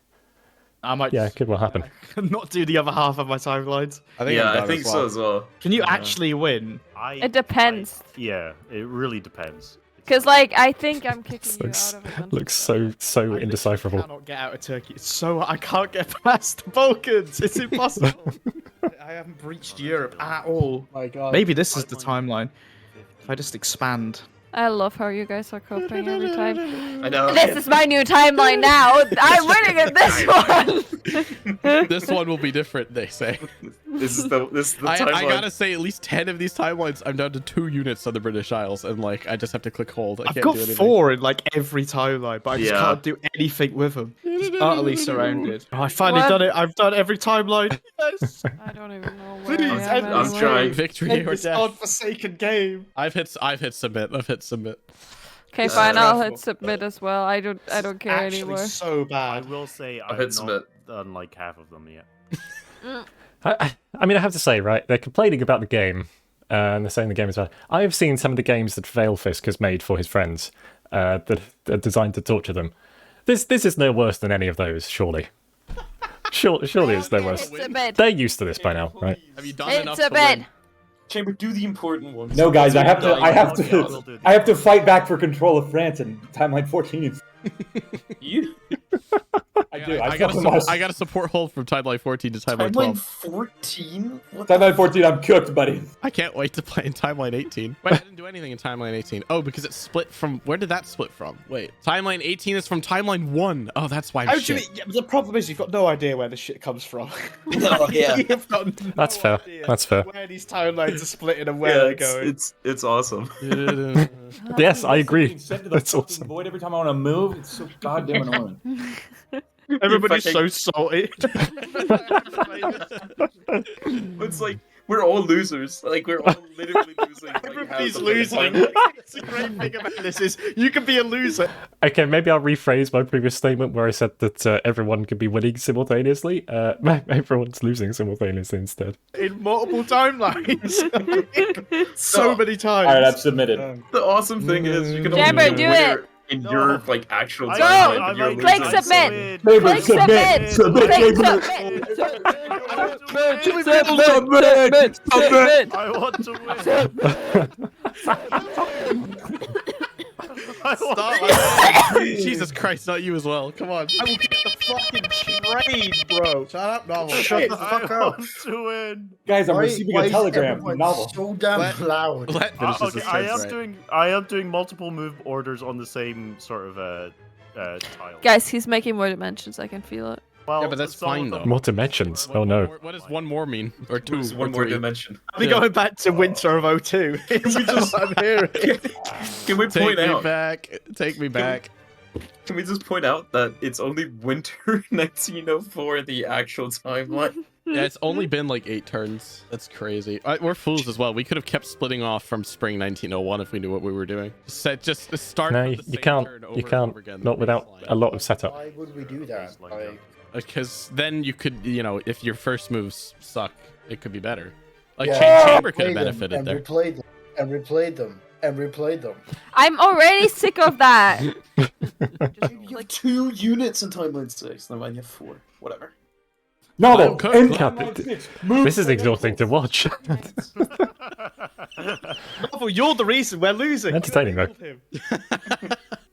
I might it could well happen. not do the other half of my timelines. I think I'm I done think as well. so as well. Can you actually win? It depends. Yeah, it really depends. Because, like, I think I'm kicking you out of a bunch Looks of so I indecipherable. cannot get out of Turkey. It's so I can't get past the Balkans. It's impossible. I haven't breached Europe at all. My God. Maybe this is the timeline. If I just expand. I love how you guys are coping every time. I know. This is my new timeline now. I'm winning at this one. This one will be different, they say. This is the I timeline. gotta say, at least 10 of these timelines, I'm down to 2 units on the British Isles, and like I just have to click hold. I I've can't got do anything. 4 in like every timeline, but I just Yeah. can't do anything with them. Just utterly surrounded. Oh, I finally What? done it. I've done every timeline. Yes. I don't even know where Please, I am I'm anymore. trying. Victory End or this death. godforsaken game. I've hit submit. I've hit submit. Okay, fine. I'll Careful. hit submit as well. I don't care Actually, anymore. so I bad. will say I've I've hit not submit. done like half of them yet. I mean, I have to say, right, they're complaining about the game, and they're saying the game is bad. I've seen some of the games that Valefisk has made for his friends that are designed to torture them. This is no worse than any of those, surely. Surely it's no worse. It's a bit. They're used to this by now, right? Have you done It's enough a to bit. win? Chamber, do the important ones. No, guys, I have Okay, to fight back for control of France, and timeline 14 is. You? I do. I got a support hold from timeline 14 to timeline Timeline 12. 14? What Timeline 14, I'm cooked, buddy. I can't wait to play in timeline 18. Wait, I didn't do anything in timeline 18. Oh, because it split from... Where did that split from? Wait, timeline 18 is from timeline 1. Oh, that's why I'm How do shit. you, yeah, but the problem is you've got no idea where this shit comes from. No, yeah. You've got no That's fair. idea That's fair. Where these timelines are splitting and where Yeah, they're going. it's awesome. Yes, I agree. Sent to the That's fucking awesome. void every time I want to move. It's so goddamn annoying. Everybody's fucking- so salty. It's like we're all losers. Like we're all literally losing. Like, Everybody's half of the losing. time. It's a great thing about this is you can be a loser. Okay, maybe I'll rephrase my previous statement where I said that everyone could be winning simultaneously. Everyone's losing simultaneously instead. In multiple timelines. so many times. All right, I've submitted. The awesome thing is you can only Jammer, be a do winner it. in No. your like actual Go! timeline, I but you're might- Click losing, submit. so- Click submit. Click submit. I want to win. I want to win. Jesus Christ, not you as well. Come on. I will get the fucking train, bro. Shut up, novel. Shut the fuck I up. want to win. Guys, I'm Why- receiving why a is telegram. everyone Novel. so damn Let- loud. Let finish Okay, this I right. am doing multiple move orders on the same sort of tile. Guys, he's making more dimensions. I can feel it. Well, Yeah, but that's some of fine, them- though. More dimensions. Oh no. What does one more mean? Or two? There's or one more three? dimension. Are we going back to winter of 02? Is that what I'm hearing? Can we Take point me out? back. Take me back. Can we just point out that it's only winter 1904, the actual timeline? Yeah, it's only been like 8 turns. That's crazy. We're fools as well. We could have kept splitting off from spring 1901 if we knew what we were doing. Just start. No, with you the same can't. turn You over and can't. over again, Not the without baseline. a lot of setup. Why would we do that? Like, Because then you could, if your first moves suck, it could be better. Like yeah, Chamber could have replayed them, benefited and there. replayed them, and replayed them, and replayed them. I'm already sick of that. You have 2 units in timeline 6. Never mind, you have 4. Whatever. Novel. Cook, In God, timeline 6, move This is forward. exhausting to watch. Novel, you're the reason we're losing. Entertaining, though.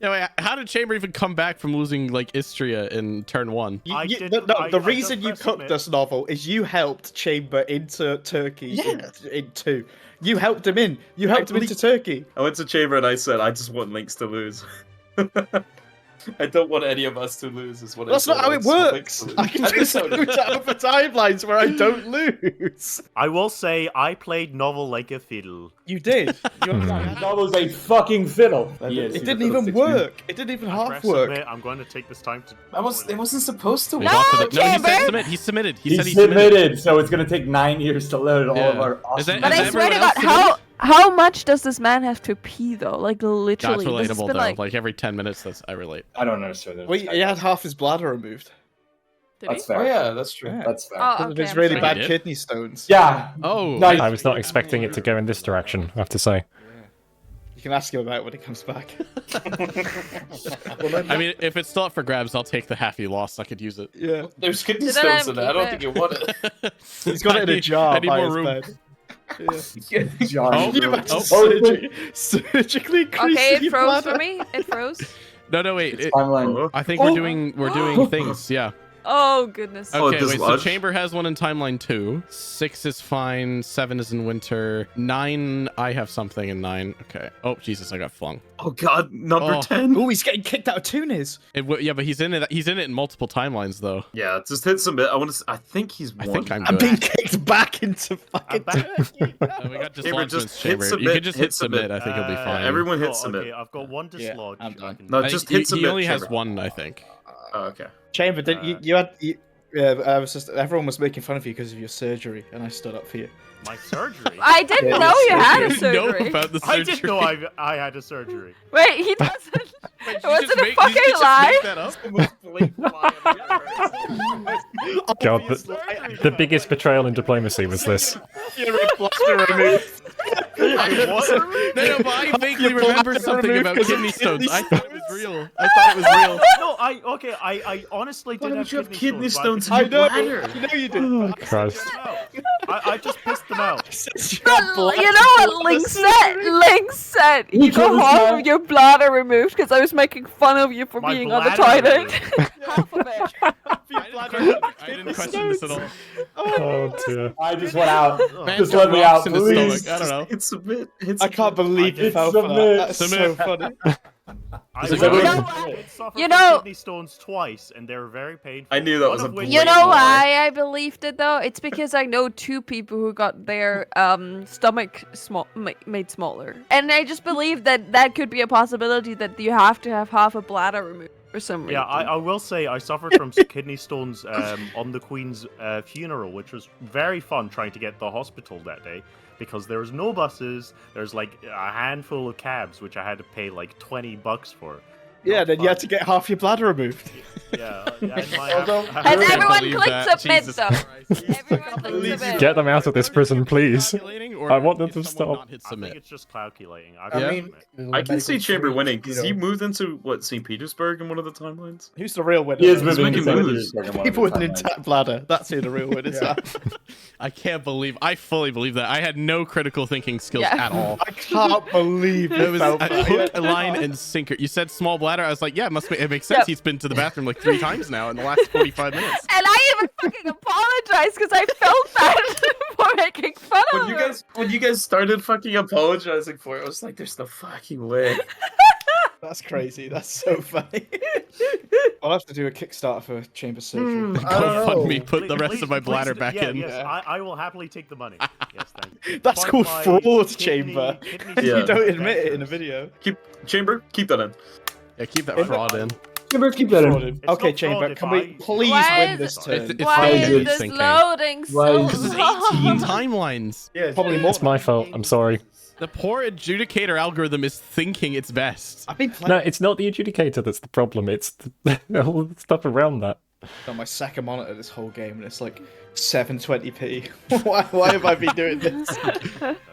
Yeah, wait, how did Chamber even come back from losing like Istria in turn 1? I You, did- no, I- the I reason just you pressed cooked submit. this novel is you helped Chamber into Turkey Yeah. in 2. You helped him in. You helped him into Turkey. I went to Chamber and I said, I just want Lynx to lose. I don't want any of us to lose, is what That's I not said. how I it just want works. Lynx to lose. I can I just know. do other timelines where I don't lose. I will say I played novel like a fiddle. You did. Novel's a fucking fiddle. He is. It He's didn't a even 6 work. It didn't even half Press work. submit. I'm going to take this time to. It wasn't supposed to We work. got to the- no, he Chamber! said submit. He submitted. He He said he submitted, so it's going to take 9 years to load all of Yeah. our Is awesome. that- But is I swear to everyone God, else how much does this man have to pee though? Like That's literally. This has relatable been though. like. Like every 10 minutes, I relate. I don't understand. Well, he had half his bladder removed. Did That's he? fair. Oh yeah, that's true. Yeah. That's fair. Oh, Because of okay, his I'm really sorry. bad He did? kidney stones. Yeah. Oh, Nice. I was not expecting it to go in this direction, I have to say. You can ask him about it when he comes back. I mean, if it's still up for grabs, I'll take the half you lost. I could use it. Yeah. There's kidney Did I stones in there. I don't think you want it. He's got it in a jar I need by more his room. bed. John, Oh, Can you imagine oh, surgically increasing Okay, it your froze bladder? for me. It froze. No, wait. timeline. I think we're doing things. Yeah. Oh goodness. Oh, Okay, it does wait. So lodge? Chamber has one in timeline 2. 6 is fine. 7 is in winter. 9, I have something in 9. Okay. Oh Jesus, I got flung. Oh god, number Oh. 10. Oh, he's getting kicked out of Tunis. Yeah, but he's in it. He's in it in multiple timelines though. Yeah, just hit submit. I think he's I won. think I'm I'm good. being kicked back into fucking Turkey. We got Chamber, dislodgements, just hit Chamber. You submit, can just hit hit submit. submit. I think he'll be fine. everyone hit submit. Okay, I've got one Yeah, dislodge. I'm done. No, I just think hit submit. he only has Chamber. one, I think. Oh, okay. Chamber, did you had I was just everyone was making fun of you because of your surgery, and I stood up for you. My surgery. I didn't Yeah, know you had a I didn't know surgery. about the I surgery. didn't know I had a surgery. Wait, he doesn't. Wait, Was you just it a make- fucking you just lie? make that up? God, the biggest betrayal in diplomacy was this. I wasn't. No, but I vaguely Your remember bladder something removed about 'cause of kidney stones. kidney I thought it was real. I thought it was real. No, I honestly Why didn't would you have have kidney stones in I your know, bladder? you know you did. Oh, Christ. I just pissed them out. But you know what Link said? Link said you killed got his half man. of your bladder removed because I was making fun of you for My being on the bladder toilet. removed. Half of it. I didn't question this at all. Oh dear. I just went out. Man Just got let me rocks out, in his please. stomach. I don't know. Hit submit. Hit I submit. can't believe you did fell for that. submit. That's so Submit. funny. I Is it did- good? I did suffer You from know- kidney stones twice, and they were very painful. I knew that One was of a which- You Wait, know why? why I believed it though? It's because I know 2 people who got their stomach made smaller, and I just believe that that could be a possibility that you have to have half a bladder removed for some reason. Yeah, I will say I suffered from kidney stones on the Queen's funeral, which was very fun trying to get to the hospital that day because there was no buses. There's like a handful of cabs, which I had to pay like $20 for. Yeah, Not then you had fun. to get half your bladder removed. Yeah, and my Although- Has can't everyone believe clicked that. submit Jesus though? Christ. Everyone clicked submit. Get them out of this prison, please. Calculating, or I want them did to someone stop. not hit I submit? think it's just calculating. Yeah. I can see Chamber winning because he You know. moved into what St. Petersburg in one of the timelines. Who's the real winner? He is though? moving making to moves. People with an intact bladder. That's who the real winners Yeah. are. I can't believe. I fully believe that. I had no critical thinking skills Yeah. at all. I can't believe It was fell a for that. hook, a line, and sinker. You said small bladder. I was like, yeah, it makes sense. Yep. He's been to the bathroom like 3 times now in the last 45 minutes. And I even fucking apologized because I felt bad for making fun of him. When you guys started fucking apologizing for it, I was like, "There's no fucking way." That's crazy. That's so funny. I'll have to do a Kickstarter for chamber surgery. I don't Fund know. me put the rest Please- of my please bladder do- back yeah, in. Yes, I will happily take the money. Yes, thank you. That's Fund called my fraud, kidney- chamber. kidney And Yeah. you don't stone admit it in a ventures. video. Chamber, keep that in. Yeah, keep that fraud in. Chamber, keep that in. It's Okay, not Chamber, fraud if can we I- please Why win is this it- turn? It's Why fine, is it's this thinking. loading Why so is this 18 long? timelines. Yeah, Probably more. It's my fault. I'm sorry. The poor adjudicator algorithm is thinking it's best. I've been playing No, it's not the adjudicator that's the problem. It's all the stuff around that. on my second monitor this whole game, and it's like 720p. Why have I been doing this?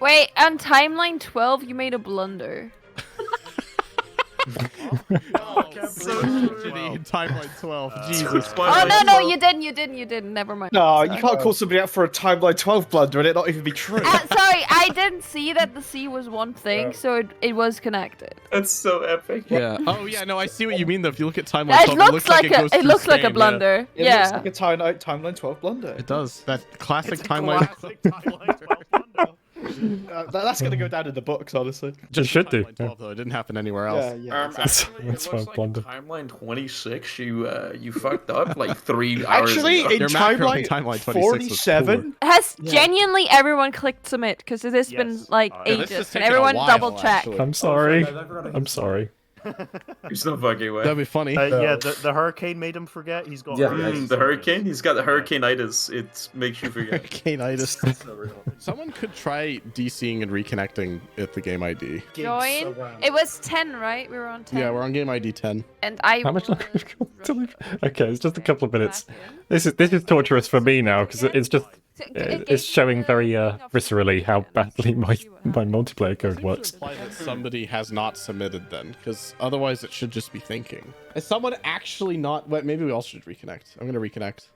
Wait, on timeline 12, you made a blunder. So shitty. Timeline 12. Jesus. Oh, no, you didn't. Never mind. No, you can't call somebody out for a timeline 12 blunder and it not even be true. Sorry, I didn't see that the C was one thing, so it was connected. That's so epic. Yeah. Oh yeah. No, I see what you mean though. If you look at timeline 12, It looks like goes it through looks like a Spain, yeah. blunder. It Yeah. looks like a timeline 12 blunder. It does. That classic It's a timeline. classic timeline 12 blunder. That's gonna go down in the books, honestly. Just should do. Timeline 12 though. It didn't happen anywhere else. Yeah. Actually, That's it my looks like blunder. timeline 26. You fucked up like 3 hours Actually, ago. in Your macro in timeline, timeline 26 was 47, Has genuinely everyone clicked submit? Because it has been Yes. like Yeah, this has ages. Can taken a everyone while, double check? actually. I'm sorry. I'm sorry. There's no fucking way. That'd be funny. Yeah, the hurricane made him forget. He's got Yeah, The hurricane. He's got the hurricane-itis. It makes you forget. Hurricane-itis. Someone could try DCing and reconnecting at the game ID. Join. It was 10, right? We were on 10. Yeah, we're on game ID 10. And I. How much longer have you got to live? Okay, it's just a couple of minutes. Back in. This is torturous for me now because it's just It it's showing very viscerally how badly my my multiplayer code Seems to works. imply that somebody has not submitted then, because otherwise it should just be thinking. Is someone actually not? Wait, maybe we all should reconnect. I'm gonna reconnect.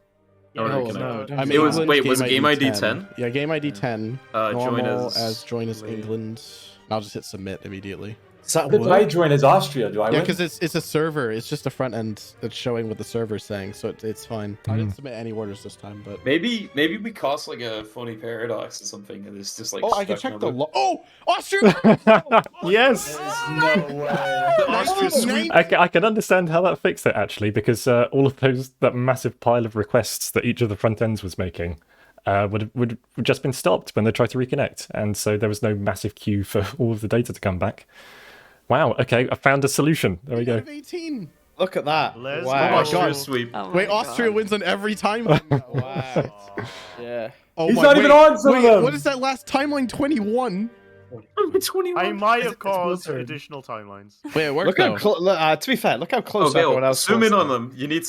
Oh, No, reconnect. no, don't I'm It was- England, wait, was it game ID 10? Yeah, game ID 10. Join Normal as join as England. I'll just hit submit immediately. Did I join as Austria? Do I Yeah, win? because it's a server. It's just a front end that's showing what the server's saying, so it's fine. I didn't submit any orders this time, but Maybe we cast like a funny paradox or something, and it's just like. oh, I can stuck check the number. Oh, Austria. Yes. No way. Austria sweep. I can understand how that fixed it actually, because all of that massive pile of requests that each of the front ends was making would just been stopped when they tried to reconnect, and so there was no massive queue for all of the data to come back. Wow. Okay, I found a solution. There we go. 18. Look at that. Let's Wow. go. my Austria God. sweep. Oh Wait, my Austria God. wins on every time. Wow. Yeah. Oh He's my, not even wait, on some of wait, them. What is that last timeline? 21. 21. I might have caused Blizzard. additional timelines. Wait, it worked Look how though. to be fair, look how Oh, close everyone Bill, else zoom was in on there. them. You need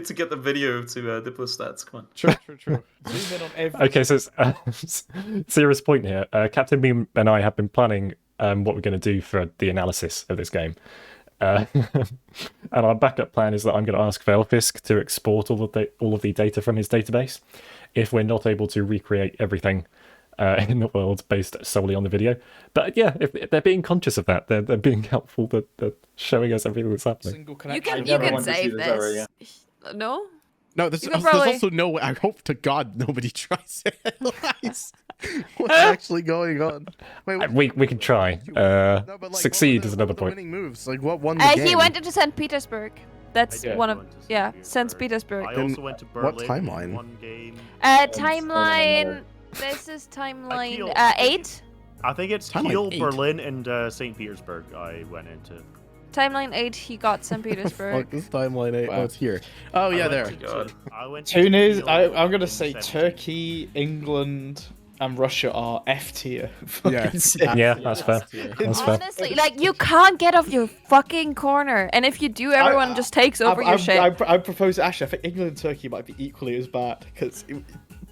to get the video to Diplo stats. Come on. True. Zoom in on every. Okay, so it's, serious point here. Captain Beam and I have been planning what we're going to do for the analysis of this game. And our backup plan is that I'm going to ask Valefisk to export all of the data from his database if we're not able to recreate everything in the world based solely on the video. But yeah, if they're being conscious of that, they're being helpful, they're showing us everything that's happening. Single You connection. can never you can want to see save this ever this. No. No, there's You can there's probably- also no way. I hope to God nobody tries to analyze what's actually going on. Wait, We can try. no, but, like, Succeed what were is the another point. winning moves? Like what won the game? He went into St. Petersburg. That's I did one of go into St. Petersburg. Petersburg. I Then also went to what Berlin. timeline? in One game. Timeline. This is timeline feel- 8. I think it's Timeline Kiel, 8. Berlin, and St. Petersburg. I went into. Timeline 8. He got St. Fuck, Petersburg. this timeline 8. Wow. Oh, it's here. Oh yeah, I there. went to- God. I went to Tunis. Kiel I'm gonna in say 17. Turkey, England, and Russia are F tier. Yeah. Yeah, that's fair. That's fair. Honestly, like you can't get off your fucking corner, and if you do, everyone just takes over your shit. I propose actually. I think England and Turkey might be equally as bad because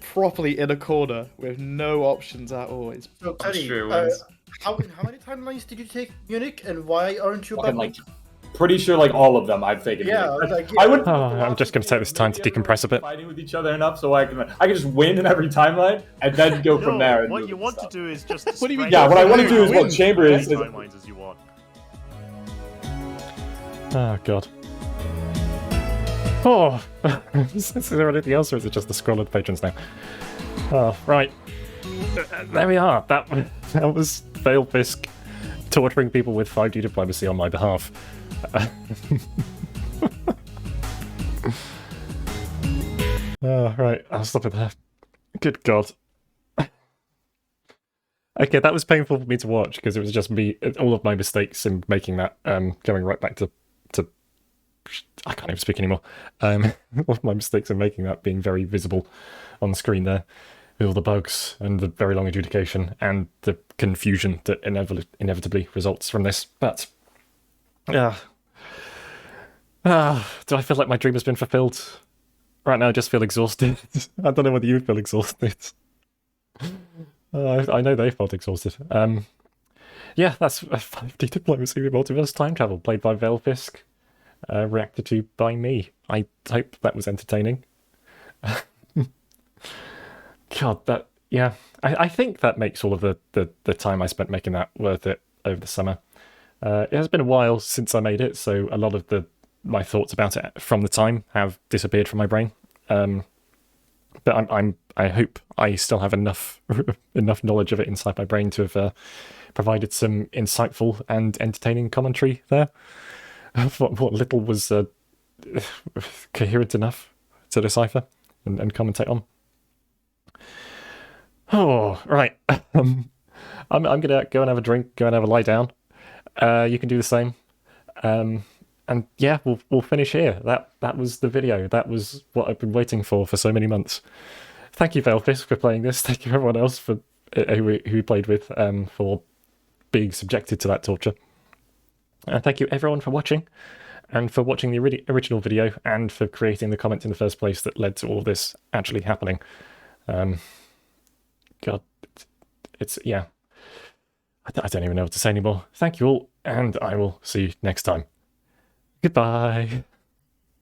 properly in a corner with no options at all. It's So, Teddy, Austria wins. how many timelines did you take, Munich, and why aren't you Fucking, back? like, pretty sure like all of them I've taken. Yeah, Like, like, I would. Oh, I'm just going to take this time to decompress a bit. Fighting with each other enough so I can just win in every timeline and then go from No, there. And what move you and want stuff. to do is just. What do you mean? spread Yeah, what I want to do is Win. what Chamber as is. many timelines as you want. Oh god. Oh, is there anything else, or is it just the scroll of the patrons now? Oh, right. There we are. That was Valefisk torturing people with 5D diplomacy on my behalf. Oh, right. I'll stop it there. Good god. Okay, that was painful for me to watch because it was just me, all of my mistakes in making that, going right back to I can't even speak anymore. All of my mistakes in making that being very visible on the screen there, with all the bugs and the very long adjudication and the confusion that inevitably results from this. But, do I feel like my dream has been fulfilled? Right now, I just feel exhausted. I don't know whether you feel exhausted. I know they felt exhausted. Yeah, that's 5D Diplomacy with Multiverse Time Travel, played by Valefisk, reacted to by me. I hope that was entertaining. God, I think that makes all of the time I spent making that worth it over the summer. It has been a while since I made it, so a lot of my thoughts about it from the time have disappeared from my brain. But I hope I still have enough knowledge of it inside my brain to have provided some insightful and entertaining commentary there. What little was coherent enough to decipher and commentate on. Oh, right. I'm gonna go and have a drink, go and have a lie down. You can do the same. And yeah, we'll finish here. That was the video. That was what I've been waiting for so many months. Thank you, Valefisk, for playing this. Thank you, everyone else for who we played with for being subjected to that torture. And thank you, everyone, for watching, and for watching the original video, and for creating the comment in the first place that led to all this actually happening. God, it's yeah. I don't even know what to say anymore. Thank you all, and I will see you next time. Goodbye.